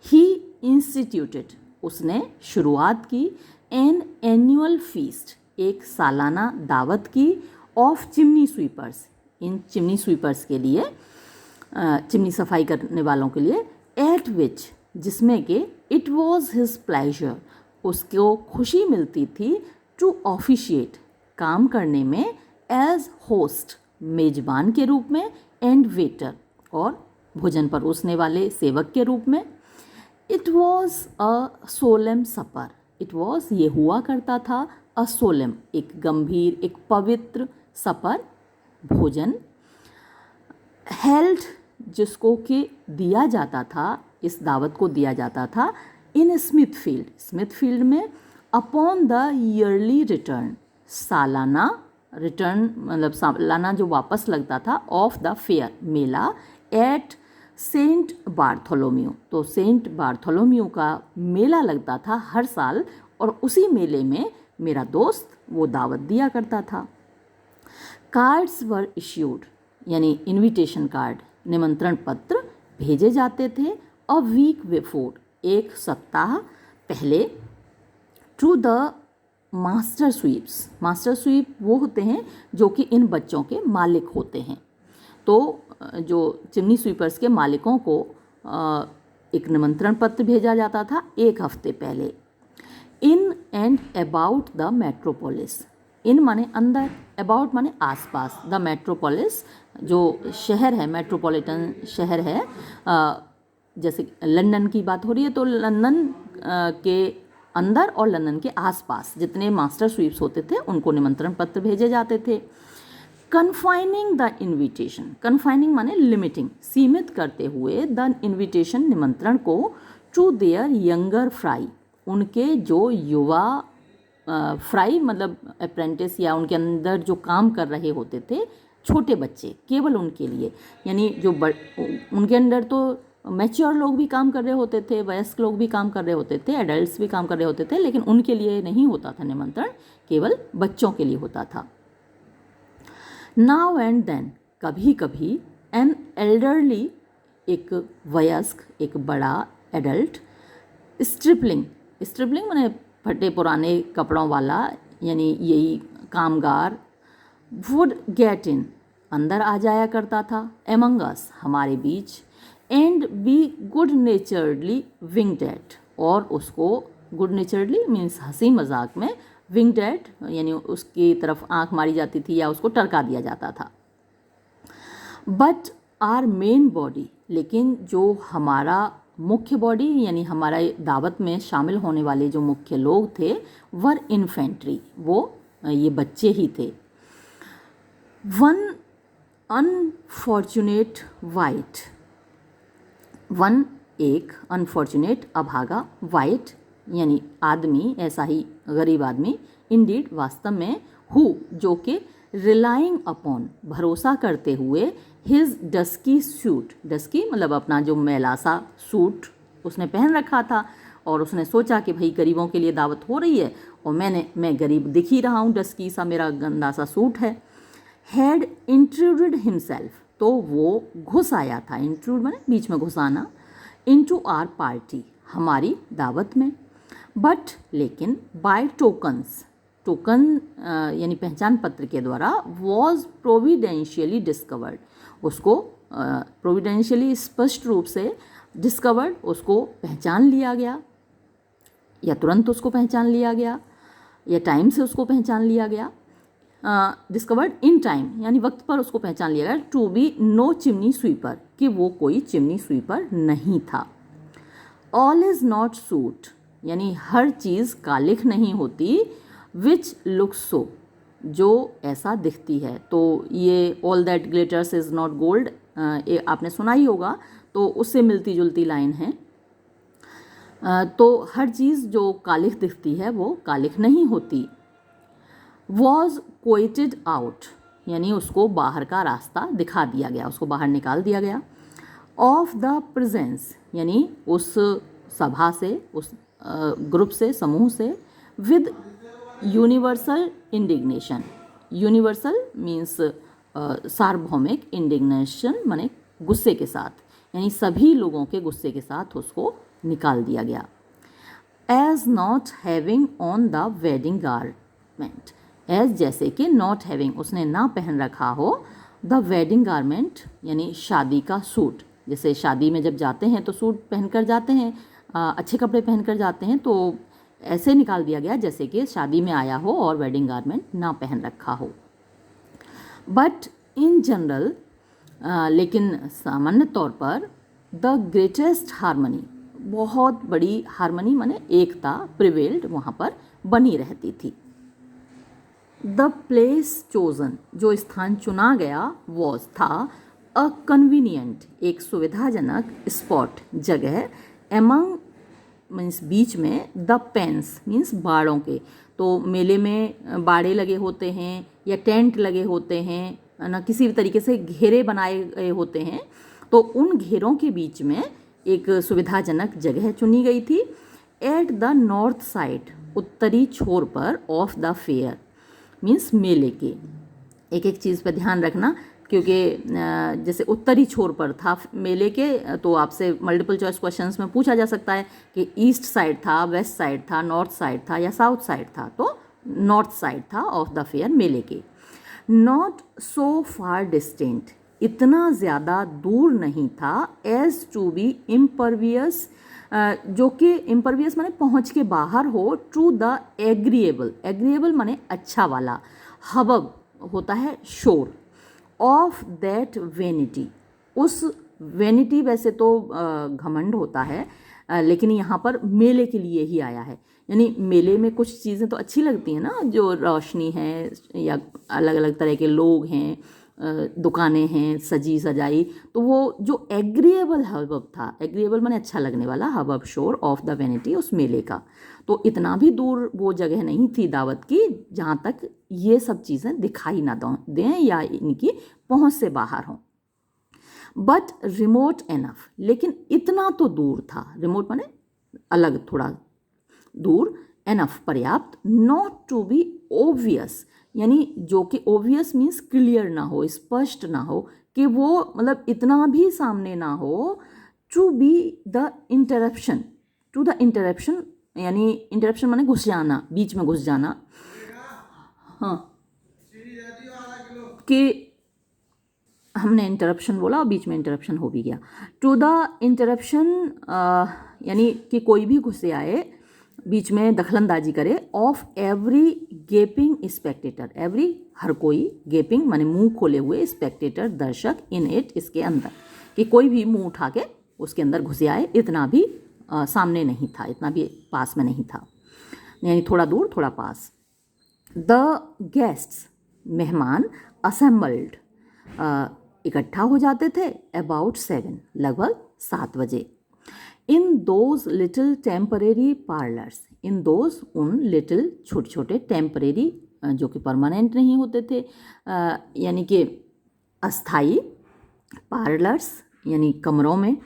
ही इंस्टीट्यूटेड, उसने शुरुआत की, एन एनुअल फीस्ट, एक सालाना दावत की, of chimney sweepers, in chimney sweepers के लिए, चिमनी सफाई करने वालों के लिए, एट विच, जिसमें कि इट वॉज हिज प्लेजर, उसको खुशी मिलती थी, टू ऑफिशिएट, काम करने में, एज होस्ट, मेजबान के रूप में, एंड वेटर, और भोजन परोसने वाले सेवक के रूप में, it was a solemn supper, it was, ये हुआ करता था, अ सोलेम, एक गंभीर, एक पवित्र, सपर, भोजन, हेल्ड जिसको कि दिया जाता था, इस दावत को दिया जाता था इन स्मिथफील्ड में अपॉन द ईयरली रिटर्न, सालाना रिटर्न मतलब सालाना जो वापस लगता था ऑफ द फेयर, मेला एट सेंट बार्थोलोम्यू। तो सेंट बार्थोलोम्यू का मेला लगता था हर साल और उसी मेले में मेरा दोस्त वो दावत दिया करता था। कार्ड्स वर इश्यूड, यानी इनविटेशन कार्ड, निमंत्रण पत्र भेजे जाते थे अ वीक बिफोर, एक सप्ताह पहले, to the master sweeps. Master sweep वो होते हैं जो कि इन बच्चों के मालिक होते हैं। तो जो चिमनी स्वीपर्स के मालिकों को एक निमंत्रण पत्र भेजा जाता था एक हफ्ते पहले। In and about the metropolis, in माने अंदर, अबाउट माने आसपास, द मेट्रोपोलिस जो शहर है, मेट्रोपॉलिटन शहर है, जैसे लंदन की बात हो रही है तो लंदन के अंदर और लंदन के आसपास जितने मास्टर स्वीप्स होते थे उनको निमंत्रण पत्र भेजे जाते थे। कन्फाइनिंग द इन्विटेशन, कन्फाइनिंग माने लिमिटिंग, सीमित करते हुए द इन्विटेशन, निमंत्रण को, टू देयर यंगर फ्राई, उनके जो युवा फ्राई मतलब अप्रेंटिस या उनके अंदर जो काम कर रहे होते थे छोटे बच्चे, केवल उनके लिए, यानी जो उनके अंदर तो मैच्योर लोग भी काम कर रहे होते थे, वयस्क लोग भी काम कर रहे होते थे, एडल्ट्स भी काम कर रहे होते थे, लेकिन उनके लिए नहीं होता था निमंत्रण, केवल बच्चों के लिए होता था। नाउ एंड देन, कभी कभी, एन एल्डरली, एक वयस्क, एक बड़ा एडल्ट, स्ट्रिपलिंग, स्ट्रिपलिंग माने फटे पुराने कपड़ों वाला, यानी यही कामगार, वुड गेट इन, अंदर आ जाया करता था, एमंग अस, हमारे बीच, एंड बी गुड नेचर्डली विंक्ड एट, और उसको गुड नेचर्डली मीन्स हंसी मजाक में, विंक्ड एट यानी उसकी तरफ आंख मारी जाती थी या उसको टरका दिया जाता था। बट आर मेन बॉडी, लेकिन जो हमारा मुख्य बॉडी यानी हमारा दावत में शामिल होने वाले जो मुख्य लोग थे, वर इन्फेंट्री, वो ये बच्चे ही थे। वन अनफॉर्चुनेट वाइट, वन एक, अनफॉर्चुनेट अभागा, वाइट यानी आदमी, ऐसा ही गरीब आदमी, इंडीड वास्तव में, हु जो कि, रिलाइंग अपॉन भरोसा करते हुए, हिज डस्की सूट, डस्की मतलब अपना जो मैला सा सूट उसने पहन रखा था और उसने सोचा कि भाई गरीबों के लिए दावत हो रही है और मैं गरीब दिख ही रहा हूँ, डस्की सा मेरा गंदा सा सूट है। हैड इंट्रूडेड हिमसेल्फ, तो वो घुस आया था, इंट्रूड माने बीच में घुसाना, इनटू आर पार्टी, हमारी दावत में। बट लेकिन बाय टोकन्स, टोकन यानी पहचान पत्र के द्वारा, वॉज प्रोविडेंशियली डिस्कवर्ड, उसको प्रोविडेंशियली स्पष्ट रूप से डिस्कवर्ड, उसको पहचान लिया गया या तुरंत उसको पहचान लिया गया या टाइम से उसको पहचान लिया गया, डिस्कवर्ड इन टाइम यानी वक्त पर उसको पहचान लिया गया, to be no chimney sweeper, कि वो कोई चिमनी स्वीपर नहीं था। ऑल इज़ नॉट सूट, यानी हर चीज़ कालिख नहीं होती, विच लुक्स सो, जो ऐसा दिखती है। तो ये all that glitters is not gold आपने सुना ही होगा, तो उससे मिलती जुलती लाइन है। तो हर चीज़ जो कालिख दिखती है वो कालिख नहीं होती। वॉज क्वेटेड आउट, यानी उसको बाहर का रास्ता दिखा दिया गया, उसको बाहर निकाल दिया गया। ऑफ द प्रेजेंस, यानी उस सभा से, उस ग्रुप से, समूह से, with universal indignation, universal means सार्वभौमिक, इंडिग्नेशन माने गुस्से के साथ, यानी सभी लोगों के गुस्से के साथ उसको निकाल दिया गया। As not having on the wedding garment, as जैसे कि, नॉट हैविंग उसने ना पहन रखा हो, द वेडिंग गारमेंट यानी शादी का सूट, जैसे शादी में जब जाते हैं तो सूट पहनकर जाते हैं, अच्छे कपड़े पहनकर जाते हैं, तो ऐसे निकाल दिया गया जैसे कि शादी में आया हो और वेडिंग गारमेंट ना पहन रखा हो। बट इन जनरल, लेकिन सामान्य तौर पर, द ग्रेटेस्ट हारमनी, बहुत बड़ी हारमनी माने एकता, प्रिवेल्ड वहाँ पर बनी रहती थी। द प्लेस चोजन, जो स्थान चुना गया, वॉज था, अ कन्वीनियंट, एक सुविधाजनक स्पॉट, जगह, एमंग मीन्स बीच में, द पेन्स मीन्स बाड़ों के। तो मेले में बाड़े लगे होते हैं या टेंट लगे होते हैं ना, किसी भी तरीके से घेरे बनाए गए होते हैं। तो उन घेरों के बीच में एक सुविधाजनक जगह चुनी गई थी। एट द नॉर्थ साइड, उत्तरी छोर पर, ऑफ द फेयर मीन्स मेले के। एक एक चीज़ पर ध्यान रखना, क्योंकि जैसे उत्तरी छोर पर था मेले के, तो आपसे मल्टीपल चॉइस क्वेश्चंस में पूछा जा सकता है कि ईस्ट साइड था, वेस्ट साइड था, नॉर्थ साइड था या साउथ साइड था। तो नॉर्थ साइड था ऑफ द फेयर, मेले के। नॉट सो फार डिस्टेंट, इतना ज़्यादा दूर नहीं था, एज टू बी इम्परवियस, जो कि इम्परवियस माने पहुँच के बाहर हो, टू द एग्रीएबल, एग्रीएबल माने अच्छा वाला, हबब होता है शोर, ऑफ दैट वेनिटी, उस वेनिटी वैसे तो घमंड होता है, लेकिन यहाँ पर मेले के लिए ही आया है। यानी मेले में कुछ चीज़ें तो अच्छी लगती हैं ना, जो रोशनी है या अलग अलग तरह के लोग हैं, दुकानें हैं सजी सजाई, तो वो जो एग्रीएबल हबब था, एग्रीएबल माने अच्छा लगने वाला, हबब शोर ऑफ द वेनिटी, उस मेले का। तो इतना भी दूर वो जगह नहीं थी दावत की जहाँ तक ये सब चीज़ें दिखाई ना दें या इनकी पहुँच से बाहर हों। बट रिमोट एनफ, लेकिन इतना तो दूर था, रिमोट माने अलग थोड़ा दूर, एनफ पर्याप्त, नॉट टू बी ओब्वियस, यानी जो कि ओब्वियस मीन्स क्लियर ना हो, स्पष्ट ना हो, कि वो मतलब इतना भी सामने ना हो, to be the interruption, to the interruption, यानी इंटरप्शन माने घुस जाना, बीच में घुस जाना। हाँ, कि हमने इंटरप्शन बोला और बीच में इंटरप्शन हो भी गया। टू द इंटरप्शन यानी कि कोई भी घुसे आए, बीच में दखलंदाजी करे, of every gaping spectator, every हर कोई, गेपिंग माने मुंह खोले हुए, स्पेक्टेटर दर्शक, इन इट इसके अंदर, कि कोई भी मुंह उठा के उसके अंदर घुसे आए, इतना भी सामने नहीं था, इतना भी पास में नहीं था, यानी थोड़ा दूर थोड़ा पास। द गेस्ट्स मेहमान, असेंबल्ड इकट्ठा हो जाते थे, अबाउट 7 लगभग 7 बजे, in those little temporary parlours, in those उन, लिटिल छोटे छोटे, टेम्परेरी जो कि परमानेंट नहीं होते थे, यानी कि अस्थाई, पार्लर्स यानी कमरों में,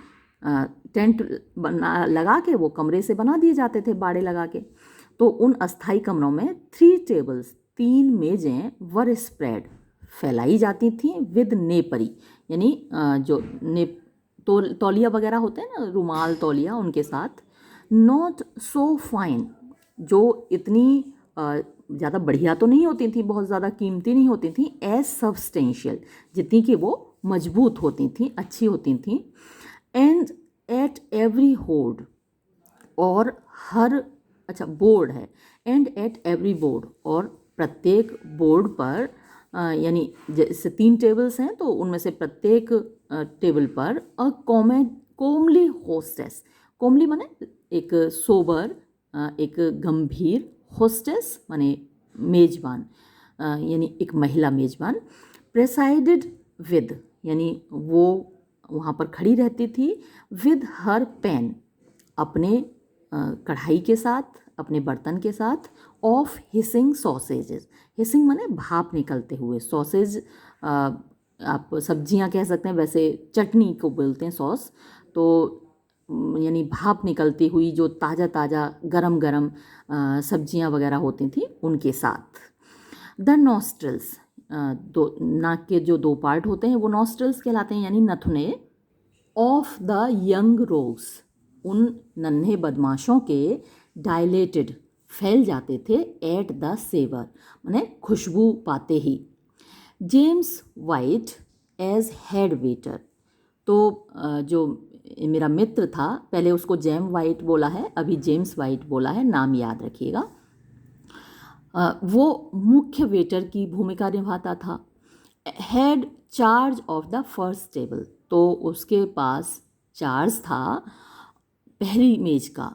टेंट बना लगा के वो कमरे से बना दिए जाते थे बाड़े लगा के। तो उन अस्थाई कमरों में 3 टेबल्स, 3 मेजें, वर स्प्रेड फैलाई जाती थी, विद नेपरी, यानी जो तौलिया वगैरह होते हैं ना, रुमाल तौलिया, उनके साथ। नॉट सो फाइन, जो इतनी ज़्यादा बढ़िया तो नहीं होती थी, बहुत ज़्यादा कीमती नहीं होती थी, एज सब्सटेंशियल, जितनी कि वो मजबूत होती थी, अच्छी होती थी। एंड एट एवरी होर्ड, और हर, अच्छा बोर्ड है, एंड एट एवरी बोर्ड, और प्रत्येक बोर्ड पर, यानी जैसे 3 टेबल्स हैं तो उनमें से प्रत्येक टेबल पर अ कोमली होस्टेस, कोमली माने एक सोबर, एक गंभीर, होस्टेस माने मेजबान, यानी एक महिला मेजबान, प्रेसाइडेड विद, यानी वो वहाँ पर खड़ी रहती थी, विद हर पेन, अपने कढ़ाई के साथ, अपने बर्तन के साथ, ऑफ हिसिंग सॉसेजेस, हिसिंग माने भाप निकलते हुए, सॉसेज आप सब्जियां कह सकते हैं, वैसे चटनी को बोलते हैं सॉस, तो यानी भाप निकलती हुई जो ताज़ा ताज़ा गरम गरम सब्जियां वगैरह होती थी उनके साथ। द नॉस्ट्रल्स, दो नाक के जो 2 पार्ट होते हैं वो नॉस्ट्रल्स कहलाते हैं, यानी नथुने, ऑफ द यंग रोग्स, उन नन्हे बदमाशों के, डायलेटेड फैल जाते थे, एट द सेवर माने खुशबू पाते ही, James White as head waiter, तो जो मेरा मित्र था, पहले उसको जेम वाइट बोला है, अभी जेम्स वाइट बोला है, नाम याद रखिएगा, वो मुख्य वेटर की भूमिका निभाता था। Had charge of the first table, तो उसके पास चार्ज था पहली मेज का।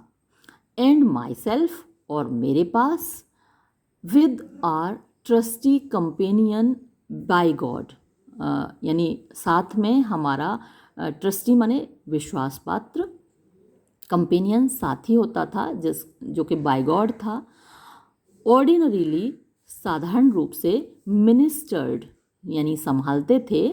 एंड माई सेल्फ, और मेरे पास, with our trusty companion Bigod, यानी साथ में हमारा ट्रस्टी माने विश्वास पात्र, कंपेनियन साथी होता था जो कि बाय गॉड था। ऑर्डिनरीली साधारण रूप से मिनिस्टर्ड यानी संभालते थे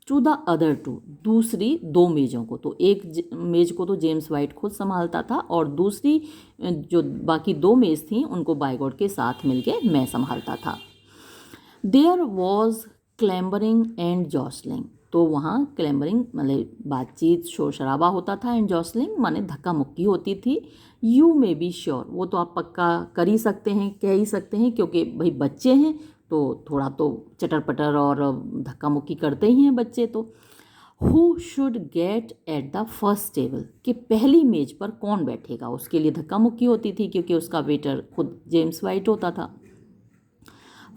टू द अदर टू दूसरी दो मेज़ों को। तो एक मेज़ को तो जेम्स वाइट खुद संभालता था और दूसरी जो बाकी दो मेज़ थीं उनको बाय गॉड के साथ मिलके मैं संभालता था। देयर वॉज क्लैम्बरिंग एंड जॉसलिंग, तो वहाँ क्लैम्बरिंग मतलब बातचीत शोर शराबा होता था, एंड जॉसलिंग माने धक्का मुक्की होती थी। यू मे बी श्योर, वो तो आप पक्का कर ही सकते हैं, कह ही सकते हैं, क्योंकि भाई बच्चे हैं तो थोड़ा तो चटर पटर और धक्का मुक्की करते ही हैं बच्चे तो। Who should get at the first table, कि पहली मेज पर कौन बैठेगा, उसके लिए धक्का मुक्की होती थी क्योंकि उसका वेटर खुद जेम्स वाइट होता था।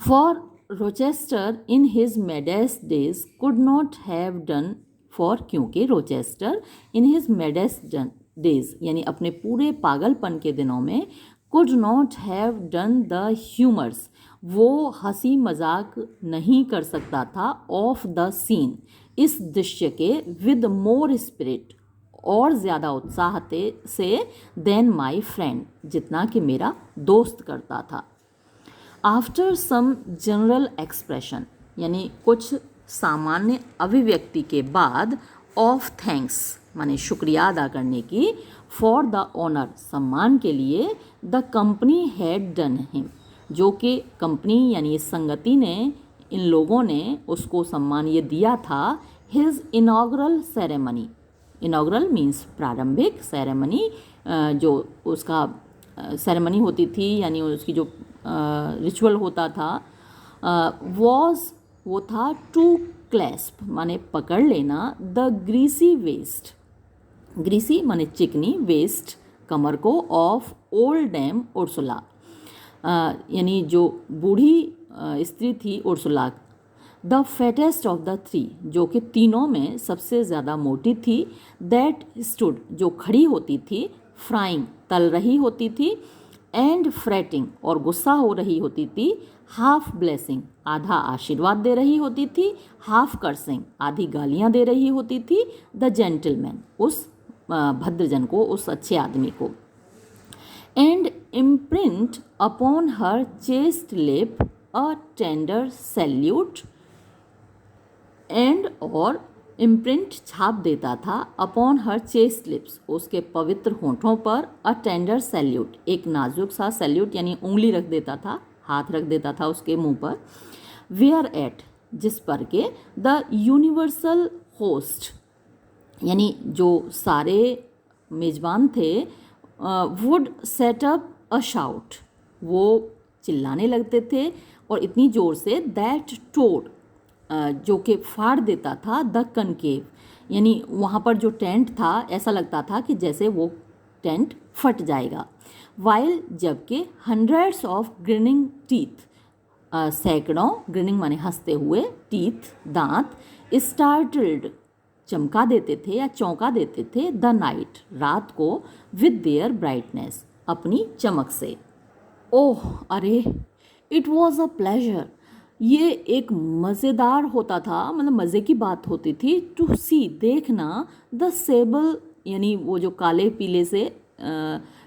For Rochester in his maddest days could not have done for, क्योंकि Rochester in his maddest days यानी अपने पूरे पागलपन के दिनों में could not have done the humours, वो हंसी मजाक नहीं कर सकता था, ऑफ द सीन, इस दृश्य के, विद मोर स्पिरिट, और ज़्यादा उत्साह से, देन माई फ्रेंड, जितना कि मेरा दोस्त करता था। आफ्टर सम जनरल एक्सप्रेशन यानी कुछ सामान्य अभिव्यक्ति के बाद, ऑफ थैंक्स माने शुक्रिया अदा करने की, फॉर द ऑनर सम्मान के लिए, the company had done him, जो कि कंपनी यानी इस संगति ने, इन लोगों ने उसको सम्मान ये दिया था, his inaugural ceremony, inaugural means प्रारंभिक, सेरेमनी जो उसका सेरेमनी होती थी यानी उसकी जो रिचुअल होता था, वॉज वो था टू क्लैस्प माने पकड़ लेना, द ग्रीसी वेस्ट, ग्रीसी माने चिकनी, वेस्ट कमर को, ऑफ ओल्ड डैम उर्सुला यानी जो बूढ़ी स्त्री थी Ursula, the fattest of the three जो कि तीनों में सबसे ज़्यादा मोटी थी, दैट स्टूड जो खड़ी होती थी, फ्राइंग तल रही होती थी, एंड फ्रेटिंग और गुस्सा हो रही होती थी, हाफ ब्लेसिंग आधा आशीर्वाद दे रही होती थी, हाफ कर्सिंग आधी गालियाँ दे रही होती थी, द जेंटलमैन उस भद्रजन को, उस अच्छे आदमी को, and imprint upon her chest lip a tender salute, and और इम्प्रिंट छाप देता था, अपॉन हर चेस्ट लिप्स उसके पवित्र होठों पर, अ टेंडर सैल्यूट एक नाजुक सा सैल्यूट यानी उंगली रख देता था, हाथ रख देता था उसके मुंह पर, वेयर एट जिस पर के, द यूनिवर्सल होस्ट यानी जो सारे मेज़बान थे, would set up a shout वो चिल्लाने लगते थे और इतनी ज़ोर से, दैट टोड जो कि फाड़ देता था, द कनकेव यानी वहाँ पर जो टेंट था ऐसा लगता था कि जैसे वो टेंट फट जाएगा, वाइल जबकि हंड्रेड्स ऑफ ग्रिनिंग टीथ सैकड़ों, ग्रिनिंग माने हंसते हुए, टीथ दांत, स्टार्टल्ड चमका देते थे या चौंका देते थे, द नाइट रात को, विद देयर ब्राइटनेस अपनी चमक से। ओह अरे, इट वॉज अ प्लेजर, ये एक मज़ेदार होता था, मतलब मज़े की बात होती थी, टू सी देखना, द सेबल यानी वो जो काले पीले से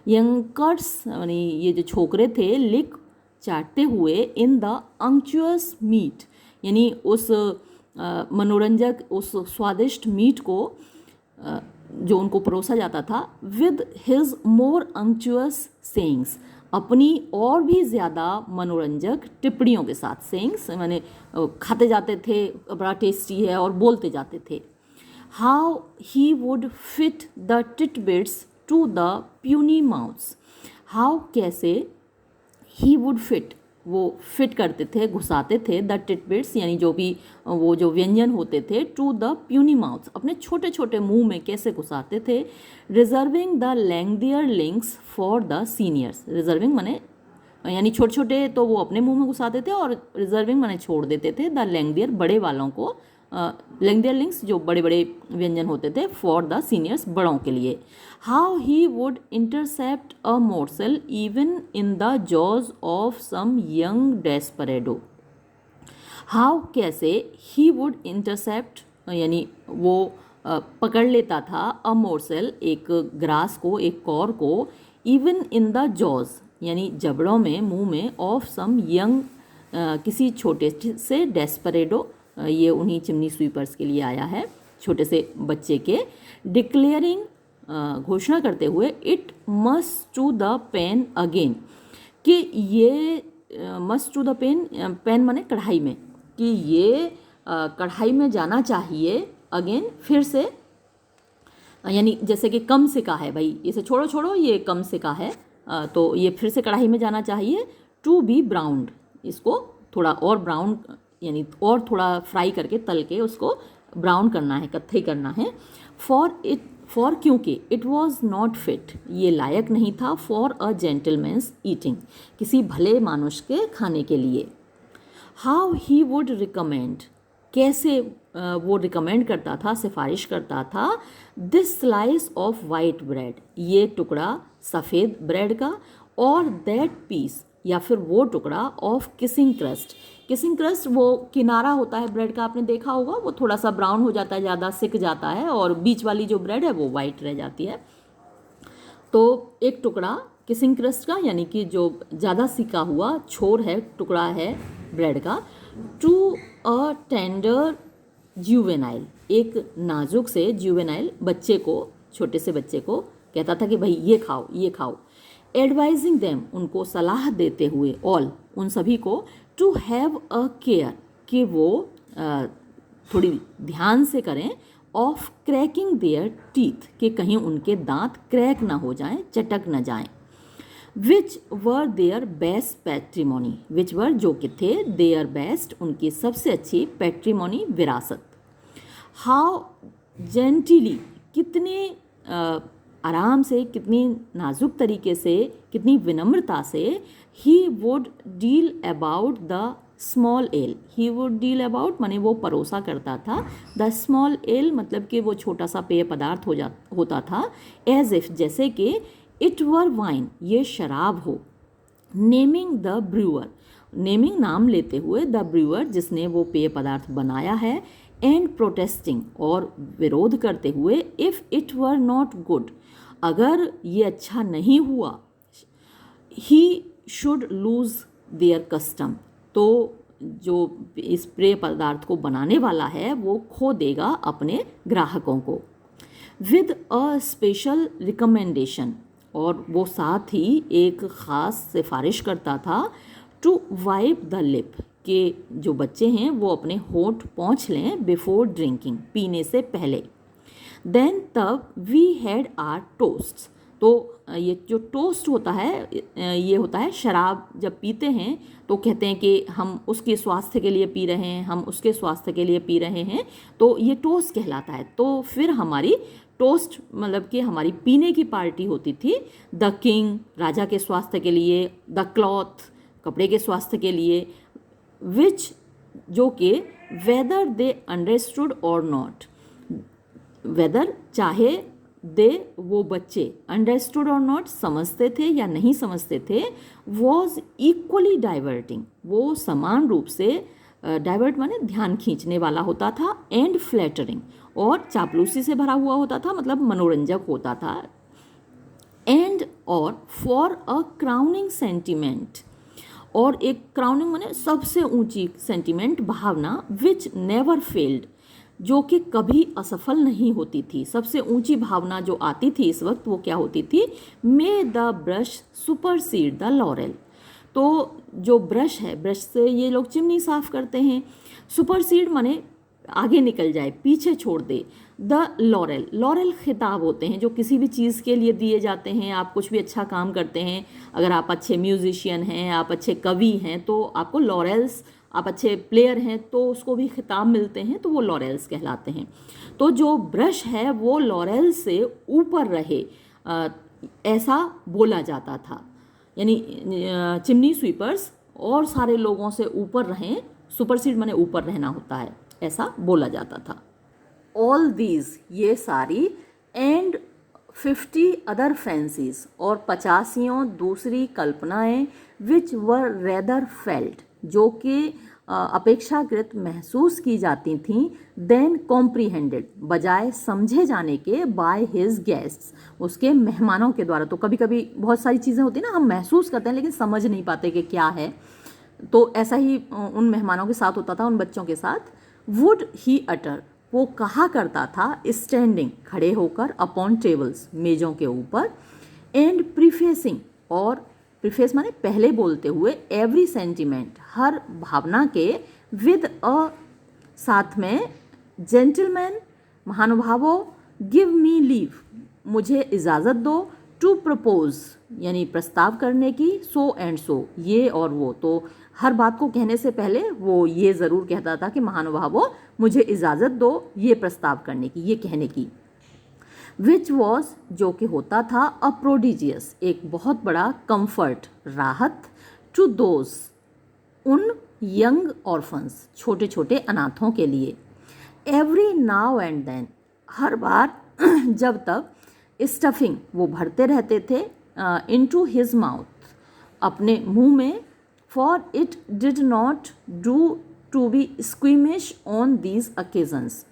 यंकर्स यानी ये जो छोकरे थे, लिक चाटते हुए, इन द अंक्चुअस मीट यानी उस मनोरंजक उस स्वादिष्ट मीट को जो उनको परोसा जाता था, with his more unctuous sayings अपनी और भी ज़्यादा मनोरंजक टिप्पणियों के साथ, सेइंग्स माने खाते जाते थे, बड़ा टेस्टी है और बोलते जाते थे। How he would fit the titbits to the puny mouths, how कैसे, ही वुड फिट वो फिट करते थे, घुसाते थे, द टिटबिट्स यानी जो भी वो जो व्यंजन होते थे, टू द प्यूनी माउथ्स अपने छोटे छोटे मुंह में कैसे घुसाते थे, reserving the lengthier links for the seniors, reserving माने यानी छोटे छोटे तो वो अपने मुंह में घुसाते थे और रिजर्विंग माने छोड़ देते थे, द लैंग्दियर बड़े वालों को, लैंग्दियर लिंक्स जो बड़े बड़े व्यंजन होते थे, फॉर द सीनियर्स बड़ों के लिए। How he would intercept a morsel even in the jaws of some young desperado, how कैसे, ही वुड इंटरसेप्ट यानी वो पकड़ लेता था, अ मोर्सेल एक ग्रास को, एक कौर को, इवन इन द जॉज यानी जबड़ों में, मुंह में, ऑफ सम यंग किसी छोटे से डेस्परेडो, ये उन्हीं चिमनी स्वीपर्स के लिए आया है, छोटे से बच्चे के, डिक्लेयरिंग घोषणा करते हुए, it must to the pan again, कि ये must to the pan, pan माने कढ़ाई में, कि ये कढ़ाई में जाना चाहिए, अगेन फिर से, यानी जैसे कि कम सिका है भाई, इसे छोड़ो छोड़ो, ये कम सिका है, तो ये फिर से कढ़ाई में जाना चाहिए, टू बी ब्राउन्ड, इसको थोड़ा और ब्राउन यानी और थोड़ा फ्राई करके तल के उसको ब्राउन करना है, कत्थई करना है, फॉर क्योंकि इट वॉज नॉट फिट, ये लायक नहीं था, फॉर अ जेंटलमैन्स ईटिंग, किसी भले मानुष के खाने के लिए। हाउ ही वुड रिकमेंड, कैसे वो रिकमेंड करता था, सिफारिश करता था, this slice of white bread, ये टुकड़ा सफ़ेद ब्रेड का, और दैट पीस या फिर वो टुकड़ा of kissing crust, kissing crust वो किनारा होता है ब्रेड का, आपने देखा होगा, वो थोड़ा सा ब्राउन हो जाता है, ज़्यादा सिक जाता है, और बीच वाली जो ब्रेड है वो वाइट रह जाती है। तो एक टुकड़ा किसिंग क्रस्ट का यानी कि जो ज़्यादा सिका हुआ छोर है, टुकड़ा है ब्रेड का, टू अ टेंडर जुवेनाइल, एक नाजुक से जुवेनाइल बच्चे को, छोटे से बच्चे को कहता था कि भाई ये खाओ, ये खाओ, एडवाइजिंग देम, उनको सलाह देते हुए, ऑल उन सभी को, टू हैव अ केयर, कि वो थोड़ी ध्यान से करें, ऑफ क्रैकिंग देयर टीथ, कि कहीं उनके दांत क्रैक ना हो जाएं, चटक ना जाएं, विच वर देयर बेस्ट पैट्रीमोनी, विच वर जो कि थे, देयर बेस्ट उनकी सबसे अच्छी, पैट्रीमोनी विरासत। हाउ जेंटिली, कितने आराम से, कितनी नाजुक तरीके से, कितनी विनम्रता से, he would deal about the small L, he would deal about माने वो परोसा करता था, द स्मॉल एल मतलब कि वो छोटा सा पेय पदार्थ होता था, एज इफ जैसे कि, इट वर वाइन, ये शराब हो, नेमिंग द ब्रूअर, नेमिंग नाम लेते हुए, द ब्रूअर जिसने वो पेय पदार्थ बनाया है, एंड प्रोटेस्टिंग और विरोध करते हुए, if it were not good, अगर ये अच्छा नहीं हुआ, he should lose their custom, तो जो इस पेय पदार्थ को बनाने वाला है वो खो देगा अपने ग्राहकों को, विद अ स्पेशल रिकमेंडेशन, और वो साथ ही एक ख़ास सिफारिश करता था, टू वाइप द लिप, कि जो बच्चे हैं वो अपने होंठ पोंछ लें, बिफोर ड्रिंकिंग, पीने से पहले, देन तब वी हैड आर टोस्ट, तो ये जो टोस्ट होता है, ये होता है शराब जब पीते हैं तो कहते हैं कि हम उसके स्वास्थ्य के लिए पी रहे हैं, हम उसके स्वास्थ्य के लिए पी रहे हैं, तो ये टोस्ट कहलाता है। तो फिर हमारी टोस्ट मतलब कि हमारी पीने की पार्टी होती थी, द किंग राजा के स्वास्थ्य के लिए, द क्लॉथ कपड़े के स्वास्थ्य के लिए, विच जो कि वेदर दे अंडरस्टूड और नॉट, वेदर चाहे दे वो बच्चे, अंडरस्टूड और नॉट समझते थे या नहीं समझते थे, वॉज इक्वली डाइवर्टिंग, वो समान रूप से, डाइवर्ट माने ध्यान खींचने वाला होता था, एंड फ्लैटरिंग और चापलूसी से भरा हुआ होता था, मतलब मनोरंजक होता था, एंड और फॉर अ क्राउनिंग सेंटिमेंट, और एक क्राउनिंग माने सबसे ऊंची सेंटिमेंट, भावना, विच नेवर फेल्ड, जो कि कभी असफल नहीं होती थी, सबसे ऊंची भावना जो आती थी इस वक्त वो क्या होती थी, मे the brush supersede the laurel, तो जो ब्रश है, ब्रश से ये लोग चिमनी साफ करते हैं, सुपरसीड माने आगे निकल जाए, पीछे छोड़ दे, द लॉरेल, लॉरेल खिताब होते हैं जो किसी भी चीज़ के लिए दिए जाते हैं, आप कुछ भी अच्छा काम करते हैं, अगर आप अच्छे म्यूजिशियन हैं, आप अच्छे कवि हैं, तो आपको लॉरेल्स, आप अच्छे प्लेयर हैं तो उसको भी खिताब मिलते हैं, तो वो लॉरेल्स कहलाते हैं। तो जो ब्रश है वो लॉरेल से ऊपर रहे, ऐसा बोला जाता था, यानी चिमनी स्वीपर्स और सारे लोगों से ऊपर रहें, सुपरसीड माने ऊपर रहना होता है, ऐसा बोला जाता था। ऑल दीज ये सारी, एंड 50 अदर फैंसीज और 50 दूसरी कल्पनाएं, विच वर रेदर फेल्ट जो कि अपेक्षाकृत महसूस की जाती थीं देन कॉम्प्रीहेंडेड, बजाय समझे जाने के बाय हिज गेस्ट्स, उसके मेहमानों के द्वारा। तो कभी कभी बहुत सारी चीज़ें होती हैं ना, हम महसूस करते हैं लेकिन समझ नहीं पाते कि क्या है, तो ऐसा ही उन मेहमानों के साथ होता था, उन बच्चों के साथ। वुड ही अटर, वो कहा करता था स्टैंडिंग, खड़े होकर, अपॉन टेबल्स, मेज़ों के ऊपर, एंड प्रीफेसिंग, और प्रीफेस माने पहले बोलते हुए, एवरी सेंटिमेंट, हर भावना के, विद अ, साथ में, जेंटलमैन, महानुभावों, गिव मी लीव, मुझे इजाज़त दो, टू प्रपोज, यानी प्रस्ताव करने की, सो एंड सो, ये और वो। तो हर बात को कहने से पहले वो ये ज़रूर कहता था कि महानुभावों मुझे इजाज़त दो ये प्रस्ताव करने की, ये कहने की। विच वॉज, जो कि होता था, अ प्रोडिजियस, एक बहुत बड़ा कंफर्ट, राहत, टू दोज, उन यंग ऑर्फन्स, छोटे छोटे अनाथों के लिए। एवरी नाउ एंड देन, हर बार जब तक, स्टफिंग, वो भरते रहते थे, इनटू हिज माउथ, अपने मुंह में, for it did not do to be squeamish on these occasions,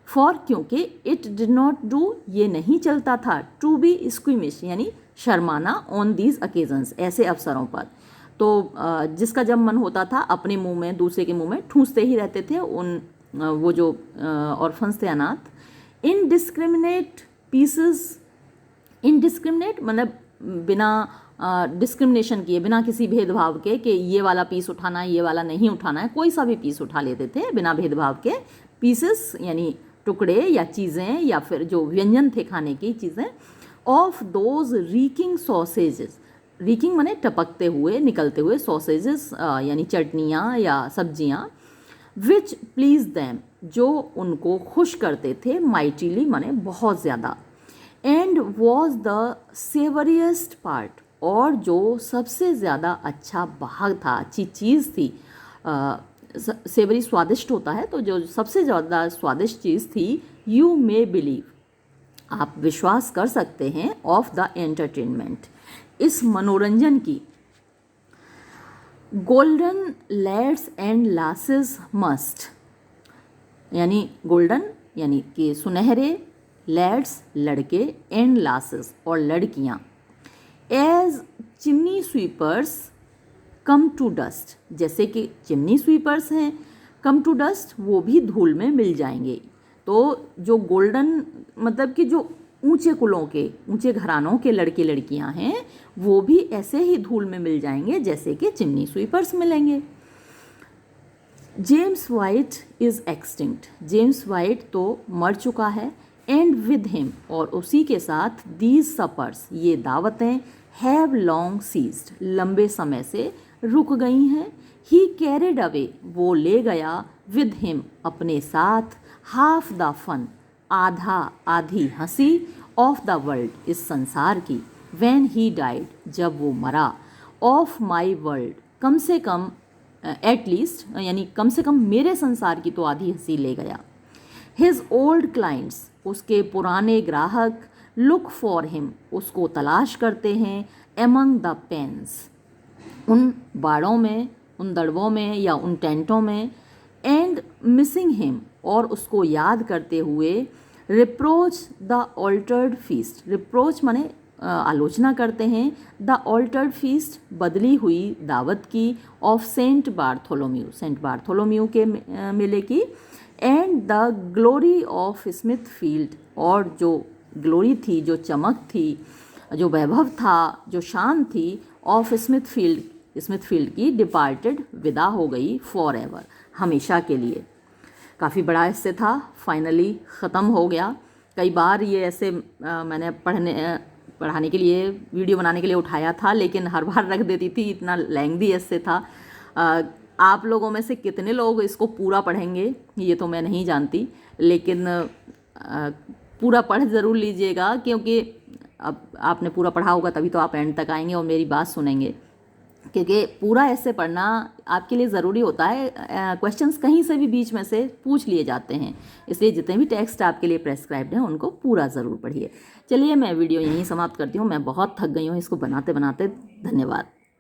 for, क्योंकि, इट डिड नॉट डू, ये नहीं चलता था, टू बी स्क्वीमिश, यानी शर्माना, ऑन दीज ओकेजन्स, ऐसे अवसरों पर। तो जिसका जब मन होता था अपने मुंह में, दूसरे के मुंह में ठूंसते ही रहते थे उन वो जो ऑर्फन्स थे, अनाथ। इनडिस्क्रिमिनेट पीसेस, इनडिस्क्रिमिनेट मतलब बिना डिस्क्रिमिनेशन किए, बिना किसी भेदभाव के, कि ये वाला पीस उठाना है, ये वाला नहीं उठाना है, कोई सा भी पीस उठा लेते थे बिना भेदभाव के। पीसेस यानी टुकड़े या चीज़ें, या फिर जो व्यंजन थे खाने की चीज़ें। Of those reeking sausages, reeking माने टपकते हुए, निकलते हुए, सॉसेजेस यानी चटनियाँ या सब्जियाँ। विच प्लीज दैम, जो उनको खुश करते थे, माइटिली माने बहुत ज़्यादा। एंड वॉज द सेवरियस्ट पार्ट, और जो सबसे ज़्यादा अच्छा भाग था, अच्छी चीज़ थी, सेवरी स्वादिष्ट होता है, तो जो सबसे ज़्यादा स्वादिष्ट चीज़ थी, यू मे बिलीव, आप विश्वास कर सकते हैं, ऑफ द एंटरटेनमेंट, इस मनोरंजन की। Golden lads and lasses must, यानी गोल्डन यानी कि सुनहरे, लैड्स लड़के, एंड लासेस और लड़कियां, as chimney sweepers come to dust, जैसे कि चिमनी स्वीपर्स हैं, कम टू डस्ट, वो भी धूल में मिल जाएंगे। तो जो गोल्डन मतलब कि जो ऊंचे कुलों के, ऊंचे घरानों के लड़के लड़कियां हैं, वो भी ऐसे ही धूल में मिल जाएंगे जैसे कि चिमनी स्वीपर्स मिलेंगे। James white is extinct, James white तो मर चुका है। एंड विद हिम, और उसी के साथ, दीज सपर्स, ये दावतें, हैव लॉन्ग सीज्ड, लंबे समय से रुक गई हैं। ही कैरिड अवे, वो ले गया, विद हिम, अपने साथ, हाफ द फन, आधा आधी हंसी, ऑफ द वर्ल्ड, इस संसार की। व्हेन ही डाइड, जब वो मरा, ऑफ माई वर्ल्ड, कम से कम, एटलीस्ट यानी कम से कम मेरे संसार की तो आधी हंसी ले गया। हिज ओल्ड क्लाइंट्स, उसके पुराने ग्राहक, लुक फॉर हिम, उसको तलाश करते हैं, एमंग द पेन्स, उन बाड़ों में, उन दड़बों में या उन टेंटों में। एंड मिसिंग हिम, और उसको याद करते हुए, reproach the altered feast, reproach माने आलोचना करते हैं, द ऑल्टर्ड फीस्ट, बदली हुई दावत की, of Saint Bartholomew, Saint Bartholomew के मेले की। And the glory of Smithfield, और जो ग्लोरी थी, जो चमक थी, जो वैभव था, जो शान थी, of Smith field, Smith field की, डिपार्टेड, विदा हो गई, फॉर एवर, हमेशा के लिए। काफ़ी बड़ा इससे था, फाइनली ख़त्म हो गया। कई बार ये ऐसे मैंने पढ़ाने के लिए, वीडियो बनाने के लिए उठाया था, लेकिन हर बार रख देती थी, इतना लेंथी ऐसे था। आप लोगों में से कितने लोग इसको पूरा पढ़ेंगे ये तो मैं नहीं जानती, लेकिन पूरा पढ़ ज़रूर लीजिएगा, क्योंकि अब आपने पूरा पढ़ा होगा तभी तो आप एंड तक आएंगे और मेरी बात सुनेंगे, क्योंकि पूरा ऐसे पढ़ना आपके लिए ज़रूरी होता है। क्वेश्चंस कहीं से भी बीच में से पूछ लिए जाते हैं, इसलिए जितने भी टेक्स्ट आपके लिए प्रेस्क्राइब्ड हैं उनको पूरा ज़रूर पढ़िए। चलिए मैं वीडियो यहीं समाप्त करती हूँ, मैं बहुत थक गई हूँ इसको बनाते बनाते। धन्यवाद।